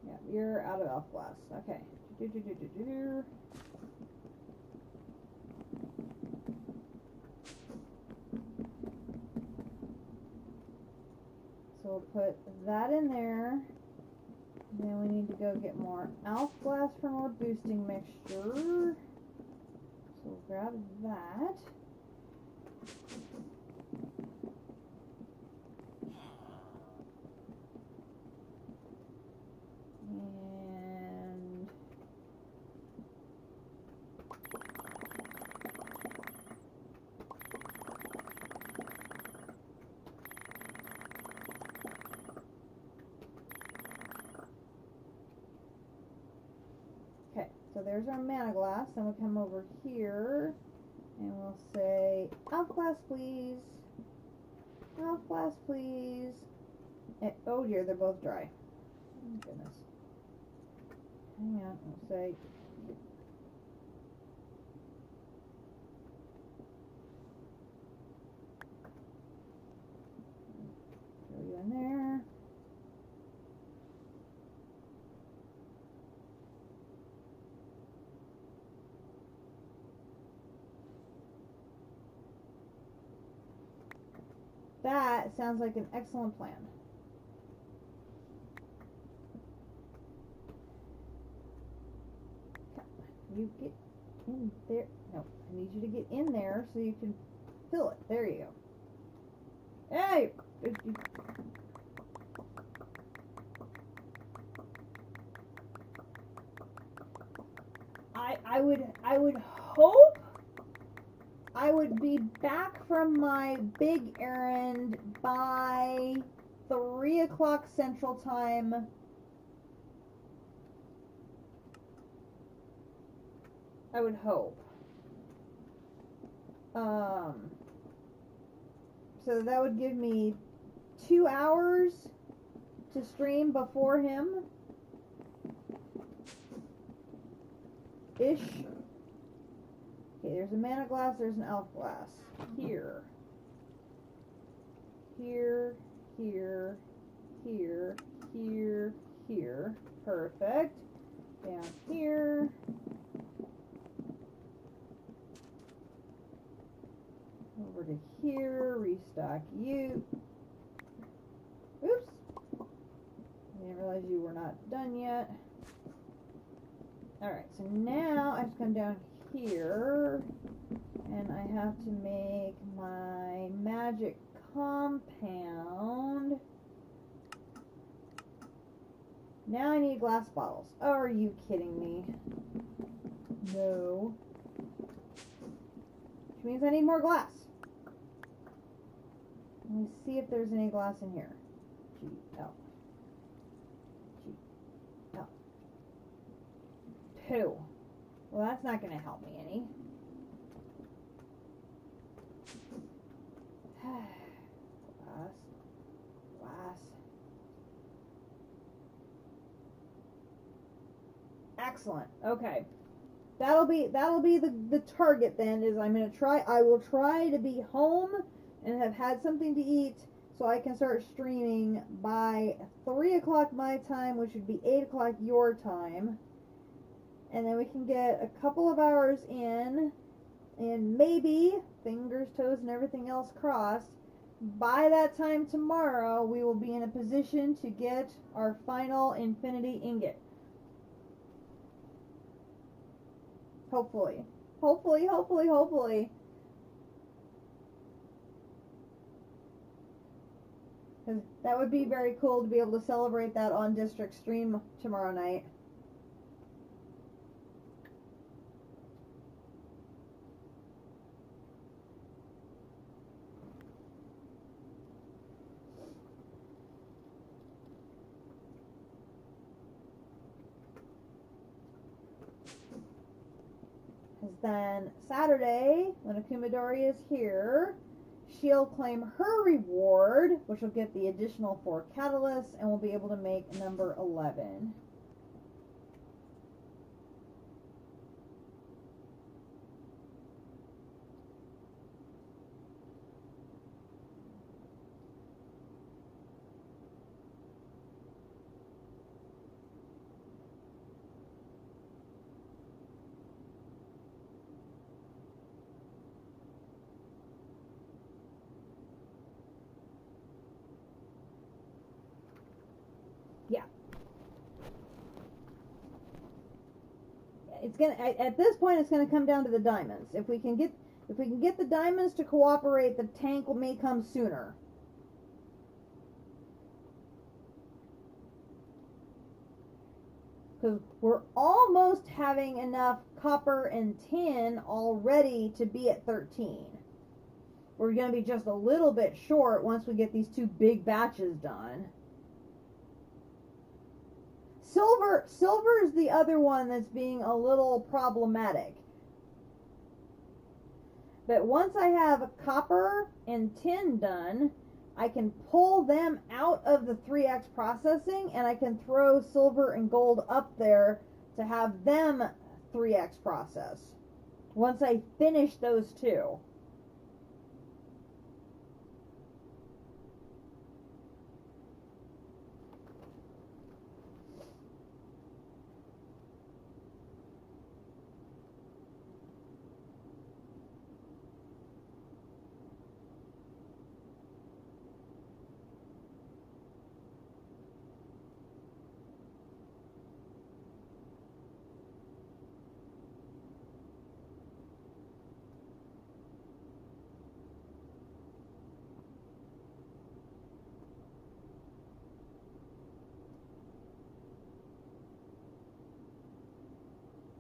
Yeah, you're out of elf glass. Okay. So we'll put that in there. And then we need to go get more elf glass for more boosting mixture. So we'll grab that. And okay, so there's our mana glass. Then we'll come over here And we'll say, elf glass, please. Elf glass, please. And, oh dear, they're both dry. Oh, goodness. Hang on, we'll say, throw you in there. That sounds like an excellent plan. You get in there. No, I need you to get in there so you can fill it. There you go. Hey! I would hope I would be back from my big errand by 3 o'clock Central Time. I would hope. So that would give me 2 hours to stream before him. Ish. Okay, there's a mana glass, there's an elf glass. Here. Here, here, here, here, here. Perfect. Down here. Over to here, restock you. Oops. I didn't realize you were not done yet. Alright, so now I have to come down here and I have to make my magic compound. Now I need glass bottles. Oh, are you kidding me? No. Which means I need more glass. Let me see if there's any glass in here. G-L. G-L. 2. Well, that's not going to help me any. Glass. Glass. Excellent. Okay. That'll be the target then, is I will try to be home and have had something to eat so I can start streaming by 3 o'clock my time, which would be 8 o'clock your time. And then we can get a couple of hours in, and maybe, fingers, toes, and everything else crossed, by that time tomorrow, we will be in a position to get our final infinity ingot. Hopefully. Hopefully, hopefully, hopefully. Because that would be very cool to be able to celebrate that on District Stream tomorrow night. Because then Saturday, when Akumadori is here, she'll claim her reward, which will get the additional 4 catalysts, and we'll be able to make number 11. It's gonna at this point it's gonna come down to the diamonds. If we can get the diamonds to cooperate, the tank may come sooner. Because we're almost having enough copper and tin already to be at 13. We're gonna be just a little bit short once we get these 2 big batches done. Silver is the other one that's being a little problematic. But once I have copper and tin done, I can pull them out of the 3x processing, and I can throw silver and gold up there to have them 3x process once I finish those two.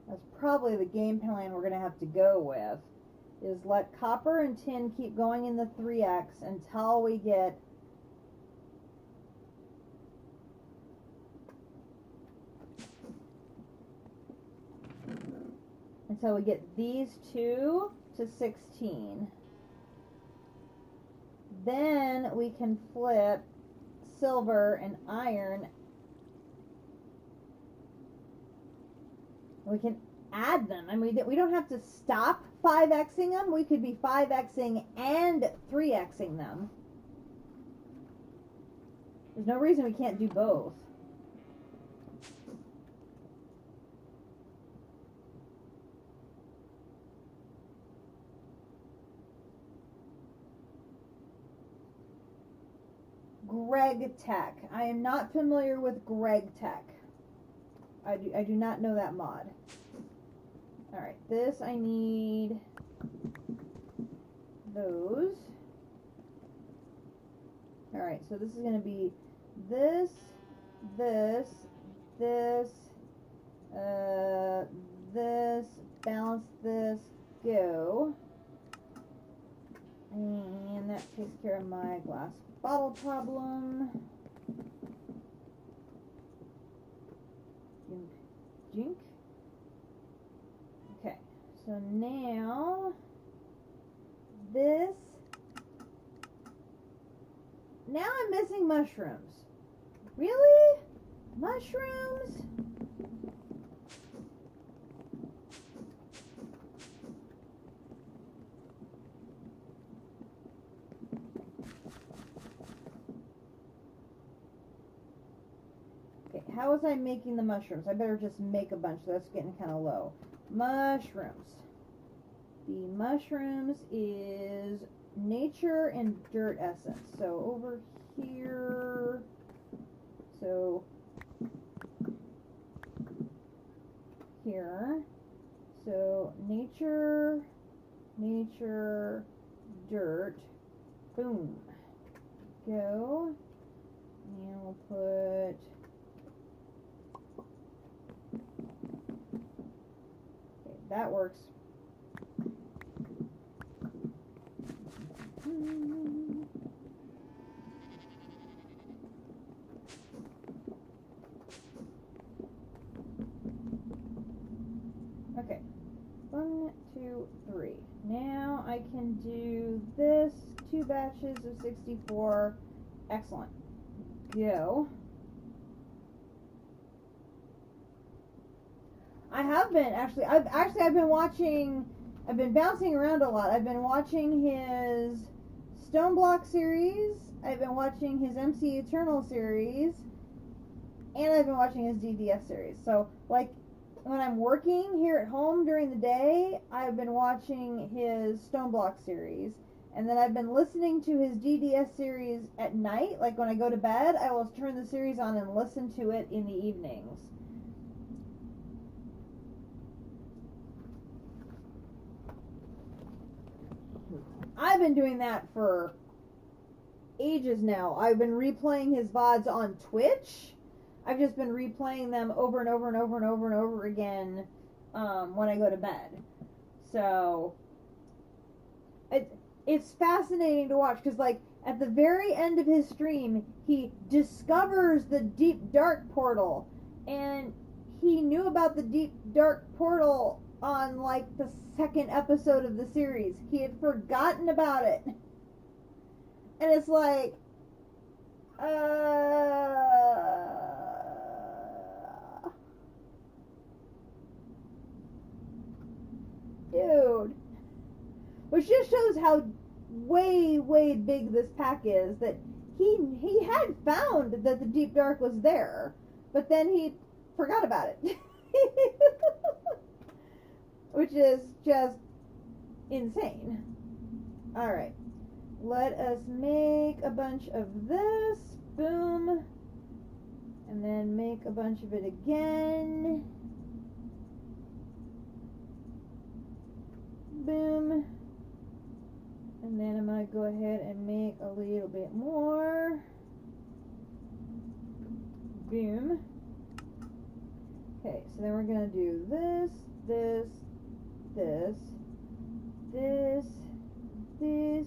That's probably the game plan we're going to have to go with, is let copper and tin keep going in the 3x until we get these two to 16. Then we can flip silver and iron. We can add them. I mean, we don't have to stop 5xing them. We could be 5xing and 3xing them. There's no reason we can't do both. Greg Tech. I am not familiar with Greg Tech. I do not know that mod. Alright, this I need those. Alright, so this is going to be this, this, this, this, balance this, go. And that takes care of my glass bottle problem. Jink. Okay, so now this. Now I'm missing mushrooms. Really? Mushrooms? Okay, how was I making the mushrooms? I better just make a bunch. That's getting kind of low. Mushrooms. The mushrooms is nature and dirt essence. So over here, so here, so nature, dirt, boom, go, and we'll put that works. Okay, 1, 2, 3. Now I can do this, 2 batches of 64. Excellent. Go. I have been actually. I've been watching. I've been bouncing around a lot. I've been watching his Stone Block series. I've been watching his MC Eternal series, and I've been watching his DDS series. So, like, when I'm working here at home during the day, I've been watching his Stone Block series, and then I've been listening to his DDS series at night. Like when I go to bed, I will turn the series on and listen to it in the evenings. I've been doing that for ages now. I've been replaying his VODs on Twitch. I've just been replaying them over and over and over and over and over again when I go to bed. So it's fascinating to watch because, like, at the very end of his stream, he discovers the Deep Dark Portal, and he knew about the Deep Dark Portal on like the second episode of the series. He had forgotten about it. And it's like, dude. Which just shows how way, way big this pack is, that he had found that the Deep Dark was there, but then he forgot about it. Which is just insane. Alright. Let us make a bunch of this. Boom. And then make a bunch of it again. Boom. And then I'm going to go ahead and make a little bit more. Boom. Okay, so then we're going to do this, this, this, this, this,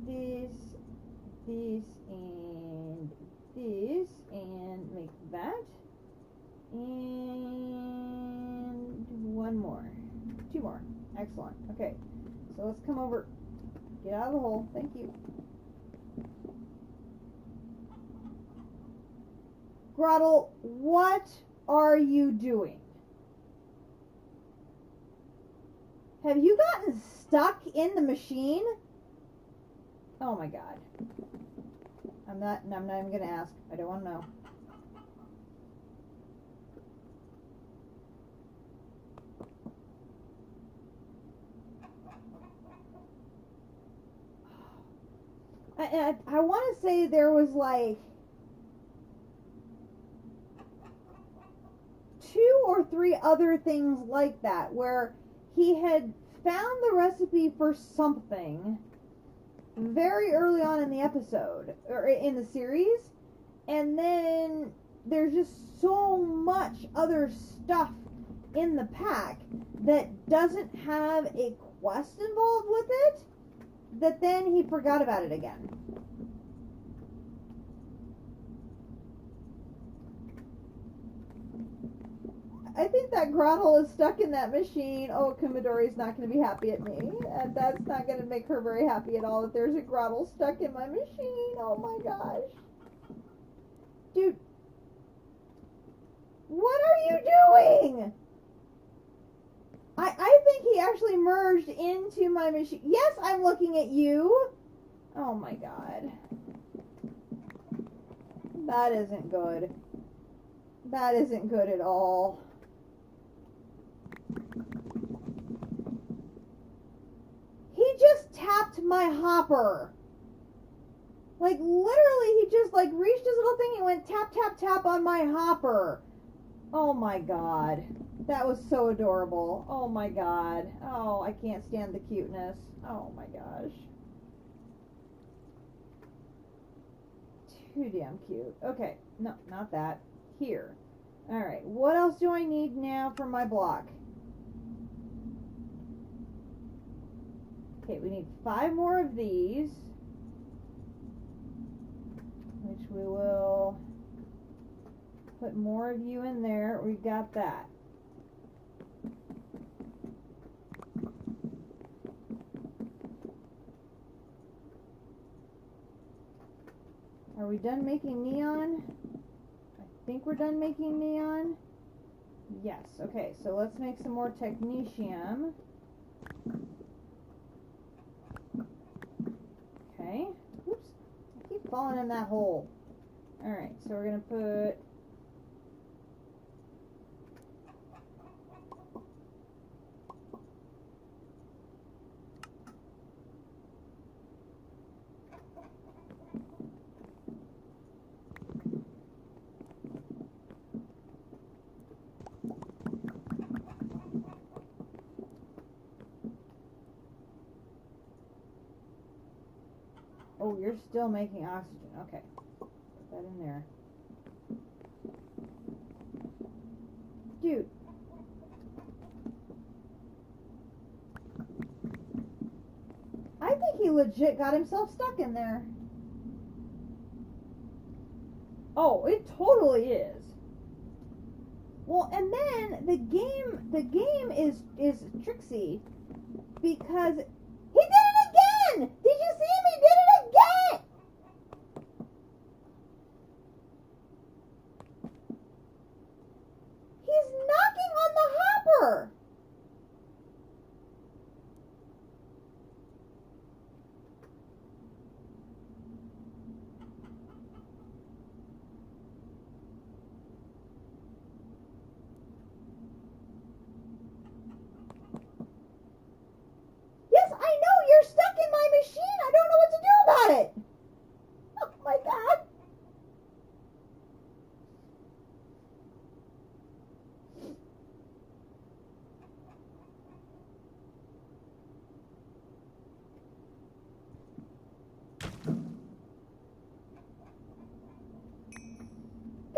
this, this, and this, and make that. And one more. Two more. Excellent. Okay, so let's come over. Get out of the hole. Thank you. Grottle, what are you doing? Have you gotten stuck in the machine? Oh my god. I'm not even going to ask. I don't want to know. I want to say there was like 2 or 3 other things like that where he had found the recipe for something very early on in the episode or in the series, and then there's just so much other stuff in the pack that doesn't have a quest involved with it, that then he forgot about it again. I think that Grottle is stuck in that machine. Oh, Kumidori's not going to be happy at me. And that's not going to make her very happy at all that there's a Grottle stuck in my machine. Oh my gosh. Dude. What are you doing? I think he actually merged into my machine. Yes, I'm looking at you. Oh my god. That isn't good. That isn't good at all. He just tapped my hopper. Like, literally, he just, like, reached his little thing and went tap, tap, tap on my hopper. Oh my god. That was so adorable. Oh my god. Oh, I can't stand the cuteness. Oh my gosh. Too damn cute. Okay. No, not that. Here. Alright. What else do I need now for my block? Okay, we need 5 more of these. Which we will put more of you in there. We got that. Are we done making neon? I think we're done making neon. Yes. Okay, so let's make some more technetium. Okay. Oops. I keep falling in that hole. Alright, so we're going to put... Oh, you're still making oxygen. Okay. Put that in there. Dude. I think he legit got himself stuck in there. Oh, it totally is. Well, and then the game is tricksy because he did it again. Did you see him? He did it again. He's knocking on the hopper. Yes, I know you're stuck in my machine. I don't know what to do about it. Oh my God.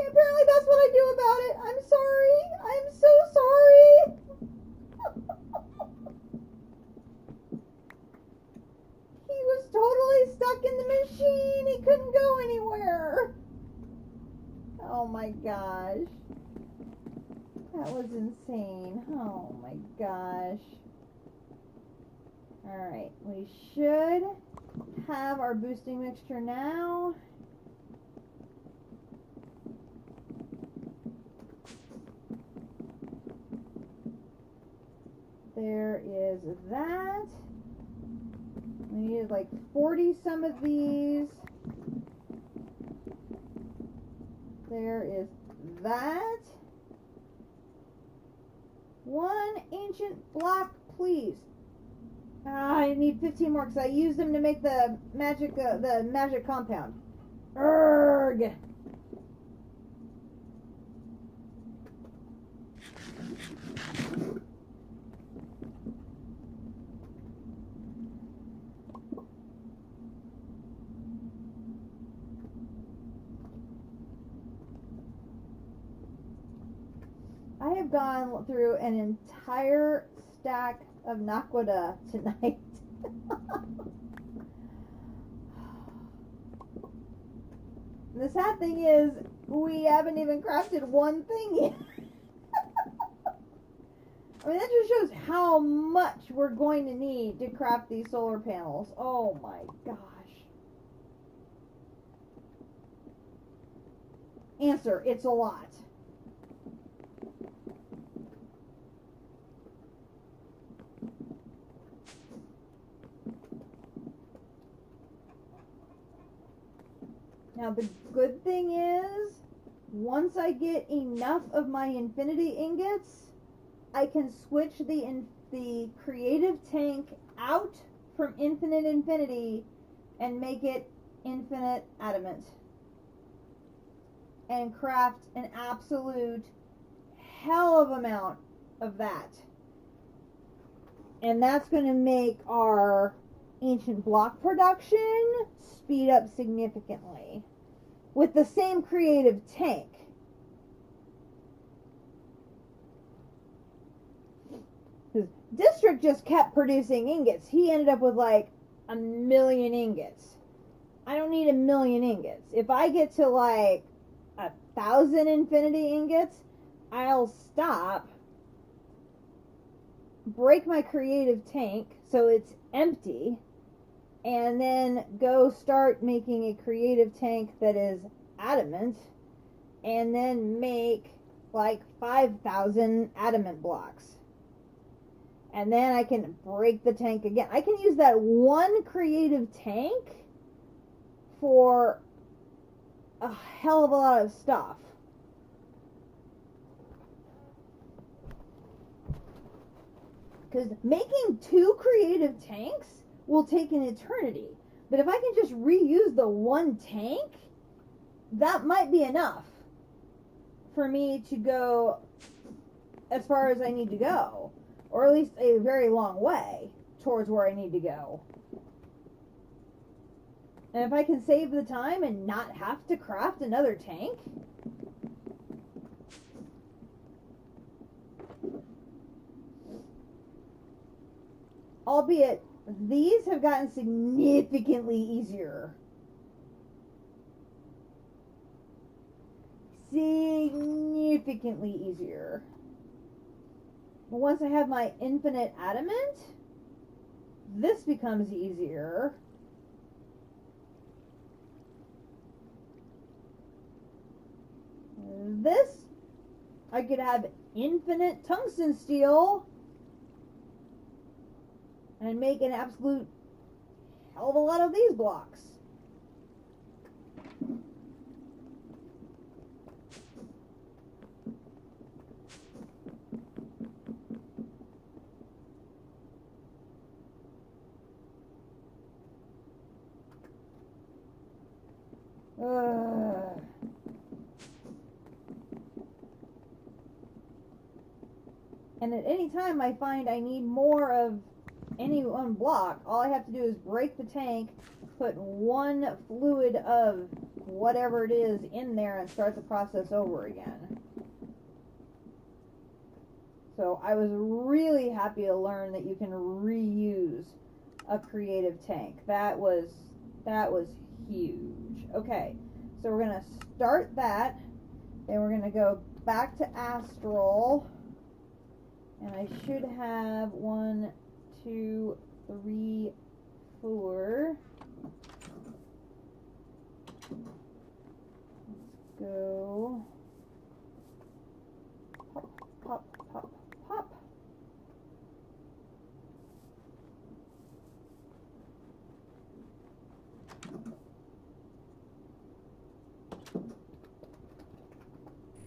Apparently that's what I do about it. I'm sorry. I'm so sorry. He was totally stuck in the machine. He couldn't go anywhere. Oh my gosh. That was insane. Oh my gosh. Alright, we should have our boosting mixture now. There is that. We need like 40 some of these. There is that. One ancient block, please. I need 15 more because I used them to make the magic compound. Urgh. I have gone through an entire stack of Naquadah tonight. The sad thing is, we haven't even crafted one thing yet. I mean, that just shows how much we're going to need to craft these solar panels. Oh my gosh. Answer, it's a lot. Now, the good thing is, once I get enough of my infinity ingots, I can switch the creative tank out from infinite infinity and make it infinite adamant. And craft an absolute hell of amount of that. And that's going to make our ancient block production speed up significantly with the same creative tank. District just kept producing ingots. He ended up with like 1,000,000 ingots. I don't need 1,000,000 ingots. If I get to like 1,000 infinity ingots, I'll stop, break my creative tank so it's empty, and then go start making a creative tank that is adamant, and then make like 5,000 adamant blocks. And then I can break the tank again. I can use that one creative tank for a hell of a lot of stuff. Because making 2 creative tanks will take an eternity. But if I can just reuse the one tank, that might be enough for me to go as far as I need to go. Or at least a very long way towards where I need to go. And if I can save the time and not have to craft another tank, albeit these have gotten significantly easier. Significantly significantly easier. But once I have my infinite adamant, this becomes easier. This, I could have infinite tungsten steel and make an absolute hell of a lot of these blocks. And at any time I find I need more of any one block, all I have to do is break the tank, put one fluid of whatever it is in there, and start the process over again. So I was really happy to learn that you can reuse a creative tank. That was huge. Okay, so we're gonna start that, then we're gonna go back to Astral, and I should have 1, 2, 3, 4. Let's go. Pop, pop, pop, pop.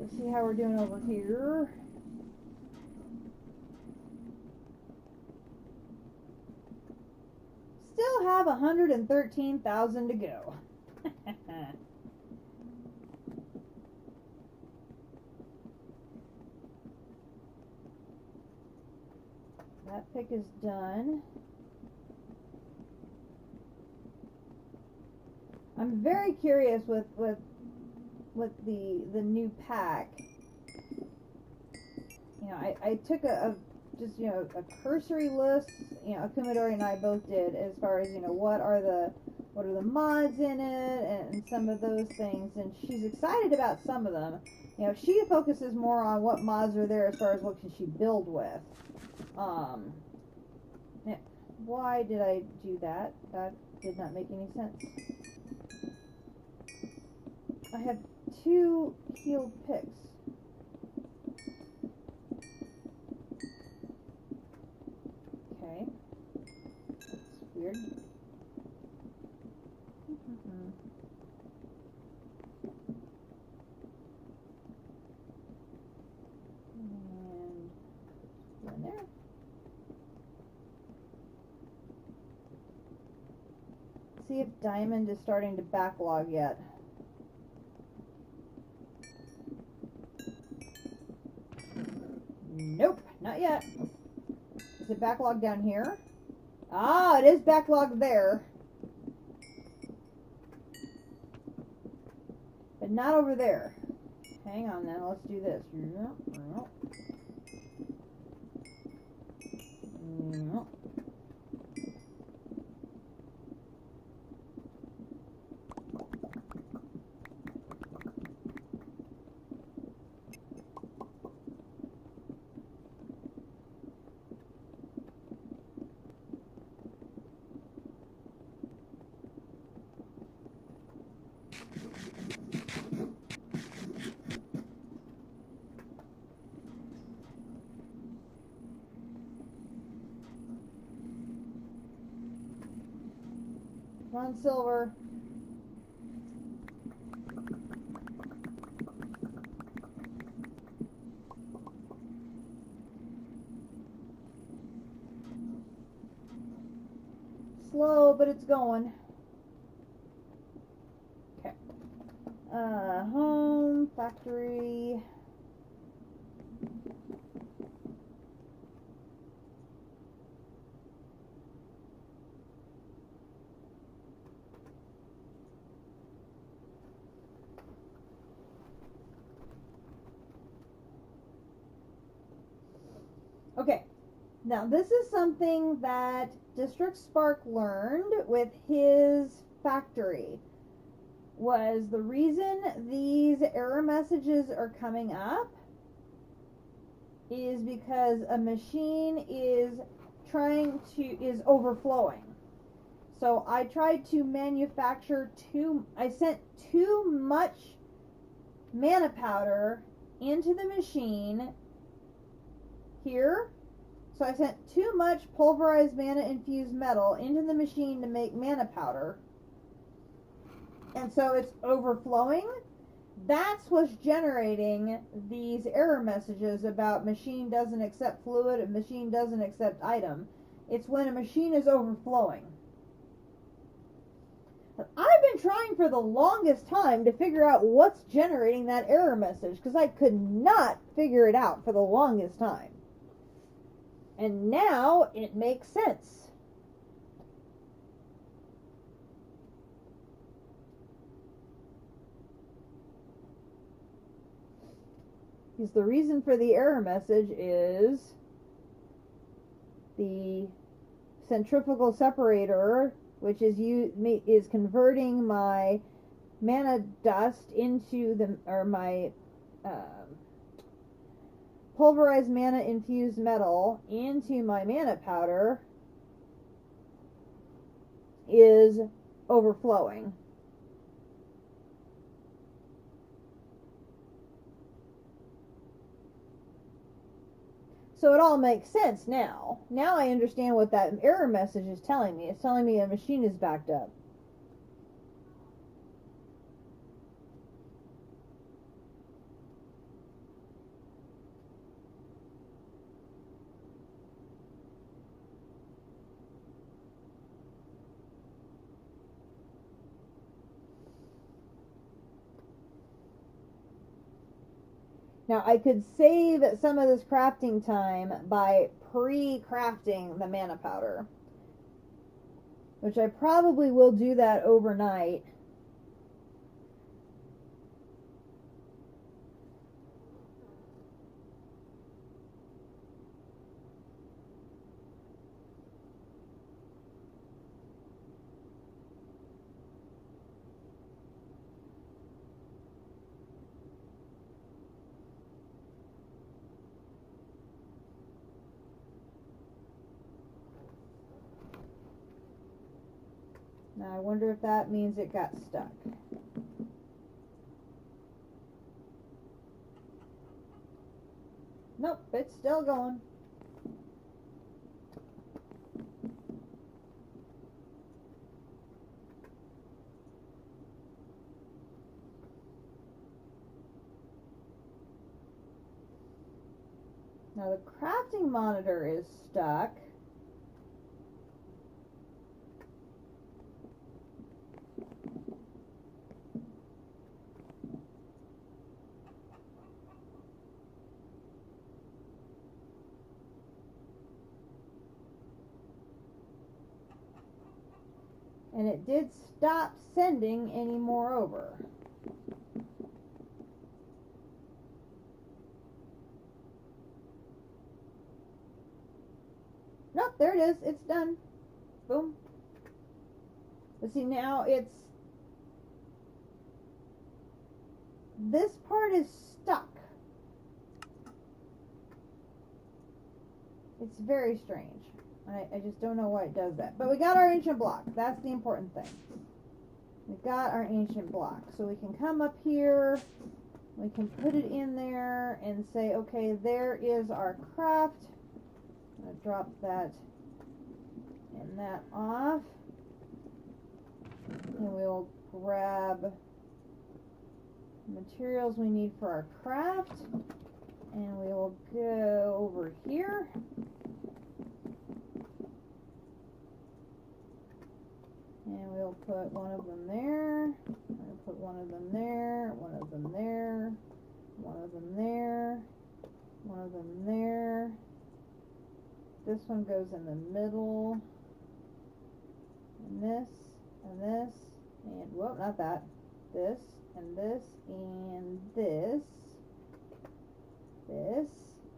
Let's see how we're doing over here. Still have 113,000 to go. That pick is done. I'm very curious with the new pack. You know, I took a just, you know, a cursory list, you know, Akumidori and I both did, as far as, you know, what are the mods in it and some of those things, and she's excited about some of them. You know, she focuses more on what mods are there as far as what can she build with. Why did I do that? That did not make any sense. I have 2 healed picks. Okay. That's weird. And in there. See if Diamond is starting to backlog yet. Nope, not yet. Is it backlogged down here? Ah, it is backlogged there. But not over there. Hang on then, let's do this. Come on, silver. Slow, but it's going. Okay. Home, factory. Okay, now this is something that District Spark learned with his factory. was the reason these error messages are coming up is because a machine is overflowing. So I tried to manufacture I sent too much mana powder into the machine here. So I sent too much pulverized mana infused metal into the machine to make mana powder. And so it's overflowing. That's what's generating these error messages about machine doesn't accept fluid and machine doesn't accept item. It's when a machine is overflowing. I've been trying for the longest time to figure out what's generating that error message because I could not figure it out for the longest time. And now it makes sense. Because the reason for the error message is the centrifugal separator, which is converting my mana dust into my pulverized mana infused metal into my mana powder, is overflowing. So it all makes sense now. Now I understand what that error message is telling me. It's telling me a machine is backed up. Now I could save some of this crafting time by pre-crafting the mana powder, which I probably will do that overnight. Now I wonder if that means it got stuck. Nope, it's still going. Now the crafting monitor is stuck. And it did stop sending any more over. Nope, there it is. It's done. Boom. But see, now this part is stuck. It's very strange. I just don't know why it does that. But we got our ancient block. That's the important thing. We got our ancient block. So we can come up here. We can put it in there and say, okay, there is our craft. I'm going to drop that and that off. And we'll grab materials we need for our craft. And we will go over here. And we'll put one of them there. I'll put one of them there, one of them there, one of them there, one of them there. This one goes in the middle. And this, and this, and, whoa, not that. This, and this, and this. This,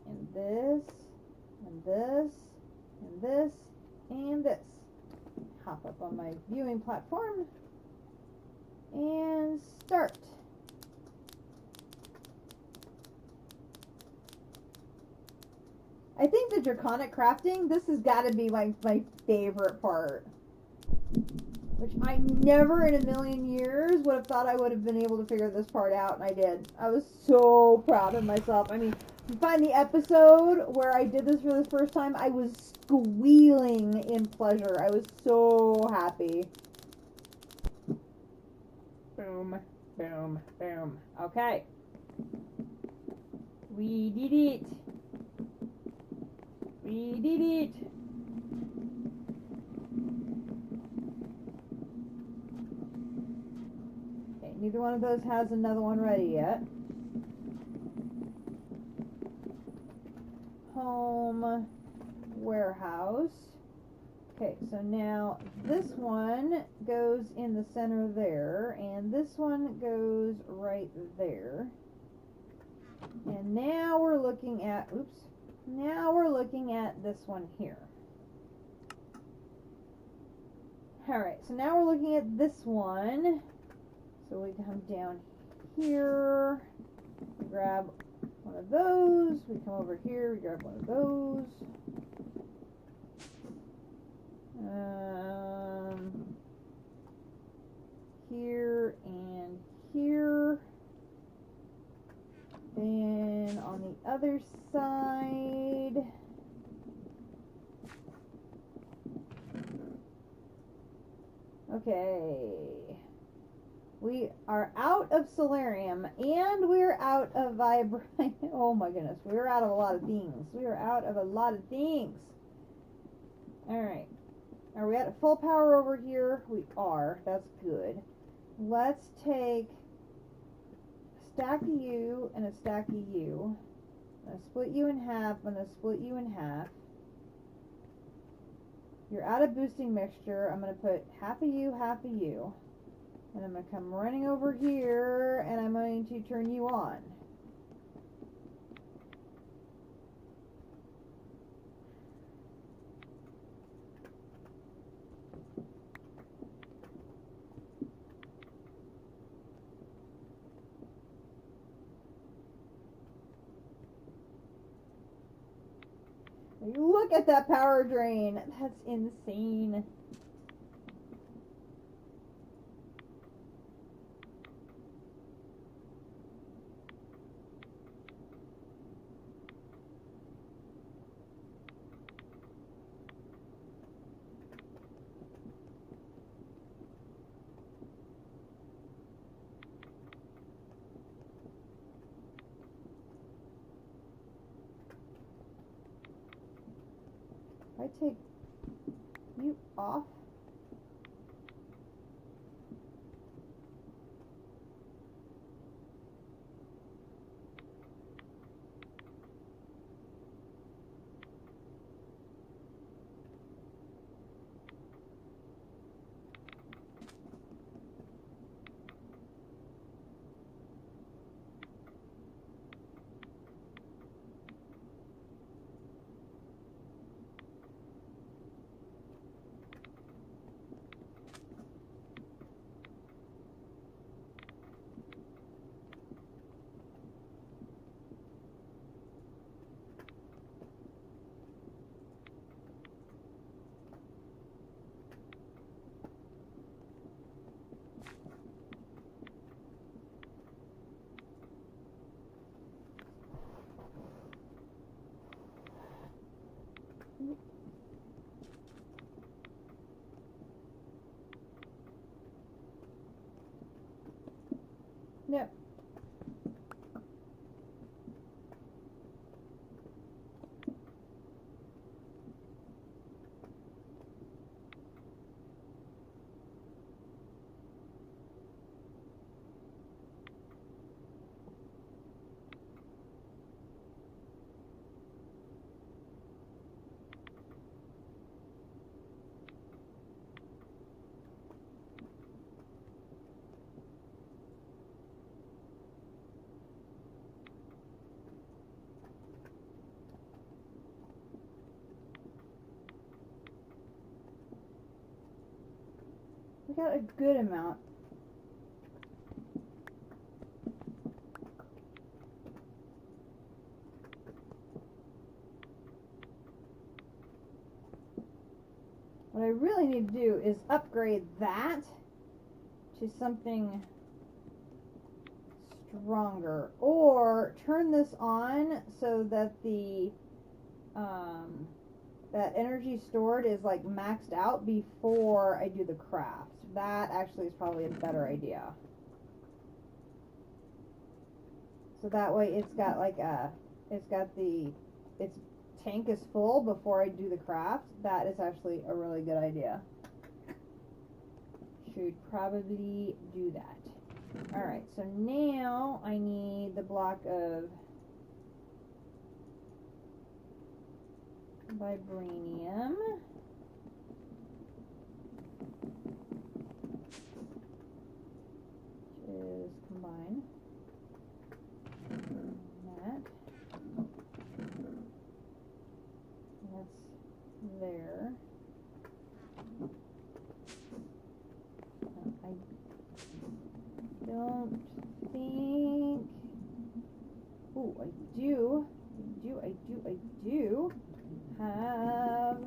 and this, and this, and this, and this. Hop up on my viewing platform and Start. I think the draconic crafting, this has got to be my favorite part. Which I never in a million years would have thought I would have been able to figure this part out, and I did. I was so proud of myself. I mean, you find the episode where I did this for the first time, I was squealing in pleasure. I was so happy. Boom, boom, boom. Okay. We did it. We did it. Okay, neither one of those has another one ready yet. Home, warehouse. Okay, so now this one goes in the center there, and this one goes right there. And now we're looking at, oops, now we're looking at this one here. Alright, so now we're looking at this one. So we come down here, grab one of those, we come over here, we grab one of those. Here and here. Then on the other side, okay, we are out of solarium and we're out of vibranium. Oh my goodness, we're out of a lot of things. We are out of a lot of things. Alright, are we at full power over here? We are. That's good. Let's take a stack of you and a stack of you. I'm going to split you in half. I'm going to split you in half. You're out of boosting mixture. I'm going to put half of you, half of you. And I'm going to come running over here and I'm going to turn you on. Look at that power drain. That's insane. I take you off. Yep. We got a good amount. What I really need to do is upgrade that to something stronger, or turn this on so that the that energy stored is like maxed out before I do the craft. That actually is probably a better idea. So that way its tank is full before I do the craft. That is actually a really good idea. Should probably do that. Alright, so now I need the block of vibranium. Which is combine. That. That's there. I don't think. Oh, I do have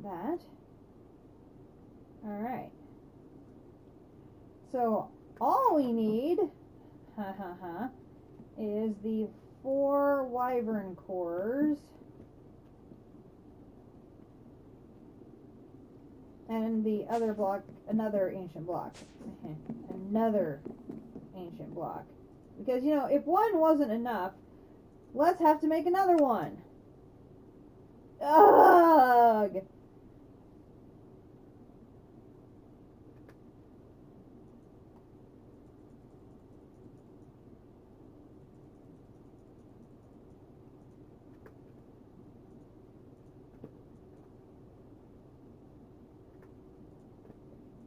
that. Alright. So all we need is the 4 wyvern cores and the other block, another ancient block. Another ancient block. Because, you know, if one wasn't enough, let's have to make another one. Ugh!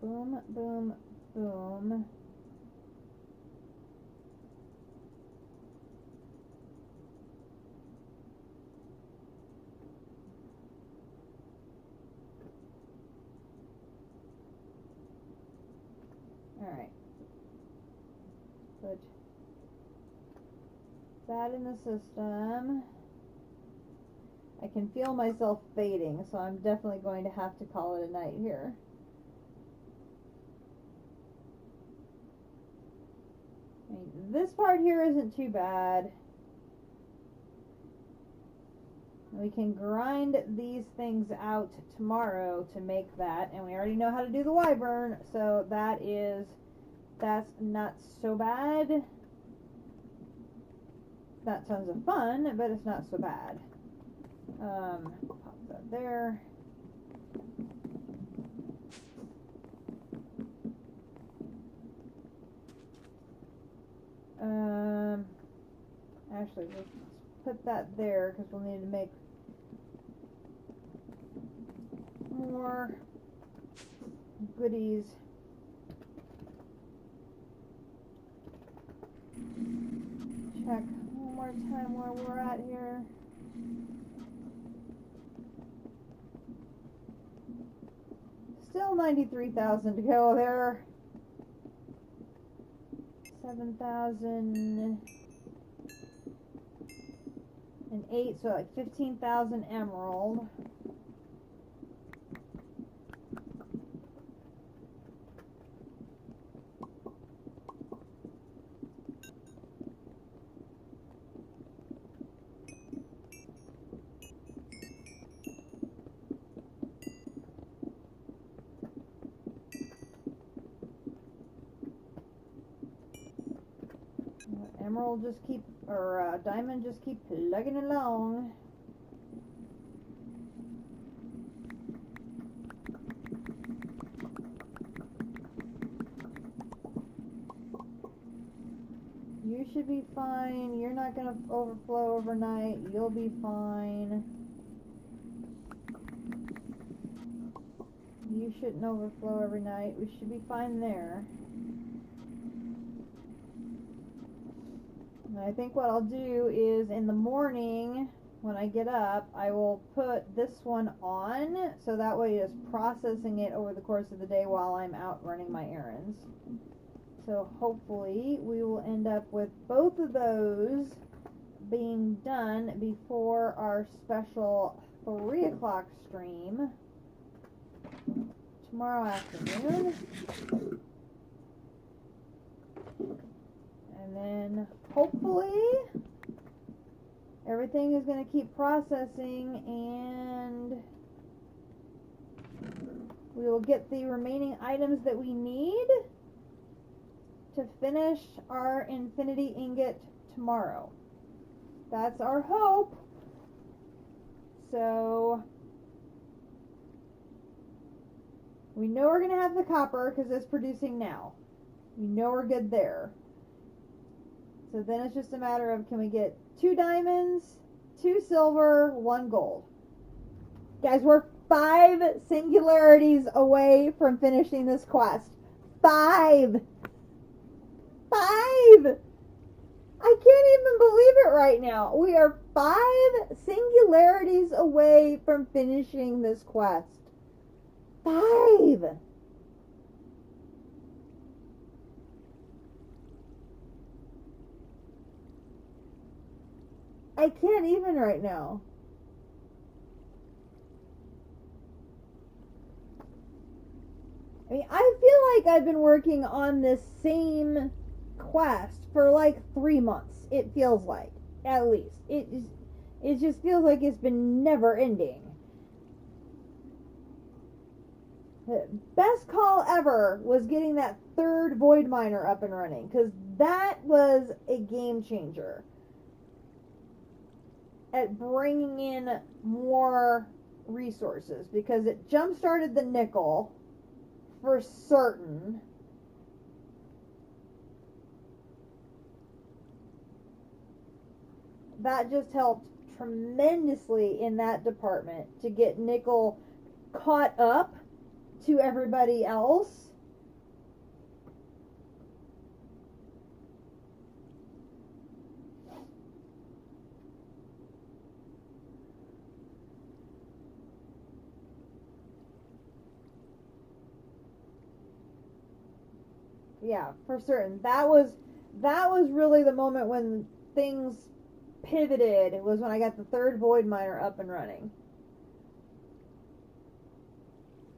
Boom, boom, boom. Alright. Put that in the system. I can feel myself fading, so I'm definitely going to have to call it a night here. This part here isn't too bad. We can grind these things out tomorrow to make that, and we already know how to do the wyvern, so that's not so bad. Not tons of fun, but it's not so bad. Pop that there. Actually, let's put that there because we'll need to make more goodies. Check one more time where we're at here. Still 93,000 to go there. 7,008, so like 15,000 emerald. Emerald just keep, or diamond just keep plugging along. You should be fine. You're not going to overflow overnight. You'll be fine. You shouldn't overflow every night. We should be fine there. I think what I'll do is in the morning when I get up, I will put this one on so that way it's processing it over the course of the day while I'm out running my errands. So hopefully we will end up with both of those being done before our special 3 o'clock stream tomorrow afternoon. And then hopefully everything is going to keep processing and we will get the remaining items that we need to finish our infinity ingot tomorrow. That's our hope. So we know we're going to have the copper because it's producing now. We know we're good there. So then it's just a matter of, can we get 2 diamonds, 2 silver, 1 gold. Guys, we're 5 singularities away from finishing this quest. 5! 5! I can't even believe it right now. We are 5 singularities away from finishing this quest. 5! I can't even right now. I mean, I feel like I've been working on this same quest for like 3 months. It feels like, at least. It just feels like it's been never ending. The best call ever was getting that 3rd void miner up and running, because that was a game changer at bringing in more resources, because it jump started the nickel for certain. That just helped tremendously in that department to get nickel caught up to everybody else. Yeah, for certain. That was really the moment when things pivoted. It was when I got the 3rd void miner up and running.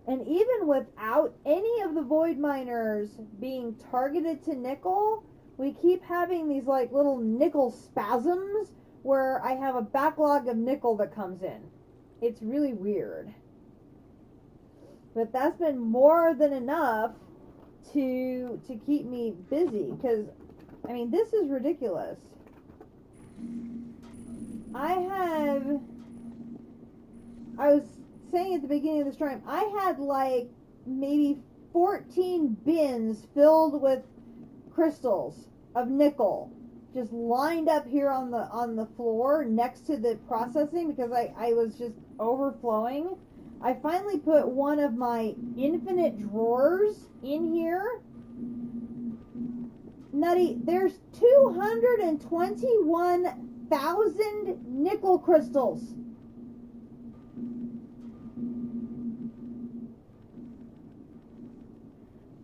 And even without any of the void miners being targeted to nickel, we keep having these like little nickel spasms where I have a backlog of nickel that comes in. It's really weird. But that's been more than enough to keep me busy, because I mean, this is ridiculous. I was saying at the beginning of the stream, I had like maybe 14 bins filled with crystals of nickel just lined up here on the floor next to the processing, because I was just overflowing. I finally put one of my infinite drawers in here. Nutty, there's 221,000 nickel crystals.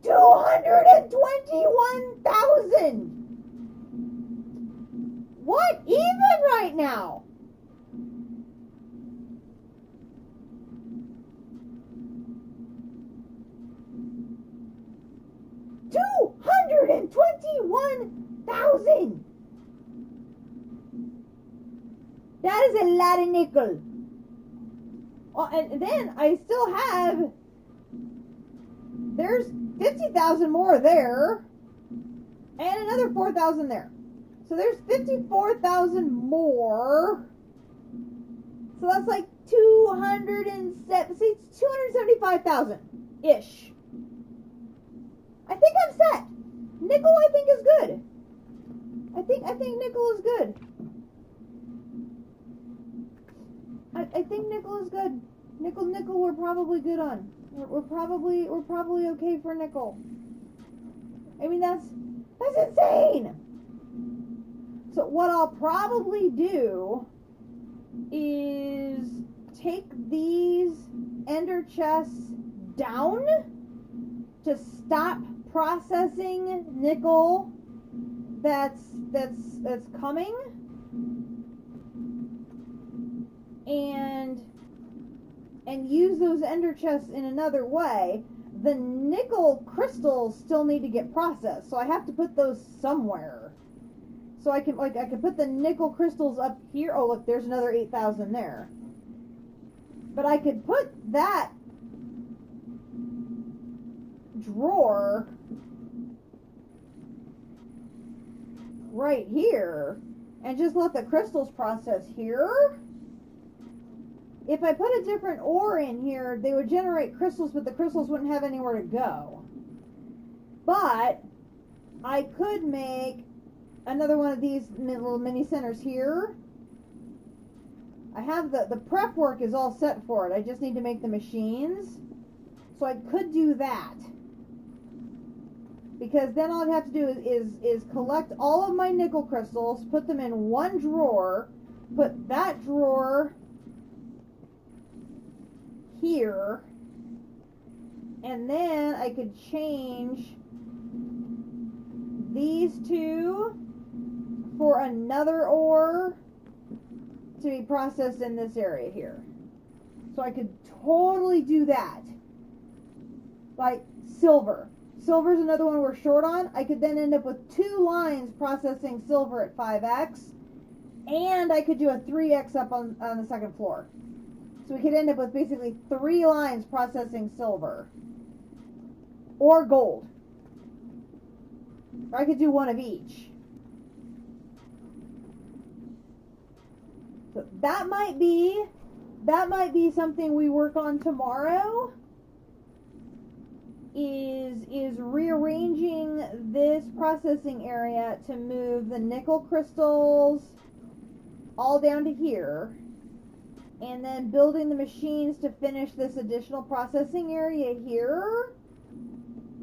$221,000. What even right now? $221,000. That is a lot of nickel. Oh, and then I still have. There's 50,000 more there, and another 4,000 there. So there's 54,000 more. So that's like 275,000 ish. I think I'm set. Nickel, I think, is good. I think nickel is good. I think nickel is good. Nickel, we're probably good on. We're probably okay for nickel. I mean, that's insane. So what I'll probably do is take these ender chests down to stop processing nickel that's coming, and use those ender chests in another way, the nickel crystals still need to get processed. So I have to put those somewhere. So I can put the nickel crystals up here. Oh, look, there's another 8,000 there. But I could put that drawer right here and just let the crystals process here. If I put a different ore in here, they would generate crystals, but the crystals wouldn't have anywhere to go. But I could make another one of these little mini centers here. I have the prep work is all set for it. I just need to make the machines. So I could do that. Because then all I'd have to do is collect all of my nickel crystals, put them in one drawer, put that drawer here, and then I could change these two for another ore to be processed in this area here. So I could totally do that. Like silver. Silver's another one we're short on. I could then end up with 2 lines processing silver at 5x, and I could do a 3x up on the second floor. So we could end up with basically 3 lines processing silver. Or gold. Or I could do one of each. So that might be something we work on tomorrow. Is rearranging this processing area to move the nickel crystals all down to here, and then building the machines to finish this additional processing area here,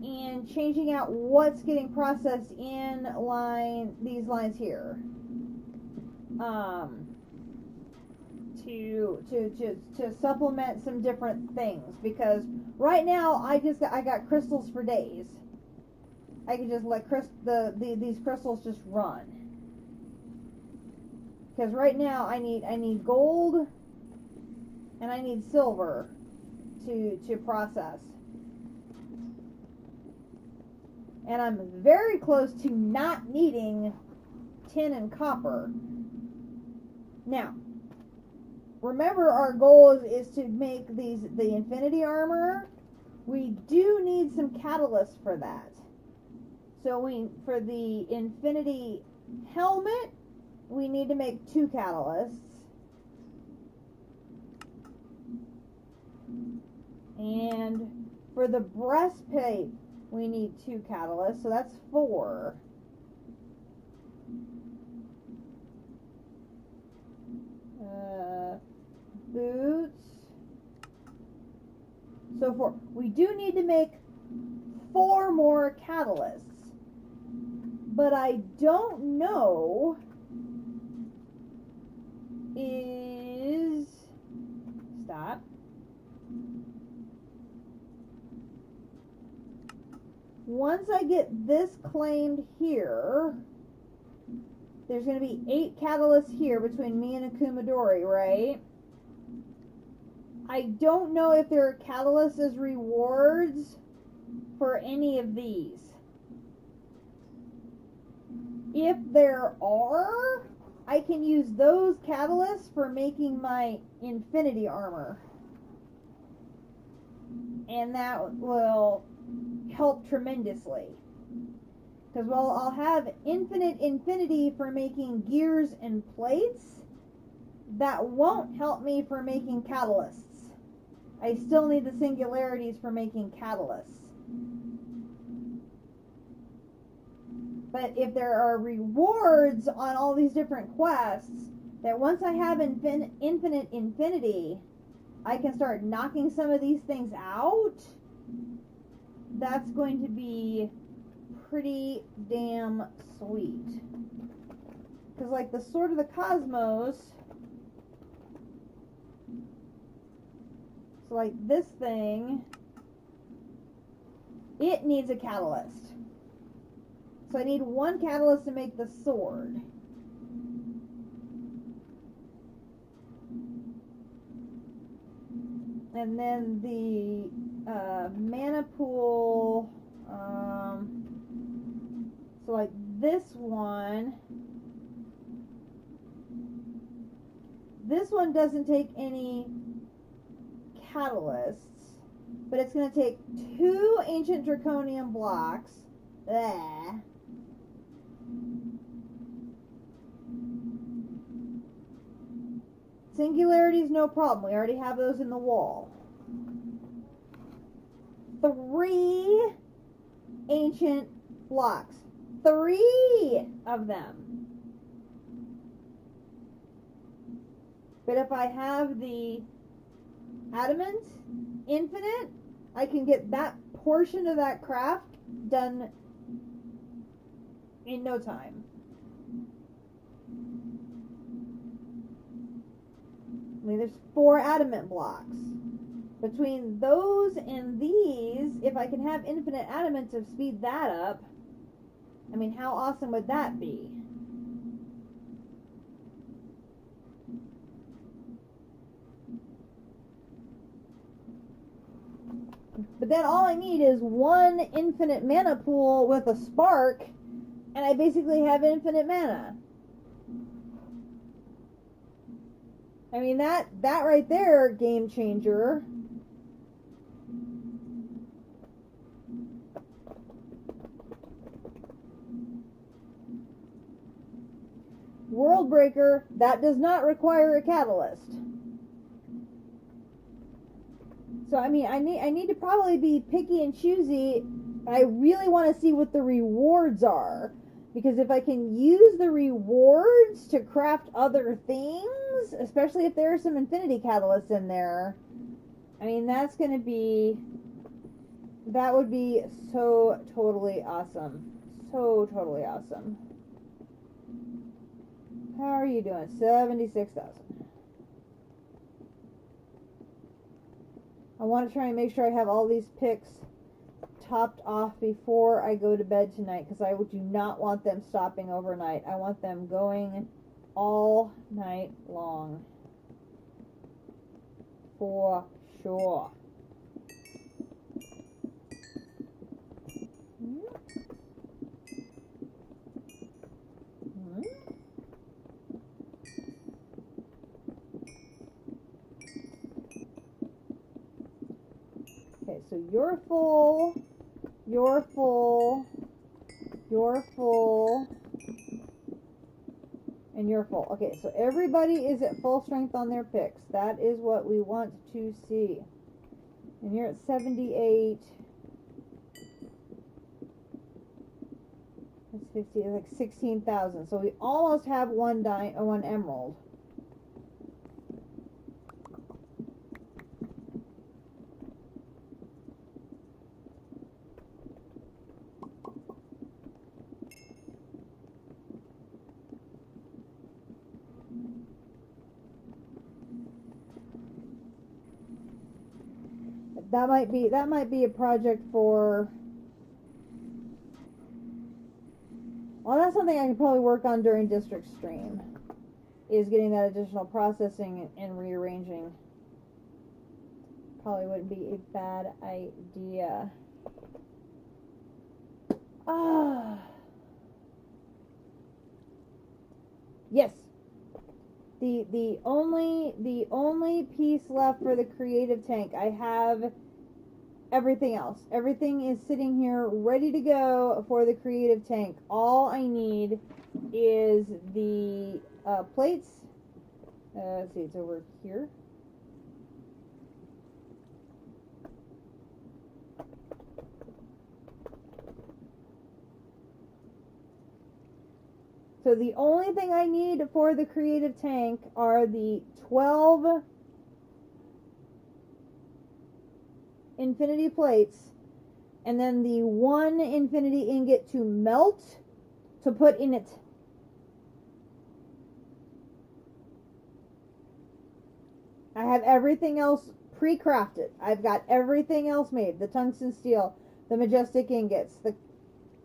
and changing out what's getting processed in these lines here. To supplement some different things, because right now I got crystals for days. I can just let these crystals just run. Because right now I need gold and I need silver to process. And I'm very close to not needing tin and copper. Now, remember, our goal is to make the infinity armor. We do need some catalysts for that. So for the infinity helmet, we need to make 2 catalysts. And for the breastplate, we need 2 catalysts, so that's 4. Boots. So we do need to make 4 more catalysts. But I don't know stop. Once I get this claimed here, there's going to be 8 catalysts here between me and Akumadori, right? I don't know if there are catalysts as rewards for any of these. If there are, I can use those catalysts for making my infinity armor. And that will help tremendously. Because while I'll have infinite infinity for making gears and plates, that won't help me for making catalysts. I still need the singularities for making catalysts. But if there are rewards on all these different quests, that once I have infinite infinity, I can start knocking some of these things out, that's going to be pretty damn sweet. Because like the Sword of the Cosmos, so like this thing, it needs a catalyst. So I need 1 catalyst to make the sword. And then the mana pool, so like this one doesn't take any catalysts, but it's going to take 2 ancient draconian blocks. Bleh. Singularities, no problem. We already have those in the wall. 3 ancient blocks. 3 of them. But if I have the adamant infinite, I can get that portion of that craft done in no time. I mean, there's 4 adamant blocks. Between those and these, if I can have infinite adamant to speed that up, I mean, how awesome would that be? But then all I need is 1 infinite mana pool with a spark, and I basically have infinite mana. I mean, that right there, game changer. World Breaker, that does not require a catalyst. So I mean, I need to probably be picky and choosy. I really want to see what the rewards are, because if I can use the rewards to craft other things, especially if there are some infinity catalysts in there, I mean, that would be so totally awesome. So totally awesome. How are you doing? 76,000. I want to try and make sure I have all these picks topped off before I go to bed tonight, because I do not want them stopping overnight. I want them going all night long. For sure. Okay, so you're full, you're full, you're full, and you're full. Okay, so everybody is at full strength on their picks. That is what we want to see. And you're at 78. That's 50, like 16,000. So we almost have one emerald. That might be a project for, well, that's something I can probably work on during district stream, is getting that additional processing and rearranging. Probably wouldn't be a bad idea. Yes. The only piece left for the creative tank. I have everything else. Everything is sitting here ready to go for the creative tank. All I need is the plates. Let's see, it's over here. So the only thing I need for the creative tank are the 12 infinity plates, and then the 1 infinity ingot to melt to put in it. I have everything else pre-crafted. I've got everything else made. The tungsten steel, the majestic ingots,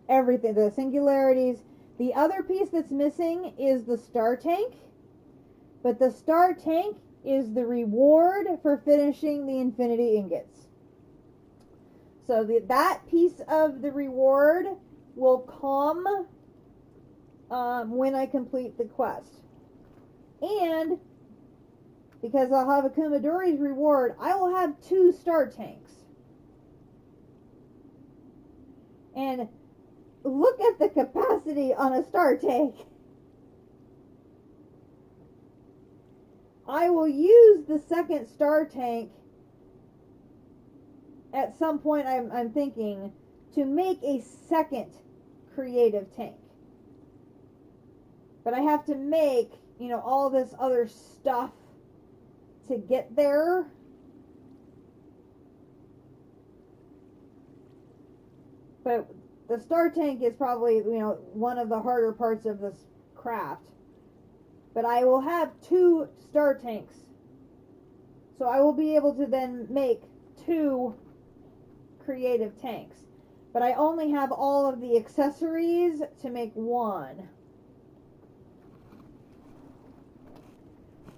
everything, the singularities. The other piece that's missing is the star tank. But the star tank is the reward for finishing the infinity ingots. So that piece of the reward will come when I complete the quest. And because I'll have a Kumadori's reward, I will have 2 star tanks. And look at the capacity on a star tank. I will use the second star tank at some point, I'm thinking, to make a second creative tank. But I have to make, all this other stuff to get there. But the star tank is probably, one of the harder parts of this craft. But I will have 2 star tanks. So I will be able to then make 2 creative tanks. But I only have all of the accessories to make 1.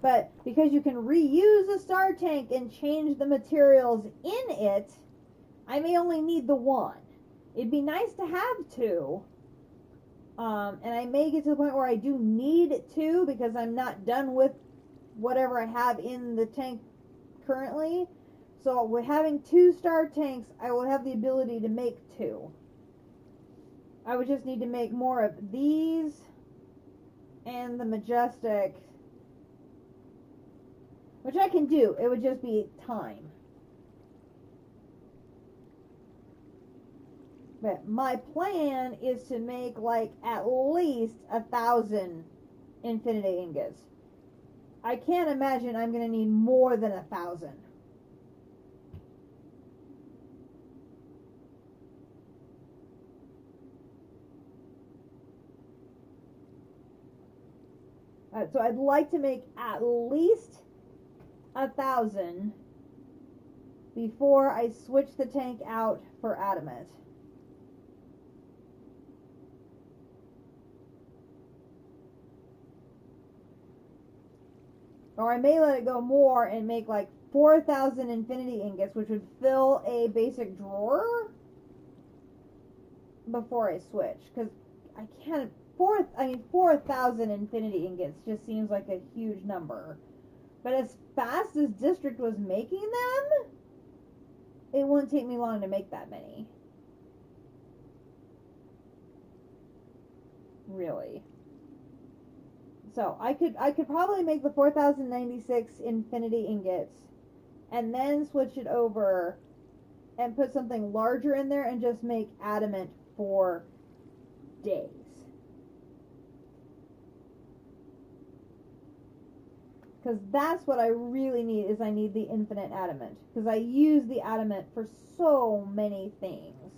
But because you can reuse a star tank and change the materials in it, I may only need the 1. It'd be nice to have 2. And I may get to the point where I do need 2 because I'm not done with whatever I have in the tank currently. So with having 2 star tanks, I will have the ability to make 2. I would just need to make more of these and the Majestic, which I can do. It would just be time. But my plan is to make at least 1,000 infinity ingots. I can't imagine I'm going to need more than 1,000. So I'd like to make at least 1,000 before I switch the tank out for adamant. Or I may let it go more and make 4,000 infinity ingots, which would fill a basic drawer before I switch. Because I can't... 4,000 infinity ingots just seems like a huge number. But as fast as District was making them, it wouldn't take me long to make that many. Really. So I could probably make the 4,096 infinity ingots and then switch it over and put something larger in there and just make adamant for days. Because that's what I really need, is I need the infinite adamant. Because I use the adamant for so many things.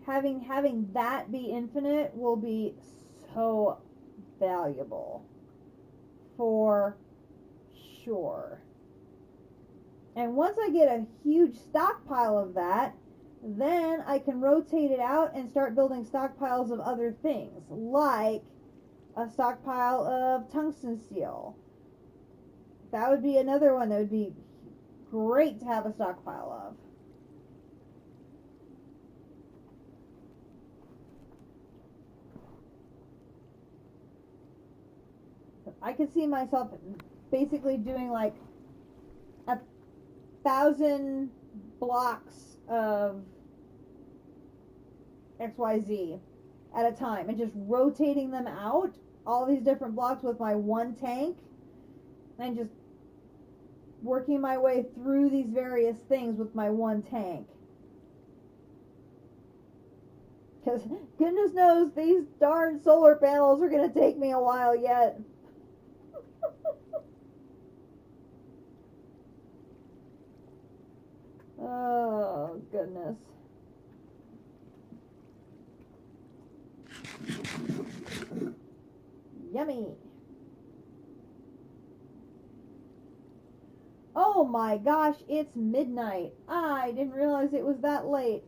Having that be infinite will be so valuable. For sure. And once I get a huge stockpile of that, then I can rotate it out and start building stockpiles of other things. Like a stockpile of tungsten steel. That would be another one that would be great to have a stockpile of. I could see myself basically doing 1,000 blocks of XYZ at a time and just rotating them out, all these different blocks with my 1 tank, and just working my way through these various things with my 1 tank. Because goodness knows these darn solar panels are going to take me a while yet. Oh, goodness. Yummy. Oh my gosh, it's midnight. I didn't realize it was that late.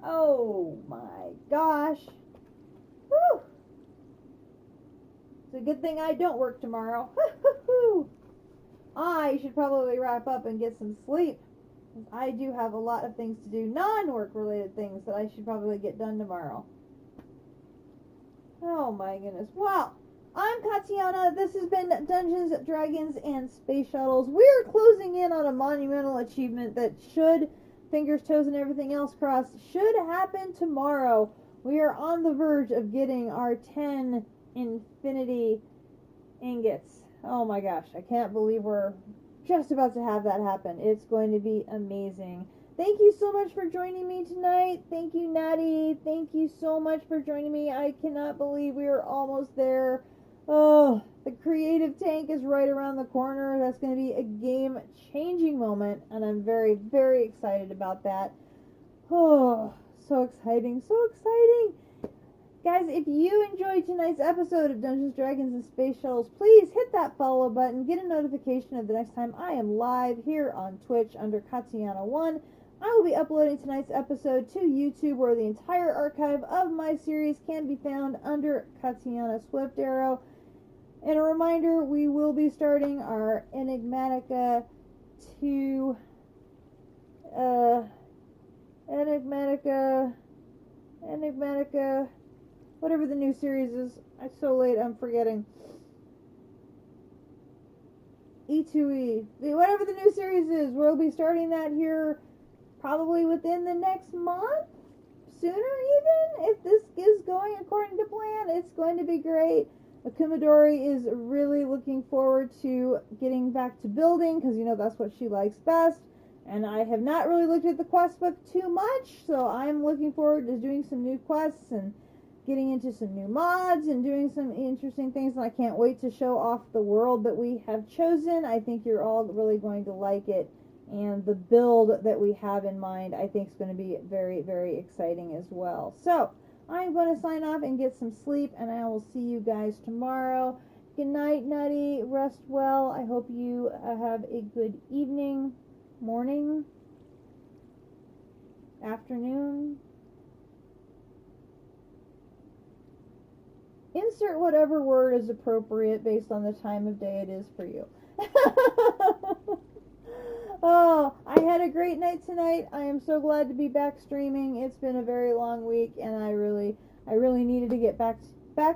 Oh my gosh. Whew. It's a good thing I don't work tomorrow. I should probably wrap up and get some sleep. I do have a lot of things to do, non-work related things that I should probably get done tomorrow. Oh my goodness. Well, I'm Katiana. This has been Dungeons, Dragons, and Space Shuttles. We're closing in on a monumental achievement that should, fingers, toes, and everything else crossed, should happen tomorrow. We are on the verge of getting our 10 infinity ingots. Oh my gosh, I can't believe we're just about to have that happen. It's going to be amazing. Thank you so much for joining me tonight. Thank you, Natty. Thank you so much for joining me. I cannot believe we are almost there. Oh, the creative tank is right around the corner. That's going to be a game-changing moment, and I'm very, very excited about that. Oh, so exciting, so exciting. Guys, if you enjoyed tonight's episode of Dungeons, Dragons, and Space Shuttles, please hit that follow button. Get a notification of the next time I am live here on Twitch under Katiana1. I will be uploading tonight's episode to YouTube, where the entire archive of my series can be found under Katiana Swift Arrow. And a reminder, we will be starting our Enigmatica 2, Enigmatica, whatever the new series is. It's so late, I'm forgetting. E2E, whatever the new series is, we'll be starting that here probably within the next month, sooner even, if this is going according to plan. It's going to be great. Akumadori is really looking forward to getting back to building, because that's what she likes best. And I have not really looked at the quest book too much, so I'm looking forward to doing some new quests and getting into some new mods and doing some interesting things. And I can't wait to show off the world that we have chosen. I think you're all really going to like it. And the build that we have in mind, I think, is going to be very, very exciting as well. So, I'm going to sign off and get some sleep, and I will see you guys tomorrow. Good night, Nutty. Rest well. I hope you have a good evening, morning, afternoon. Insert whatever word is appropriate based on the time of day it is for you. Oh, I had a great night tonight. I am so glad to be back streaming. It's been a very long week, and I really needed to get back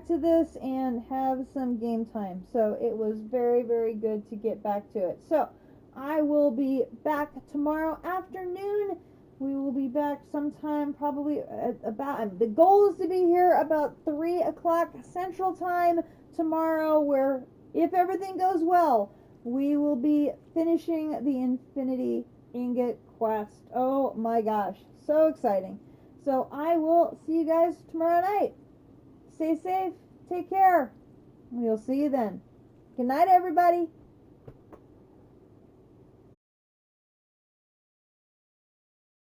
to this and have some game time. So it was very, very good to get back to it. So I will be back tomorrow afternoon. We will be back sometime probably the goal is to be here about 3 o'clock Central Time tomorrow, where, if everything goes well, we will be finishing the Infinity Ingot quest. Oh my gosh, so exciting. So I will see you guys tomorrow night. Stay safe, take care. We'll see you then. Good night, everybody.